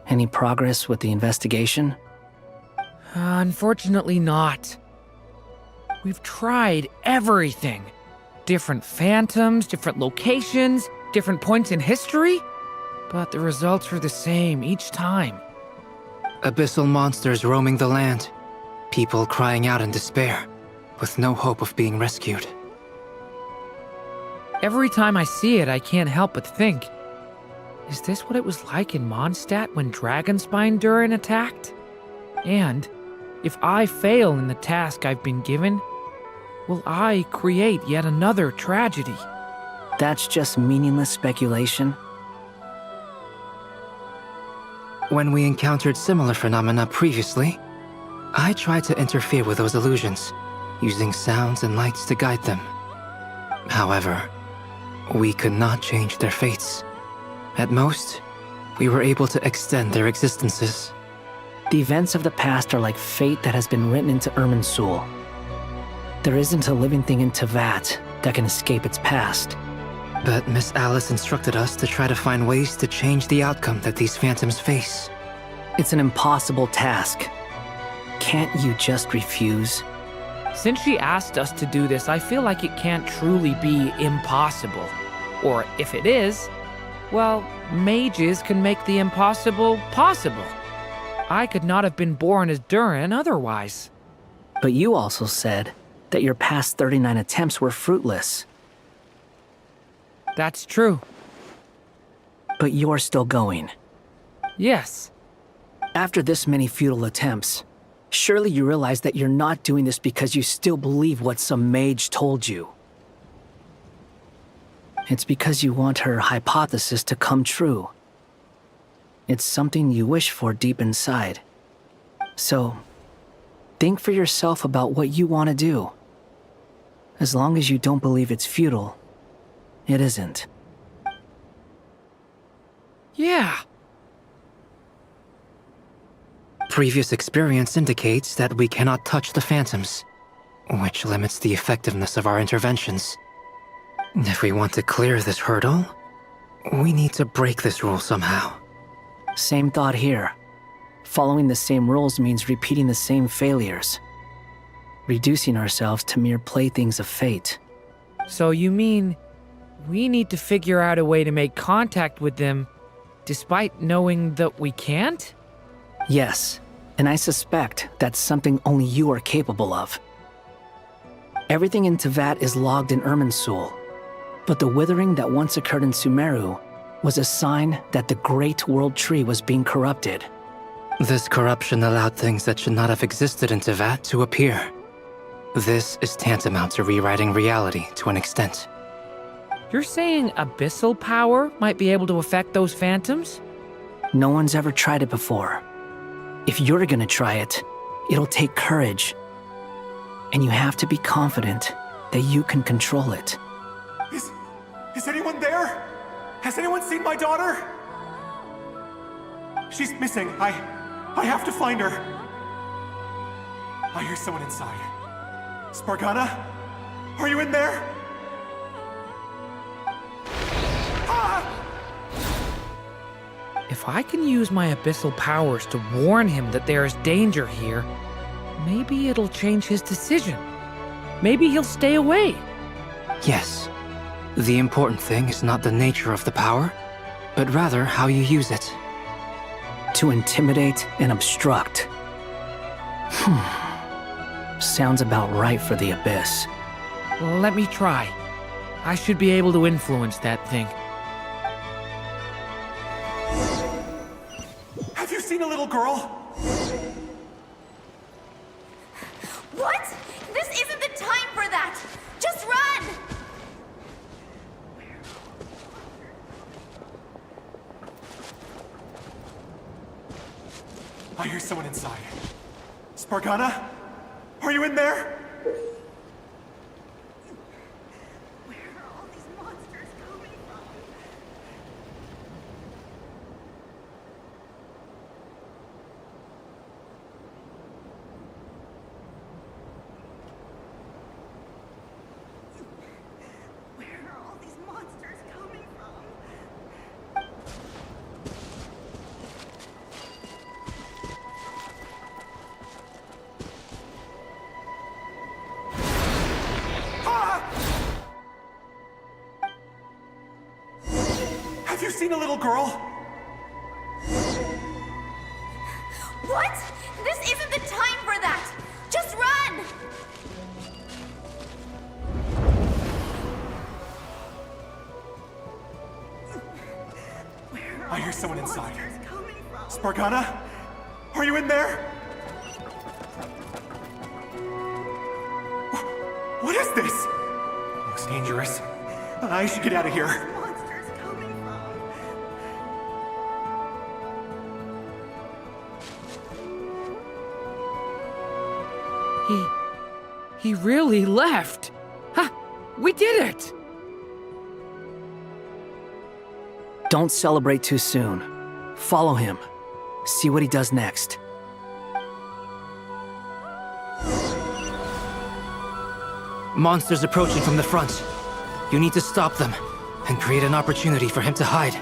Any progress with the investigation? Unfortunately not. We've tried everything. Different phantoms, different locations, different points in history. But the results are the same each time. Abyssal monsters roaming the land. People crying out in despair, with no hope of being rescued. Every time I see it, I can't help but think, is this what it was like in Mondstadt when Dragonspine Durin attacked? And, if I fail in the task I've been given, will I create yet another tragedy? That's just meaningless speculation. When we encountered similar phenomena previously, I tried to interfere with those illusions, using sounds and lights to guide them. However, we could not change their fates. At most, we were able to extend their existences. The events of the past are like fate that has been written into Irminsul. There isn't a living thing in Teyvat that can escape its past. But Miss Alice instructed us to try to find ways to change the outcome that these phantoms face. It's an impossible task. Can't you just refuse? Since she asked us to do this, I feel like it can't truly be impossible. Or if it is, well, mages can make the impossible possible. I could not have been born as Durin otherwise. But you also said that your past 39 attempts were fruitless. That's true. But you're still going. Yes. After this many futile attempts, surely you realize that you're not doing this because you still believe what some mage told you. It's because you want her hypothesis to come true. It's something you wish for deep inside. So, think for yourself about what you want to do. As long as you don't believe it's futile, it isn't. Yeah. Previous experience indicates that we cannot touch the phantoms, which limits the effectiveness of our interventions. If we want to clear this hurdle, we need to break this rule somehow. Same thought here. Following the same rules means repeating the same failures. Reducing ourselves to mere playthings of fate. So you mean we need to figure out a way to make contact with them despite knowing that we can't? Yes, and I suspect that's something only you are capable of. Everything in Teyvat is logged in Irminsul, but the withering that once occurred in Sumeru was a sign that the Great World Tree was being corrupted. This corruption allowed things that should not have existed in Teyvat to appear. This is tantamount to rewriting reality to an extent. You're saying abyssal power might be able to affect those phantoms? No one's ever tried it before. If you're gonna try it, it'll take courage. And you have to be confident that you can control it. Is anyone there? Has anyone seen my daughter? She's missing. I have to find her. I hear someone inside. Spargana? Are you in there? If I can use my abyssal powers to warn him that there is danger here, maybe it'll change his decision. Maybe he'll stay away. Yes. The important thing is not the nature of the power, but rather how you use it. To intimidate and obstruct. Sounds about right for the Abyss. Well, let me try. I should be able to influence that thing. Have you seen a little girl? What? This isn't the time for that! Just run! I hear someone inside. Spargana? Are you in there? Have you seen a little girl? What? This isn't the time for that! Just run! I hear someone inside. Spargana? Are you in there? What is this? Looks dangerous. I should get out of here. He really left. Ha! We did it! Don't celebrate too soon. Follow him. See what he does next. Monsters approaching from the front. You need to stop them and create an opportunity for him to hide.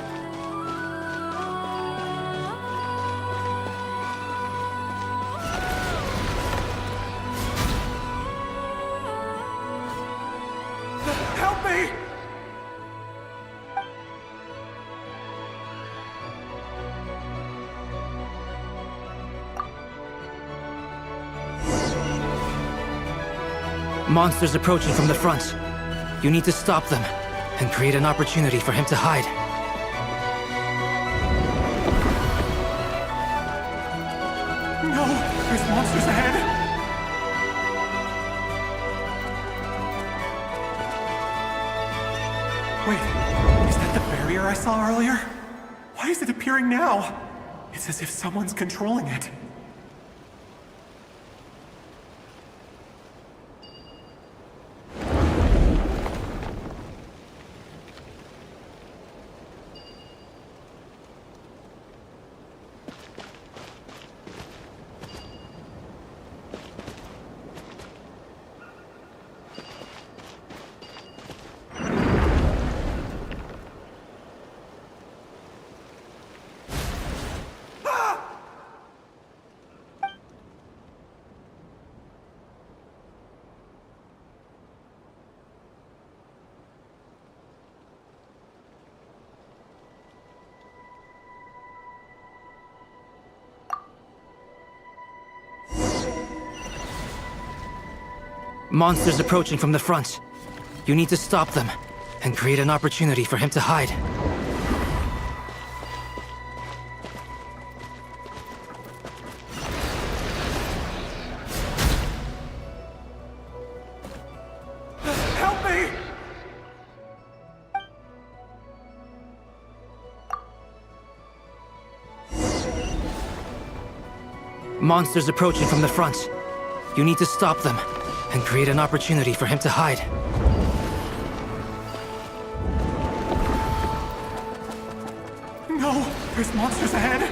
Help me! Monsters approaching from the front. You need to stop them and create an opportunity for him to hide. No! There's monsters ahead! Wait, is that the barrier I saw earlier? Why is it appearing now? It's as if someone's controlling it. Monsters approaching from the front. You need to stop them and create an opportunity for him to hide. Help me! Monsters approaching from the front. You need to stop them and create an opportunity for him to hide. No! There's monsters ahead!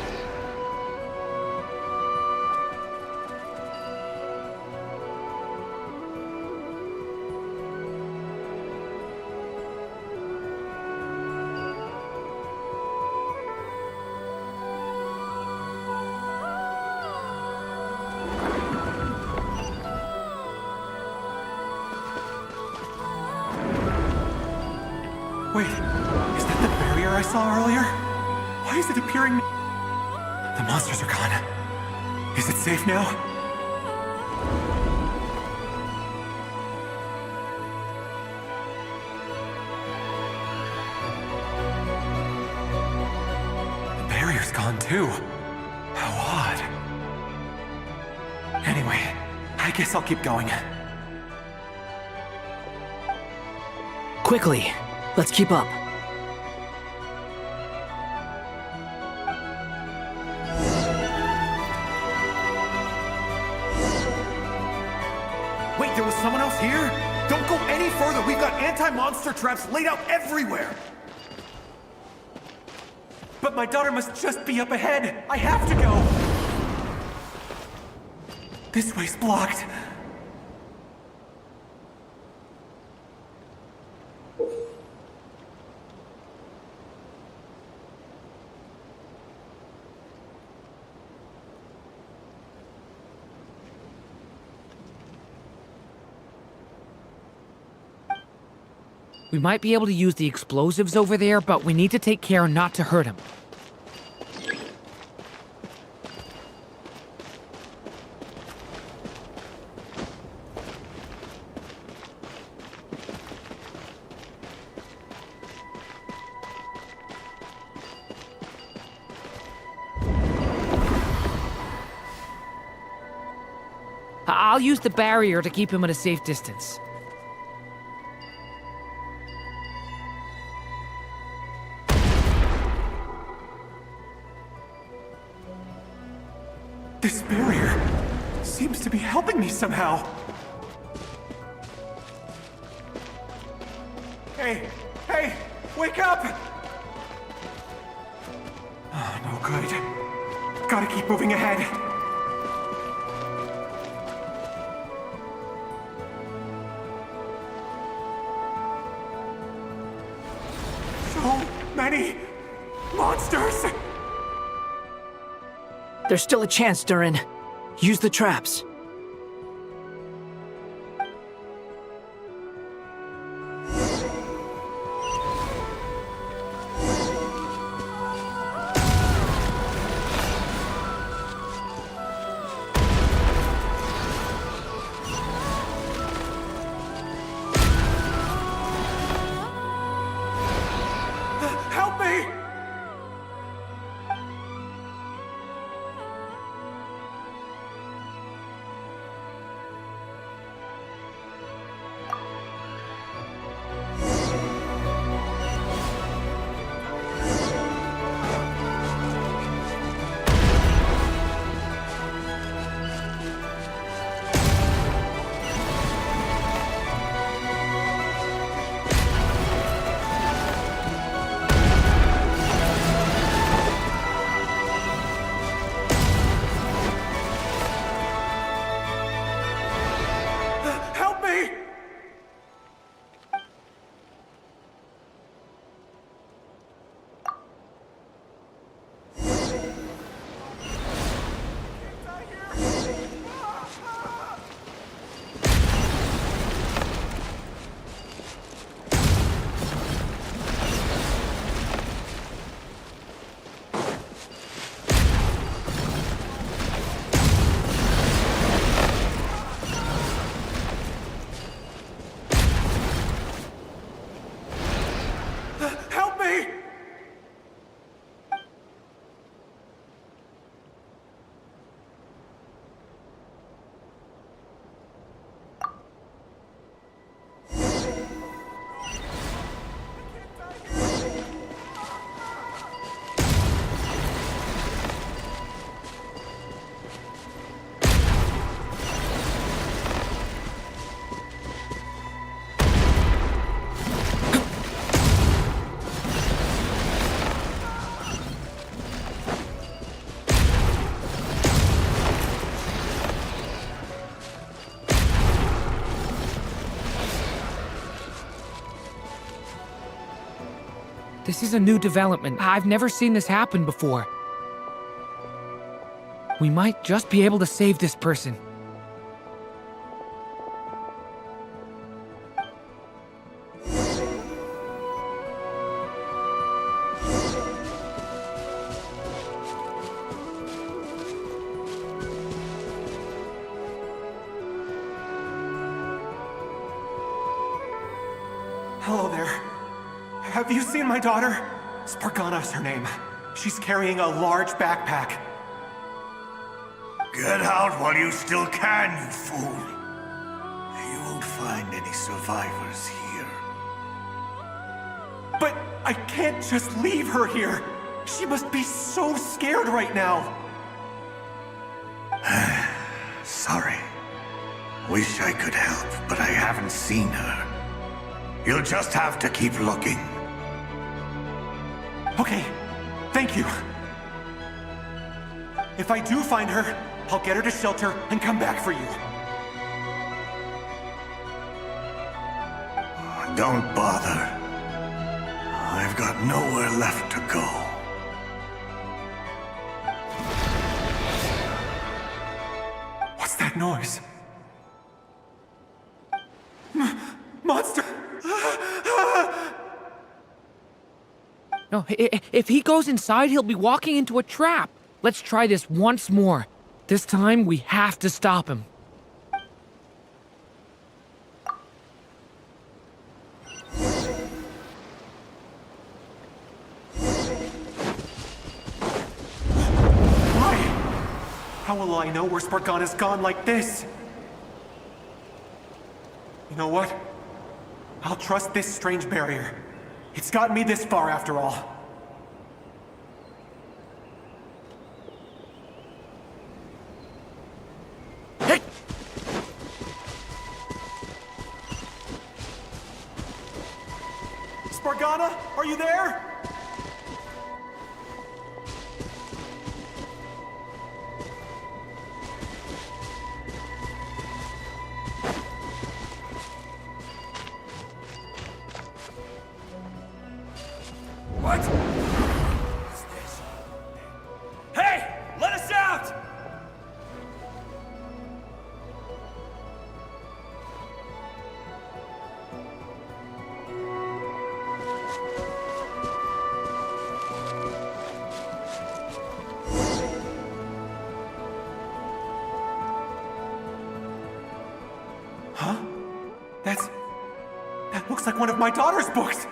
Wait, is that the barrier I saw earlier? Why is it appearing? The monsters are gone. Is it safe now? The barrier's gone too. How odd. Anyway, I guess I'll keep going. Quickly, let's keep up. Wait, there was someone else here? Don't go any further. We've got anti-monster traps laid out everywhere. But my daughter must just be up ahead. I have to go. This way's blocked. We might be able to use the explosives over there, but we need to take care not to hurt him. I'll use the barrier to keep him at a safe distance. This barrier seems to be helping me somehow. Hey, wake up! Oh, no good. Gotta keep moving ahead. So many monsters! There's still a chance, Durin. Use the traps. Help me! This is a new development. I've never seen this happen before. We might just be able to save this person. Hello there. Have you seen my daughter? Spargana is her name. She's carrying a large backpack. Get out while you still can, you fool. You won't find any survivors here. But I can't just leave her here. She must be so scared right now. Sorry. Wish I could help, but I haven't seen her. You'll just have to keep looking. Okay, thank you. If I do find her, I'll get her to shelter and come back for you. Don't bother. I've got nowhere left to go. What's that noise? Monster! No, if he goes inside, he'll be walking into a trap. Let's try this once more. This time, we have to stop him. Why? How will I know where Spargana's gone like this? You know what? I'll trust this strange barrier. It's gotten me this far after all. Hey! Spargana, are you there? What? What's this? Hey! Let us out! Huh? That looks like one of my daughter's books!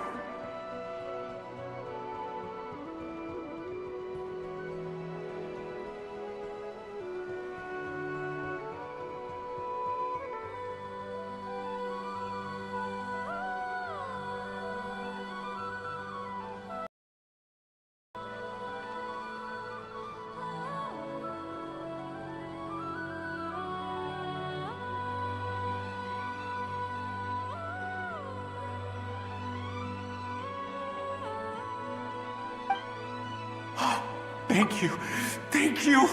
Thank you. Thank you.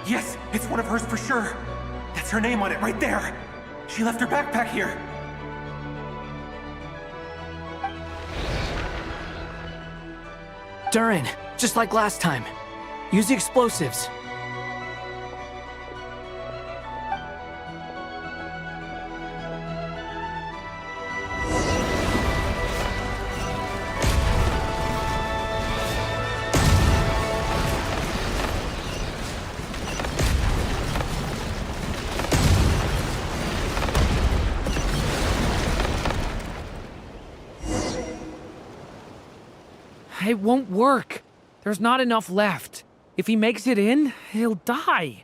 Yes, it's one of hers for sure. That's her name on it right there. She left her backpack here. Durin, just like last time. Use the explosives. It won't work. There's not enough left. If he makes it in, he'll die.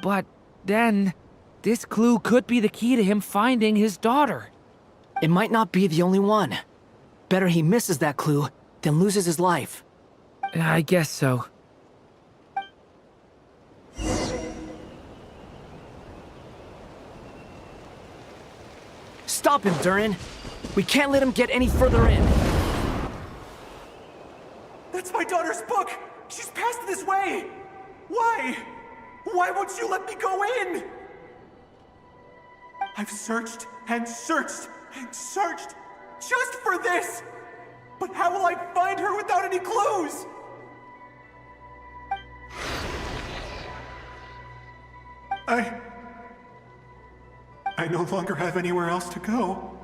But then, this clue could be the key to him finding his daughter. It might not be the only one. Better he misses that clue than loses his life. I guess so. Stop him, Durin. We can't let him get any further in. That's my daughter's book! She's passed this way! Why? Why won't you let me go in? I've searched and searched and searched, Just for this! But how will I find her without any clues? I no longer have anywhere else to go.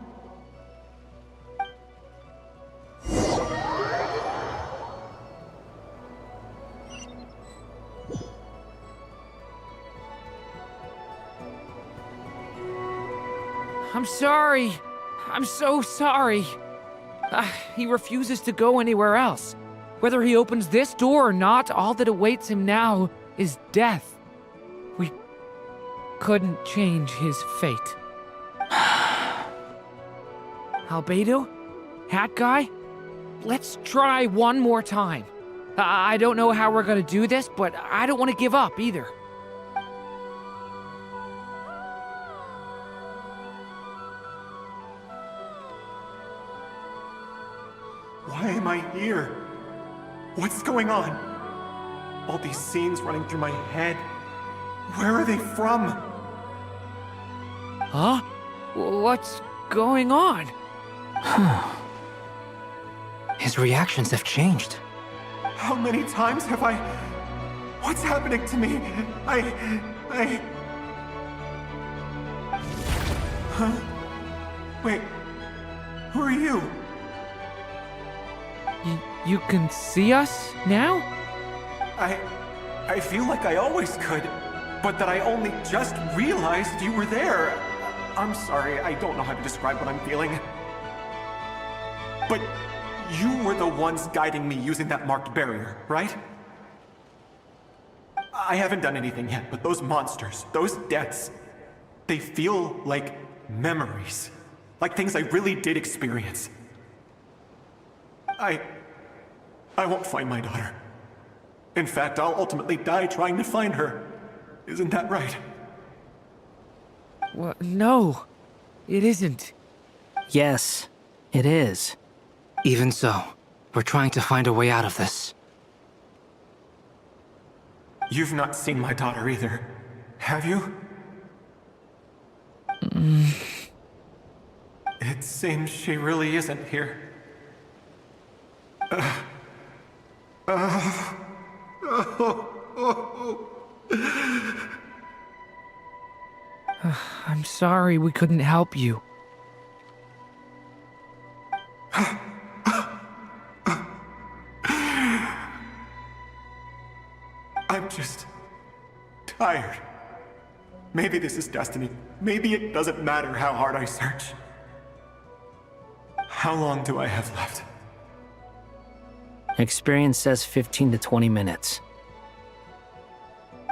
I'm sorry. I'm so sorry. He refuses to go anywhere else. Whether he opens this door or not, all that awaits him now is death. We couldn't change his fate. Albedo? Hat guy? Let's try one more time. I don't know how we're gonna do this, but I don't want to give up either. Why am I here? What's going on? All these scenes running through my head. Where are they from? Huh? What's going on? His reactions have changed. How many times have I... What's happening to me? Huh? Wait. Who are you? You can see us now? I feel like I always could, but that I only just realized you were there. I'm sorry, I don't know how to describe what I'm feeling. But you were the ones guiding me using that marked barrier, right? I haven't done anything yet, but those monsters, those deaths, they feel like memories. Like things I really did experience. I won't find my daughter. In fact, I'll ultimately die trying to find her. Isn't that right? Well, no, it isn't. Yes, it is. Even so, we're trying to find a way out of this. You've not seen my daughter either, have you? It seems she really isn't here. I'm sorry we couldn't help you. I'm just tired. Maybe this is destiny. Maybe it doesn't matter how hard I search. How long do I have left? Experience says 15 to 20 minutes.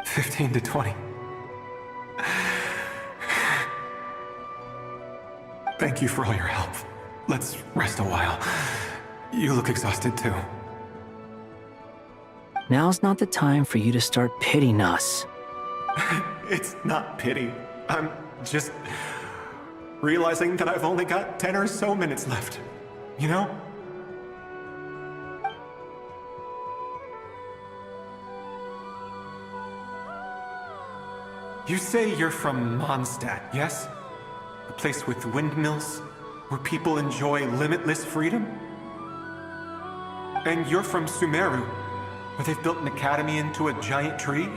15 to 20. Thank you for all your help. Let's rest a while. You look exhausted too. Now's not the time for you to start pitying us. It's not pity. I'm just realizing that I've only got 10 or so minutes left. You know? You say you're from Mondstadt, yes? A place with windmills, where people enjoy limitless freedom? And you're from Sumeru, where they've built an academy into a giant tree?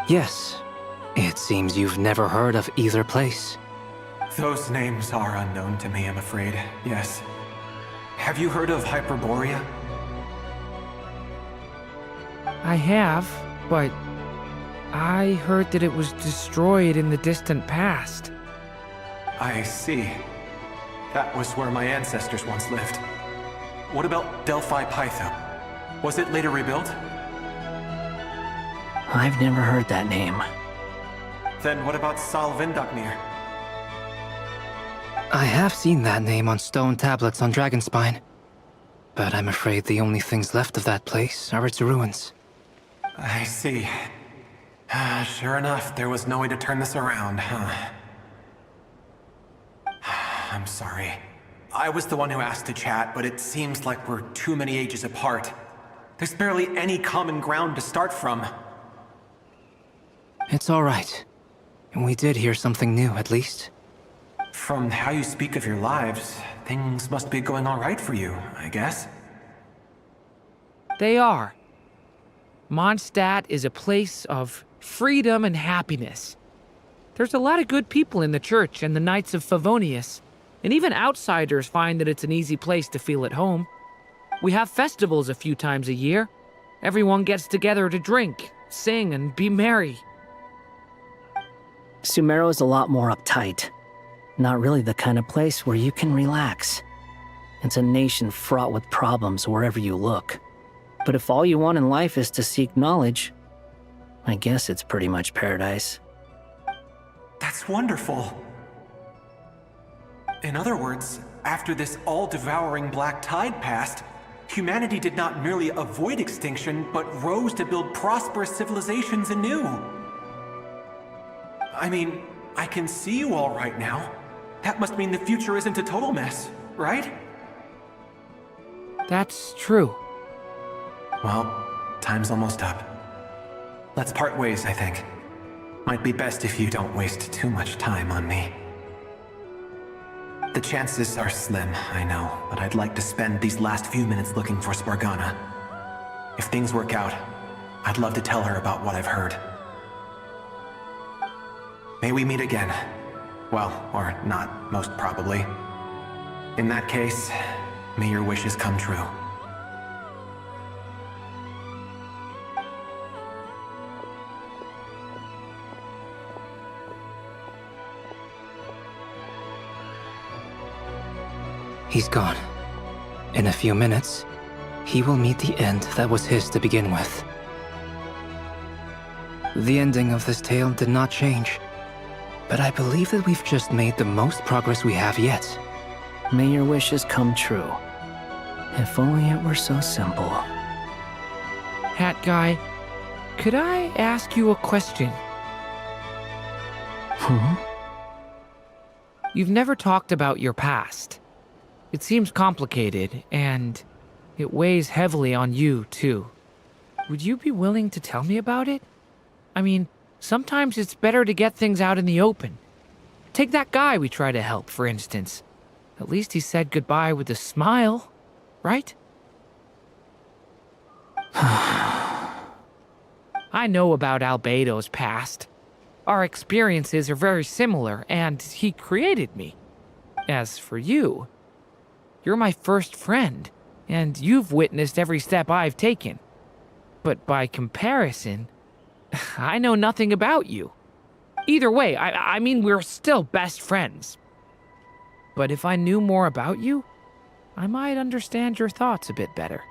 Yes. It seems you've never heard of either place. Those names are unknown to me, I'm afraid, yes. Have you heard of Hyperborea? I have, but I heard that it was destroyed in the distant past. I see. That was where my ancestors once lived. What about Delphi Pytho? Was it later rebuilt? I've never heard that name. Then what about Salvindagnir? I have seen that name on stone tablets on Dragonspine. But I'm afraid the only things left of that place are its ruins. I see. Sure enough, there was no way to turn this around, huh? I'm sorry. I was the one who asked to chat, but it seems like we're too many ages apart. There's barely any common ground to start from. It's all right. We did hear something new, at least. From how you speak of your lives, things must be going all right for you, I guess. They are. Mondstadt is a place of freedom and happiness. There's a lot of good people in the church and the Knights of Favonius, and even outsiders find that it's an easy place to feel at home. We have festivals a few times a year. Everyone gets together to drink, sing, and be merry. Sumeru is a lot more uptight. Not really the kind of place where you can relax. It's a nation fraught with problems wherever you look. But if all you want in life is to seek knowledge, I guess it's pretty much paradise. That's wonderful. In other words, after this all-devouring black tide passed, humanity did not merely avoid extinction, but rose to build prosperous civilizations anew. I mean, I can see you all right now. That must mean the future isn't a total mess, right? That's true. Well, time's almost up. Let's part ways, I think. Might be best if you don't waste too much time on me. The chances are slim, I know, but I'd like to spend these last few minutes looking for Spargana. If things work out, I'd love to tell her about what I've heard. May we meet again. Well, or not, most probably. In that case, may your wishes come true. He's gone. In a few minutes, he will meet the end that was his to begin with. The ending of this tale did not change, but I believe that we've just made the most progress we have yet. May your wishes come true. If only it were so simple. Hat Guy, could I ask you a question? You've never talked about your past. It seems complicated, and it weighs heavily on you, too. Would you be willing to tell me about it? I mean, sometimes it's better to get things out in the open. Take that guy we try to help, for instance. At least he said goodbye with a smile, right? I know about Albedo's past. Our experiences are very similar, and he created me. As for you, you're my first friend, and you've witnessed every step I've taken. But by comparison, I know nothing about you. Either way, I mean, we're still best friends. But if I knew more about you, I might understand your thoughts a bit better.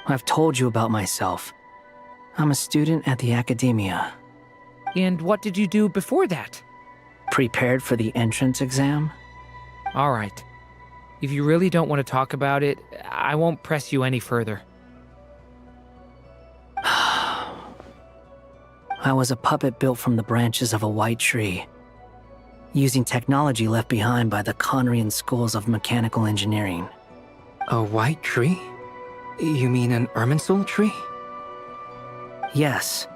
I've told you about myself. I'm a student at the academia. And what did you do before that? Prepared for the entrance exam? All right. If you really don't want to talk about it, I won't press you any further. I was a puppet built from the branches of a white tree, using technology left behind by the Conrian schools of mechanical engineering. A white tree? You mean an Irminsul tree? Yes,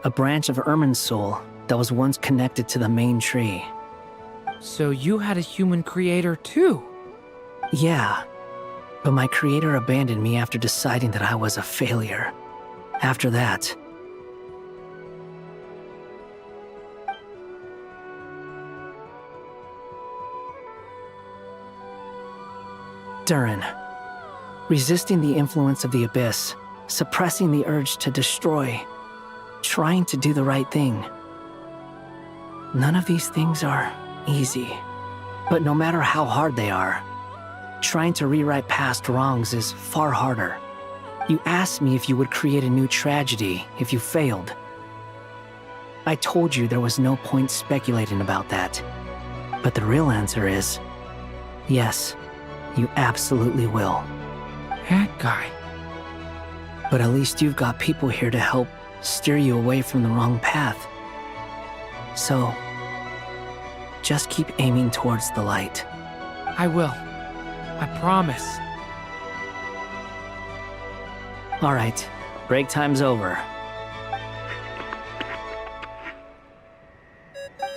a branch of Irminsul that was once connected to the main tree. So you had a human creator too? Yeah, but my creator abandoned me after deciding that I was a failure. After that, Durin, resisting the influence of the Abyss, suppressing the urge to destroy, trying to do the right thing. None of these things are easy, but no matter how hard they are, trying to rewrite past wrongs is far harder. You asked me if you would create a new tragedy if you failed. I told you there was no point speculating about that. But the real answer is, yes, you absolutely will. That guy. But at least you've got people here to help steer you away from the wrong path. So, just keep aiming towards the light. I will. I promise. All right, break time's over.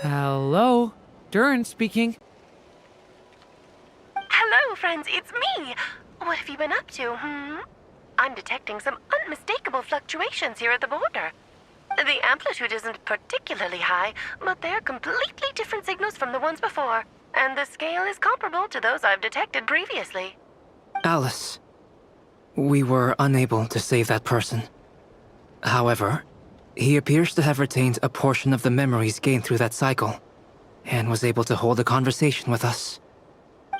Hello? Durin speaking. have you been up to, I'm detecting some unmistakable fluctuations here at the border. The amplitude isn't particularly high, but they're completely different signals from the ones before, and the scale is comparable to those I've detected previously. Alice, we were unable to save that person. However, he appears to have retained a portion of the memories gained through that cycle, and was able to hold a conversation with us.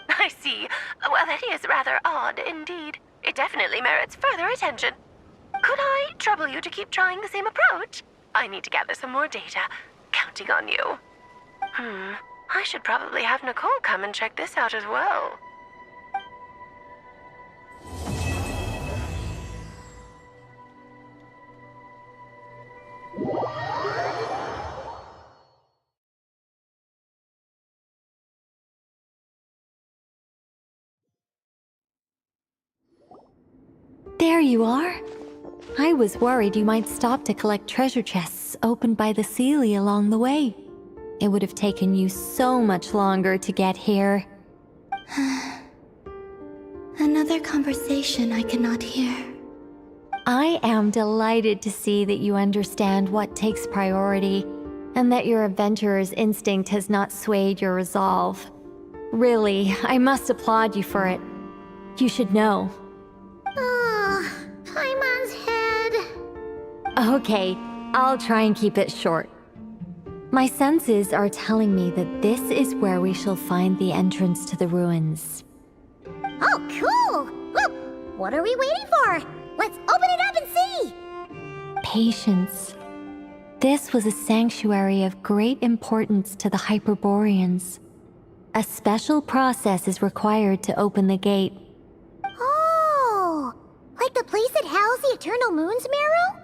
I see. Well, that is rather odd indeed. It definitely merits further attention. Could I trouble you to keep trying the same approach? I need to gather some more data. Counting on you. I should probably have Nicole come and check this out as well. There you are. I was worried you might stop to collect treasure chests opened by the Seelie along the way. It would have taken you so much longer to get here. Another conversation I cannot hear. I am delighted to see that you understand what takes priority, and that your adventurer's instinct has not swayed your resolve. Really, I must applaud you for it. You should know. Paimon's head. Okay, I'll try and keep it short. My senses are telling me that this is where we shall find the entrance to the ruins. Oh, cool! Well, what are we waiting for? Let's open it up and see! Patience. This was a sanctuary of great importance to the Hyperboreans. A special process is required to open the gate. Oh! Like the place that housed the Eternal Moon's marrow?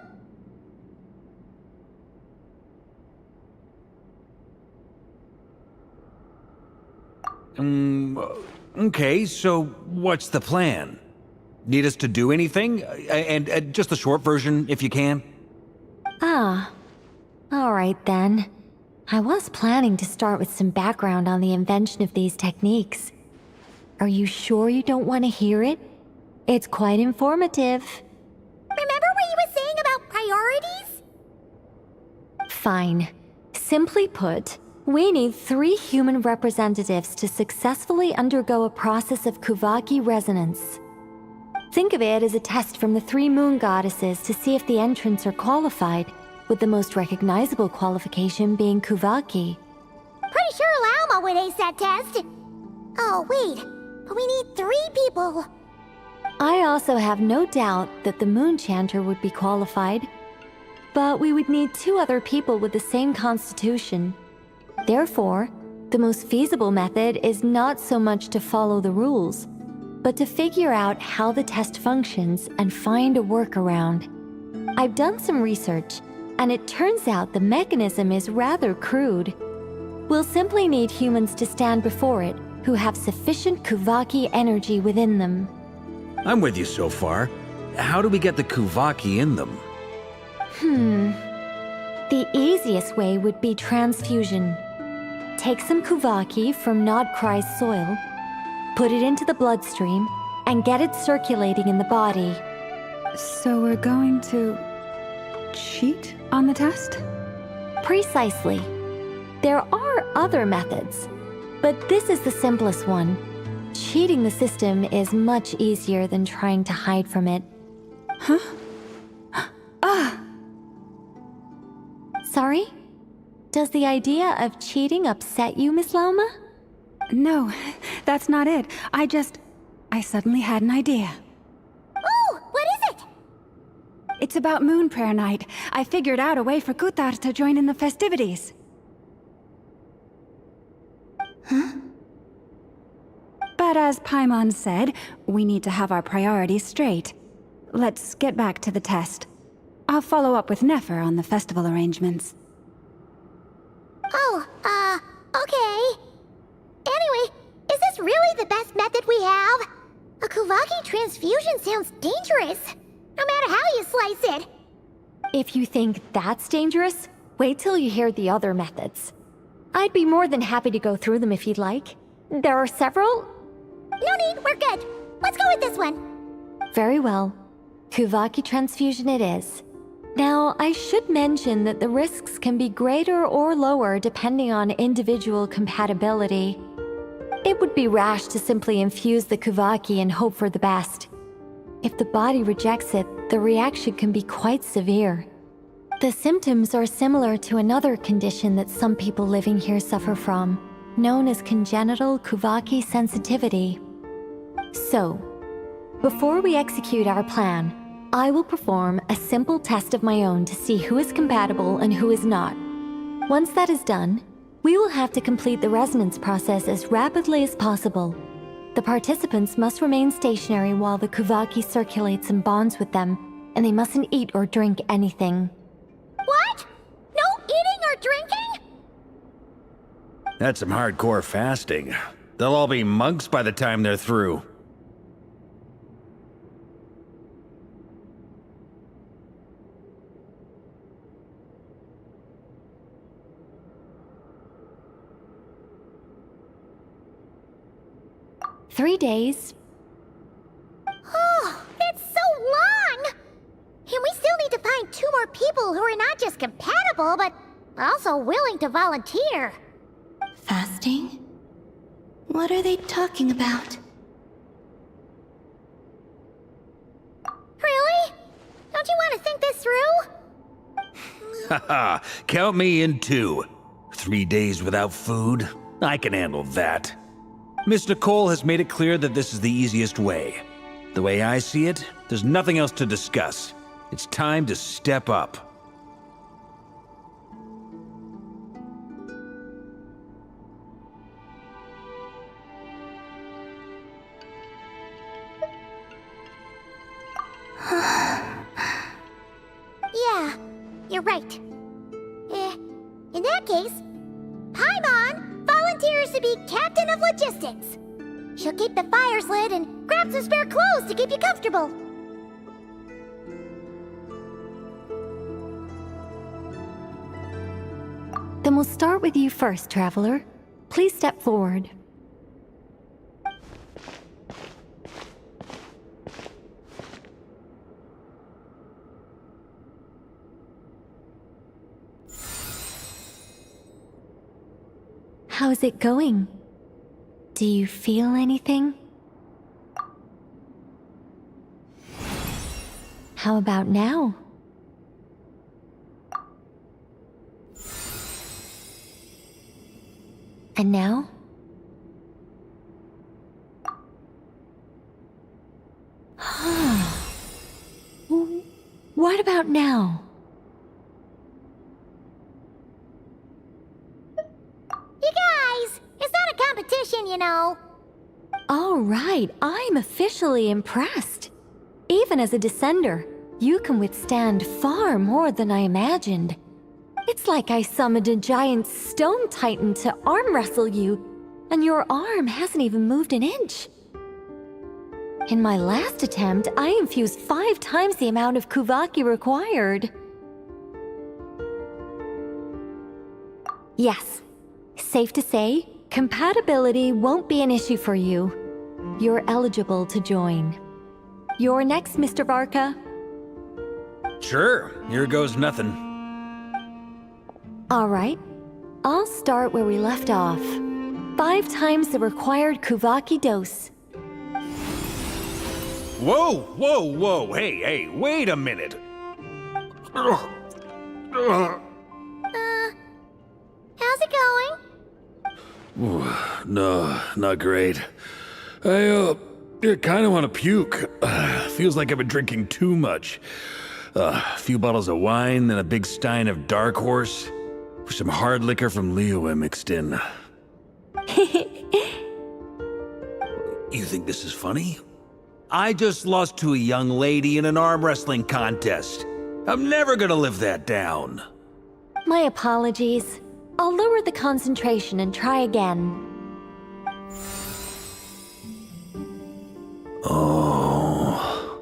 Okay, so what's the plan? Need us to do anything? And just the short version, if you can. Alright then. I was planning to start with some background on the invention of these techniques. Are you sure you don't want to hear it? It's quite informative. Remember what you were saying about priorities? Fine. Simply put, we need 3 human representatives to successfully undergo a process of Kuvaki resonance. Think of it as a test from the 3 moon goddesses to see if the entrants are qualified, with the most recognizable qualification being Kuvaki. Pretty sure Lauma would ace that test. Oh, wait. But we need 3 people. I also have no doubt that the Moon Chanter would be qualified. But we would need 2 other people with the same constitution. Therefore, the most feasible method is not so much to follow the rules, but to figure out how the test functions and find a workaround. I've done some research, and it turns out the mechanism is rather crude. We'll simply need humans to stand before it who have sufficient Kuvaki energy within them. I'm with you so far. How do we get the Kuvaki in them? The easiest way would be transfusion. Take some Kuvaki from nod-krai's soil, put it into the bloodstream, and get it circulating in the body. So we're going to cheat on the test? Precisely. There are other methods, but this is the simplest one. Cheating the system is much easier than trying to hide from it. Huh? Sorry? Does the idea of cheating upset you, Miss Lauma? No, that's not it. I suddenly had an idea. Oh, what is it? It's about Moon Prayer Night. I figured out a way for Kutar to join in the festivities. Huh? But as Paimon said, we need to have our priorities straight. Let's get back to the test. I'll follow up with Nefer on the festival arrangements. Oh, okay. Anyway, is this really the best method we have? A Kuvaki transfusion sounds dangerous, no matter how you slice it. If you think that's dangerous, wait till you hear the other methods. I'd be more than happy to go through them if you'd like. There are several. No need, we're good. Let's go with this one. Very well. Kuvaki transfusion it is. Now, I should mention that the risks can be greater or lower depending on individual compatibility. It would be rash to simply infuse the Kuvaki and hope for the best. If the body rejects it, the reaction can be quite severe. The symptoms are similar to another condition that some people living here suffer from, known as congenital Kuvaki sensitivity. So, before we execute our plan, I will perform a simple test of my own to see who is compatible and who is not. Once that is done, we will have to complete the resonance process as rapidly as possible. The participants must remain stationary while the Kuvaki circulates and bonds with them, and they mustn't eat or drink anything. What? No eating or drinking? That's some hardcore fasting. They'll all be monks by the time they're through. "3 days. Oh, it's so long! And we still need to find 2 more people who are not just compatible, but also willing to volunteer. Fasting? What are they talking about? Really? Don't you want to think this through? Haha, count me in too. 3 days without food? I can handle that. Miss Nicole has made it clear that this is the easiest way. The way I see it, there's nothing else to discuss. It's time to step up. Yeah, you're right. In that case, Paimon volunteers to be Captain of Logistics. She'll keep the fires lit and grab some spare clothes to keep you comfortable. Then we'll start with you first, Traveler. Please step forward. How's it going? Do you feel anything? How about now? And now? What about now? You guys, it's not a competition, you know. All right, I'm officially impressed. Even as a descender, you can withstand far more than I imagined. It's like I summoned a giant stone titan to arm wrestle you, and your arm hasn't even moved an inch. In my last attempt, I infused 5 times the amount of Kuvaki required. Yes, safe to say, compatibility won't be an issue for you. You're eligible to join. You're next, Mr. Varka. Sure, here goes nothing. All right, I'll start where we left off. 5 times the required Kuvaki dose. Whoa, whoa, whoa, hey, wait a minute. How's it going? No, not great. I kind of want to puke. Feels like I've been drinking too much. A few bottles of wine, then a big stein of Dark Horse, with some hard liquor from Liyue mixed in. You think this is funny? I just lost to a young lady in an arm wrestling contest. I'm never gonna live that down. My apologies. I'll lower the concentration and try again. Oh.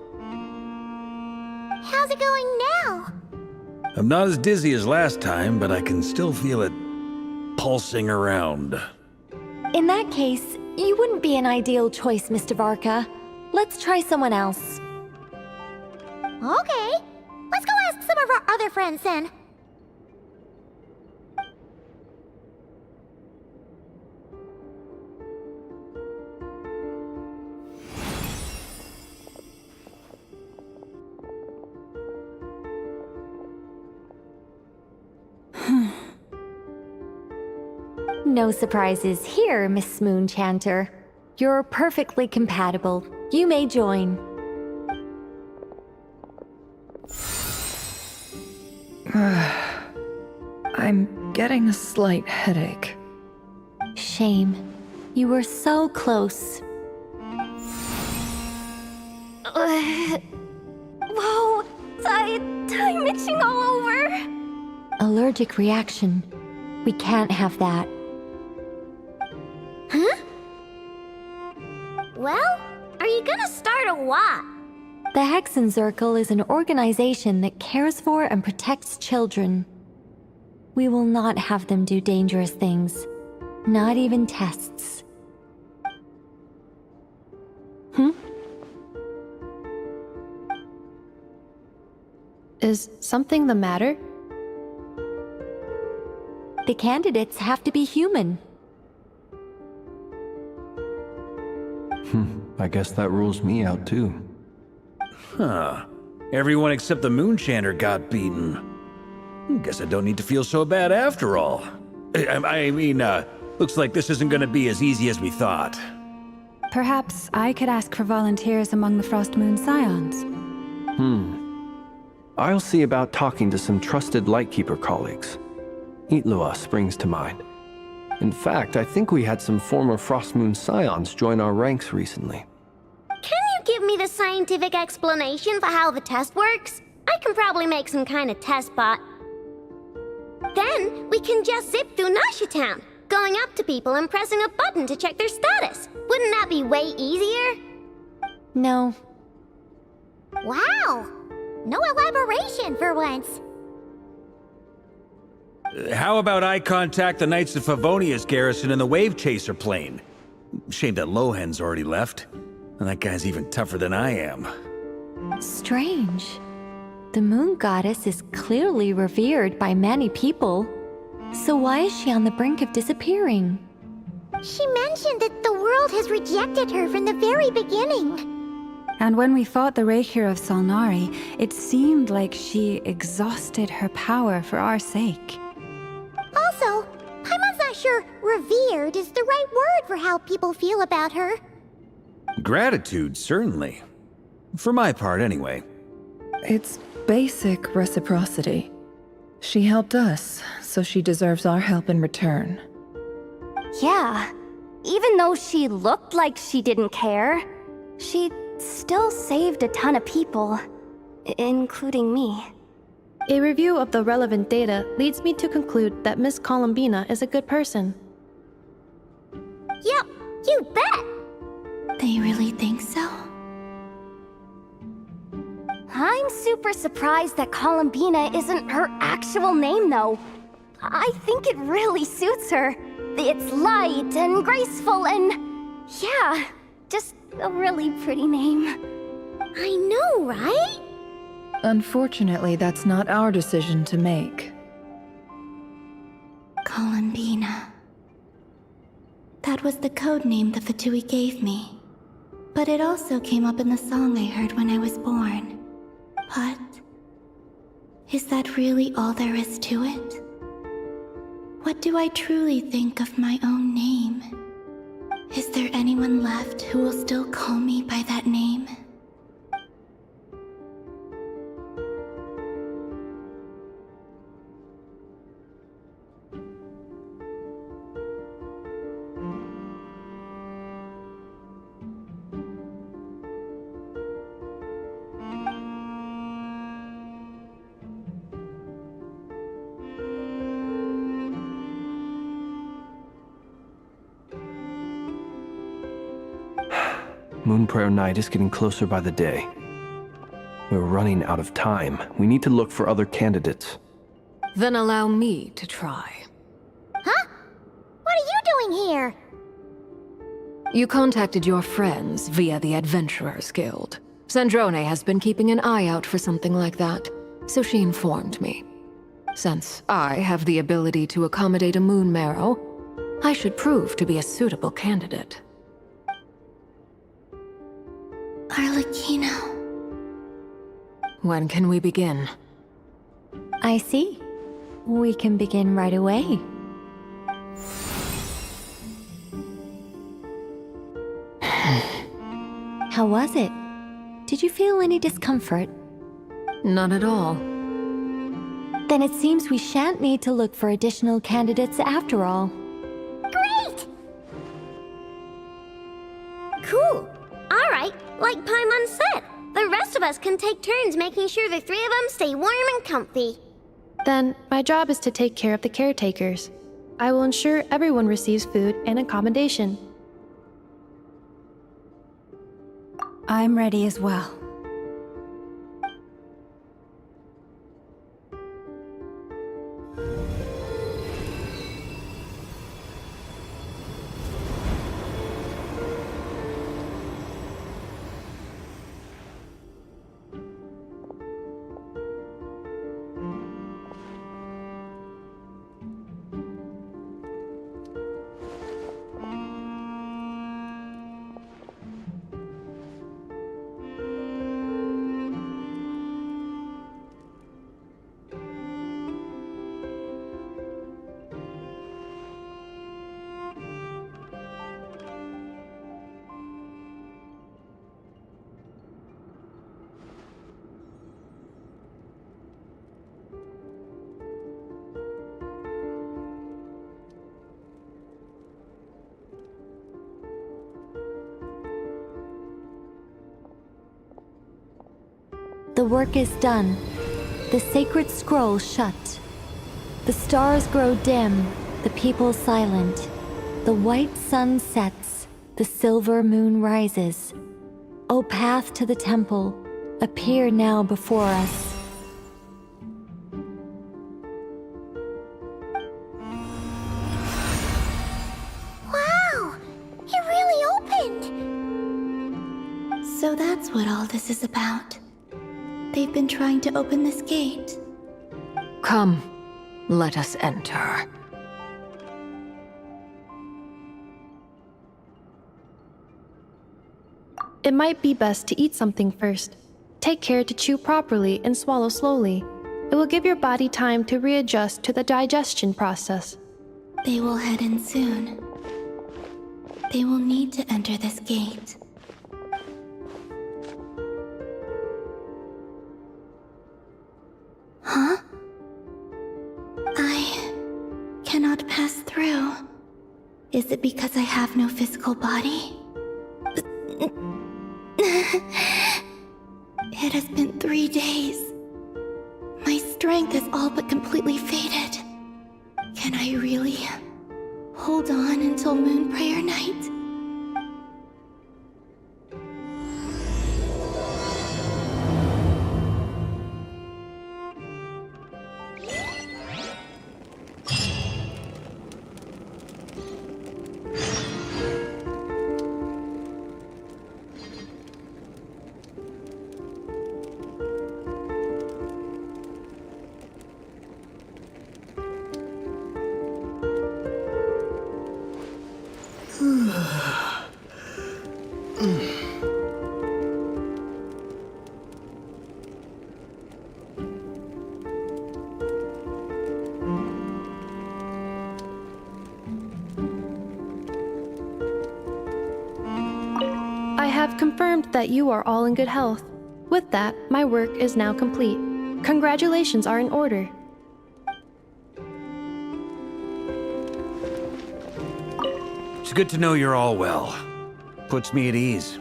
How's it going now? I'm not as dizzy as last time, but I can still feel it pulsing around. In that case, you wouldn't be an ideal choice, Mr. Varka. Let's try someone else. Okay. Let's go ask some of our other friends then. No surprises here, Miss Moonchanter. You're perfectly compatible. You may join. I'm getting a slight headache. Shame. You were so close. Whoa! I'm itching all over! Allergic reaction. We can't have that. Huh? Well, are you gonna start a what? The Hexenzirkel is an organization that cares for and protects children. We will not have them do dangerous things. Not even tests. Is something the matter? The candidates have to be human. I guess that rules me out too. Huh. Everyone except the Moonchanter got beaten. Guess I don't need to feel so bad after all. I mean, looks like this isn't gonna be as easy as we thought. Perhaps I could ask for volunteers among the Frost Moon Scions. I'll see about talking to some trusted Lightkeeper colleagues. Itlua springs to mind. In fact, I think we had some former Frost Moon Scions join our ranks recently. Can you give me the scientific explanation for how the test works? I can probably make some kind of test bot. Then we can just zip through Nashitown, going up to people and pressing a button to check their status. Wouldn't that be way easier? No. Wow! No elaboration for once. How about I contact the Knights of Favonia's garrison in the Wave Chaser plane? Shame that Lohan's already left. And that guy's even tougher than I am. Strange. The moon goddess is clearly revered by many people. So why is she on the brink of disappearing? She mentioned that the world has rejected her from the very beginning. And when we fought the Reikir of Solnari, it seemed like she exhausted her power for our sake. Also, Paimon's not sure revered is the right word for how people feel about her. Gratitude, certainly. For my part, anyway. It's basic reciprocity. She helped us, so she deserves our help in return. Yeah. Even though she looked like she didn't care, she still saved a ton of people, including me. A review of the relevant data leads me to conclude that Miss Columbina is a good person. Yep, you bet! They really think so? I'm super surprised that Columbina isn't her actual name, though. I think it really suits her. It's light and graceful and... yeah, just a really pretty name. I know, right? Unfortunately, that's not our decision to make. Columbina. That was the code name the Fatui gave me. But it also came up in the song I heard when I was born. But... is that really all there is to it? What do I truly think of my own name? Is there anyone left who will still call me by that name? Moon Prayer Night is getting closer by the day. We're running out of time. We need to look for other candidates. Then allow me to try. Huh? What are you doing here? You contacted your friends via the Adventurers Guild, Sandrone has been keeping an eye out for something like that, so she informed me. Since I have the ability to accommodate a moon marrow, I should prove to be a suitable candidate. Arlecchino. When can we begin? I see. We can begin right away. How was it? Did you feel any discomfort? Not at all. Then it seems we shan't need to look for additional candidates after all. Great! Cool. All right, like Paimon said, the rest of us can take turns making sure the three of them stay warm and comfy. Then, my job is to take care of the caretakers. I will ensure everyone receives food and accommodation. I'm ready as well. The work is done. The sacred scroll shut. The stars grow dim, the people silent. The white sun sets, the silver moon rises. O path to the temple, appear now before us. Wow! It really opened! So that's what all this is about. They've been trying to open this gate. Come, let us enter. It might be best to eat something first. Take care to chew properly and swallow slowly. It will give your body time to readjust to the digestion process. They will head in soon. They will need to enter this gate. Huh? I cannot pass through. Is it because I have no physical body? It has been 3 days. My strength has all but completely faded. Can I really hold on until Moon Prayer Night? I have confirmed that you are all in good health. With that, my work is now complete. Congratulations are in order. It's good to know you're all well. Puts me at ease.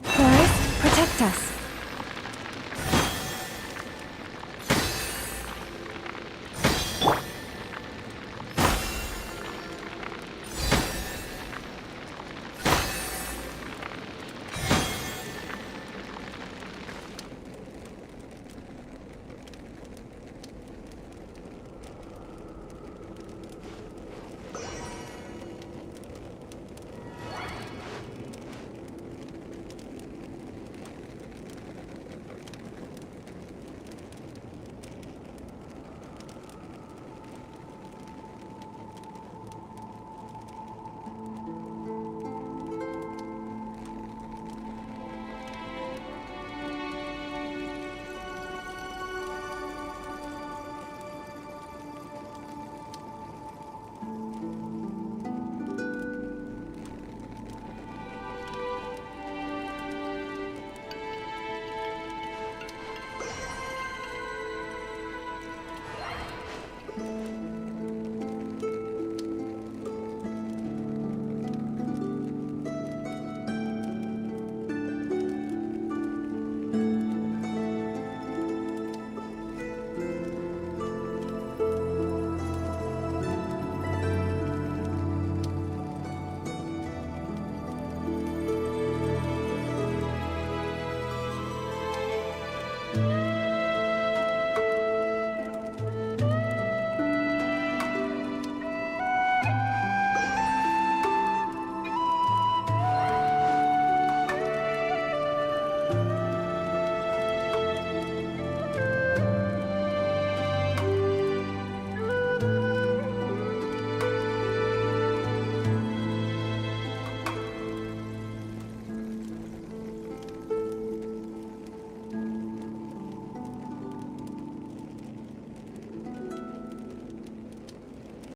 Forest, protect us.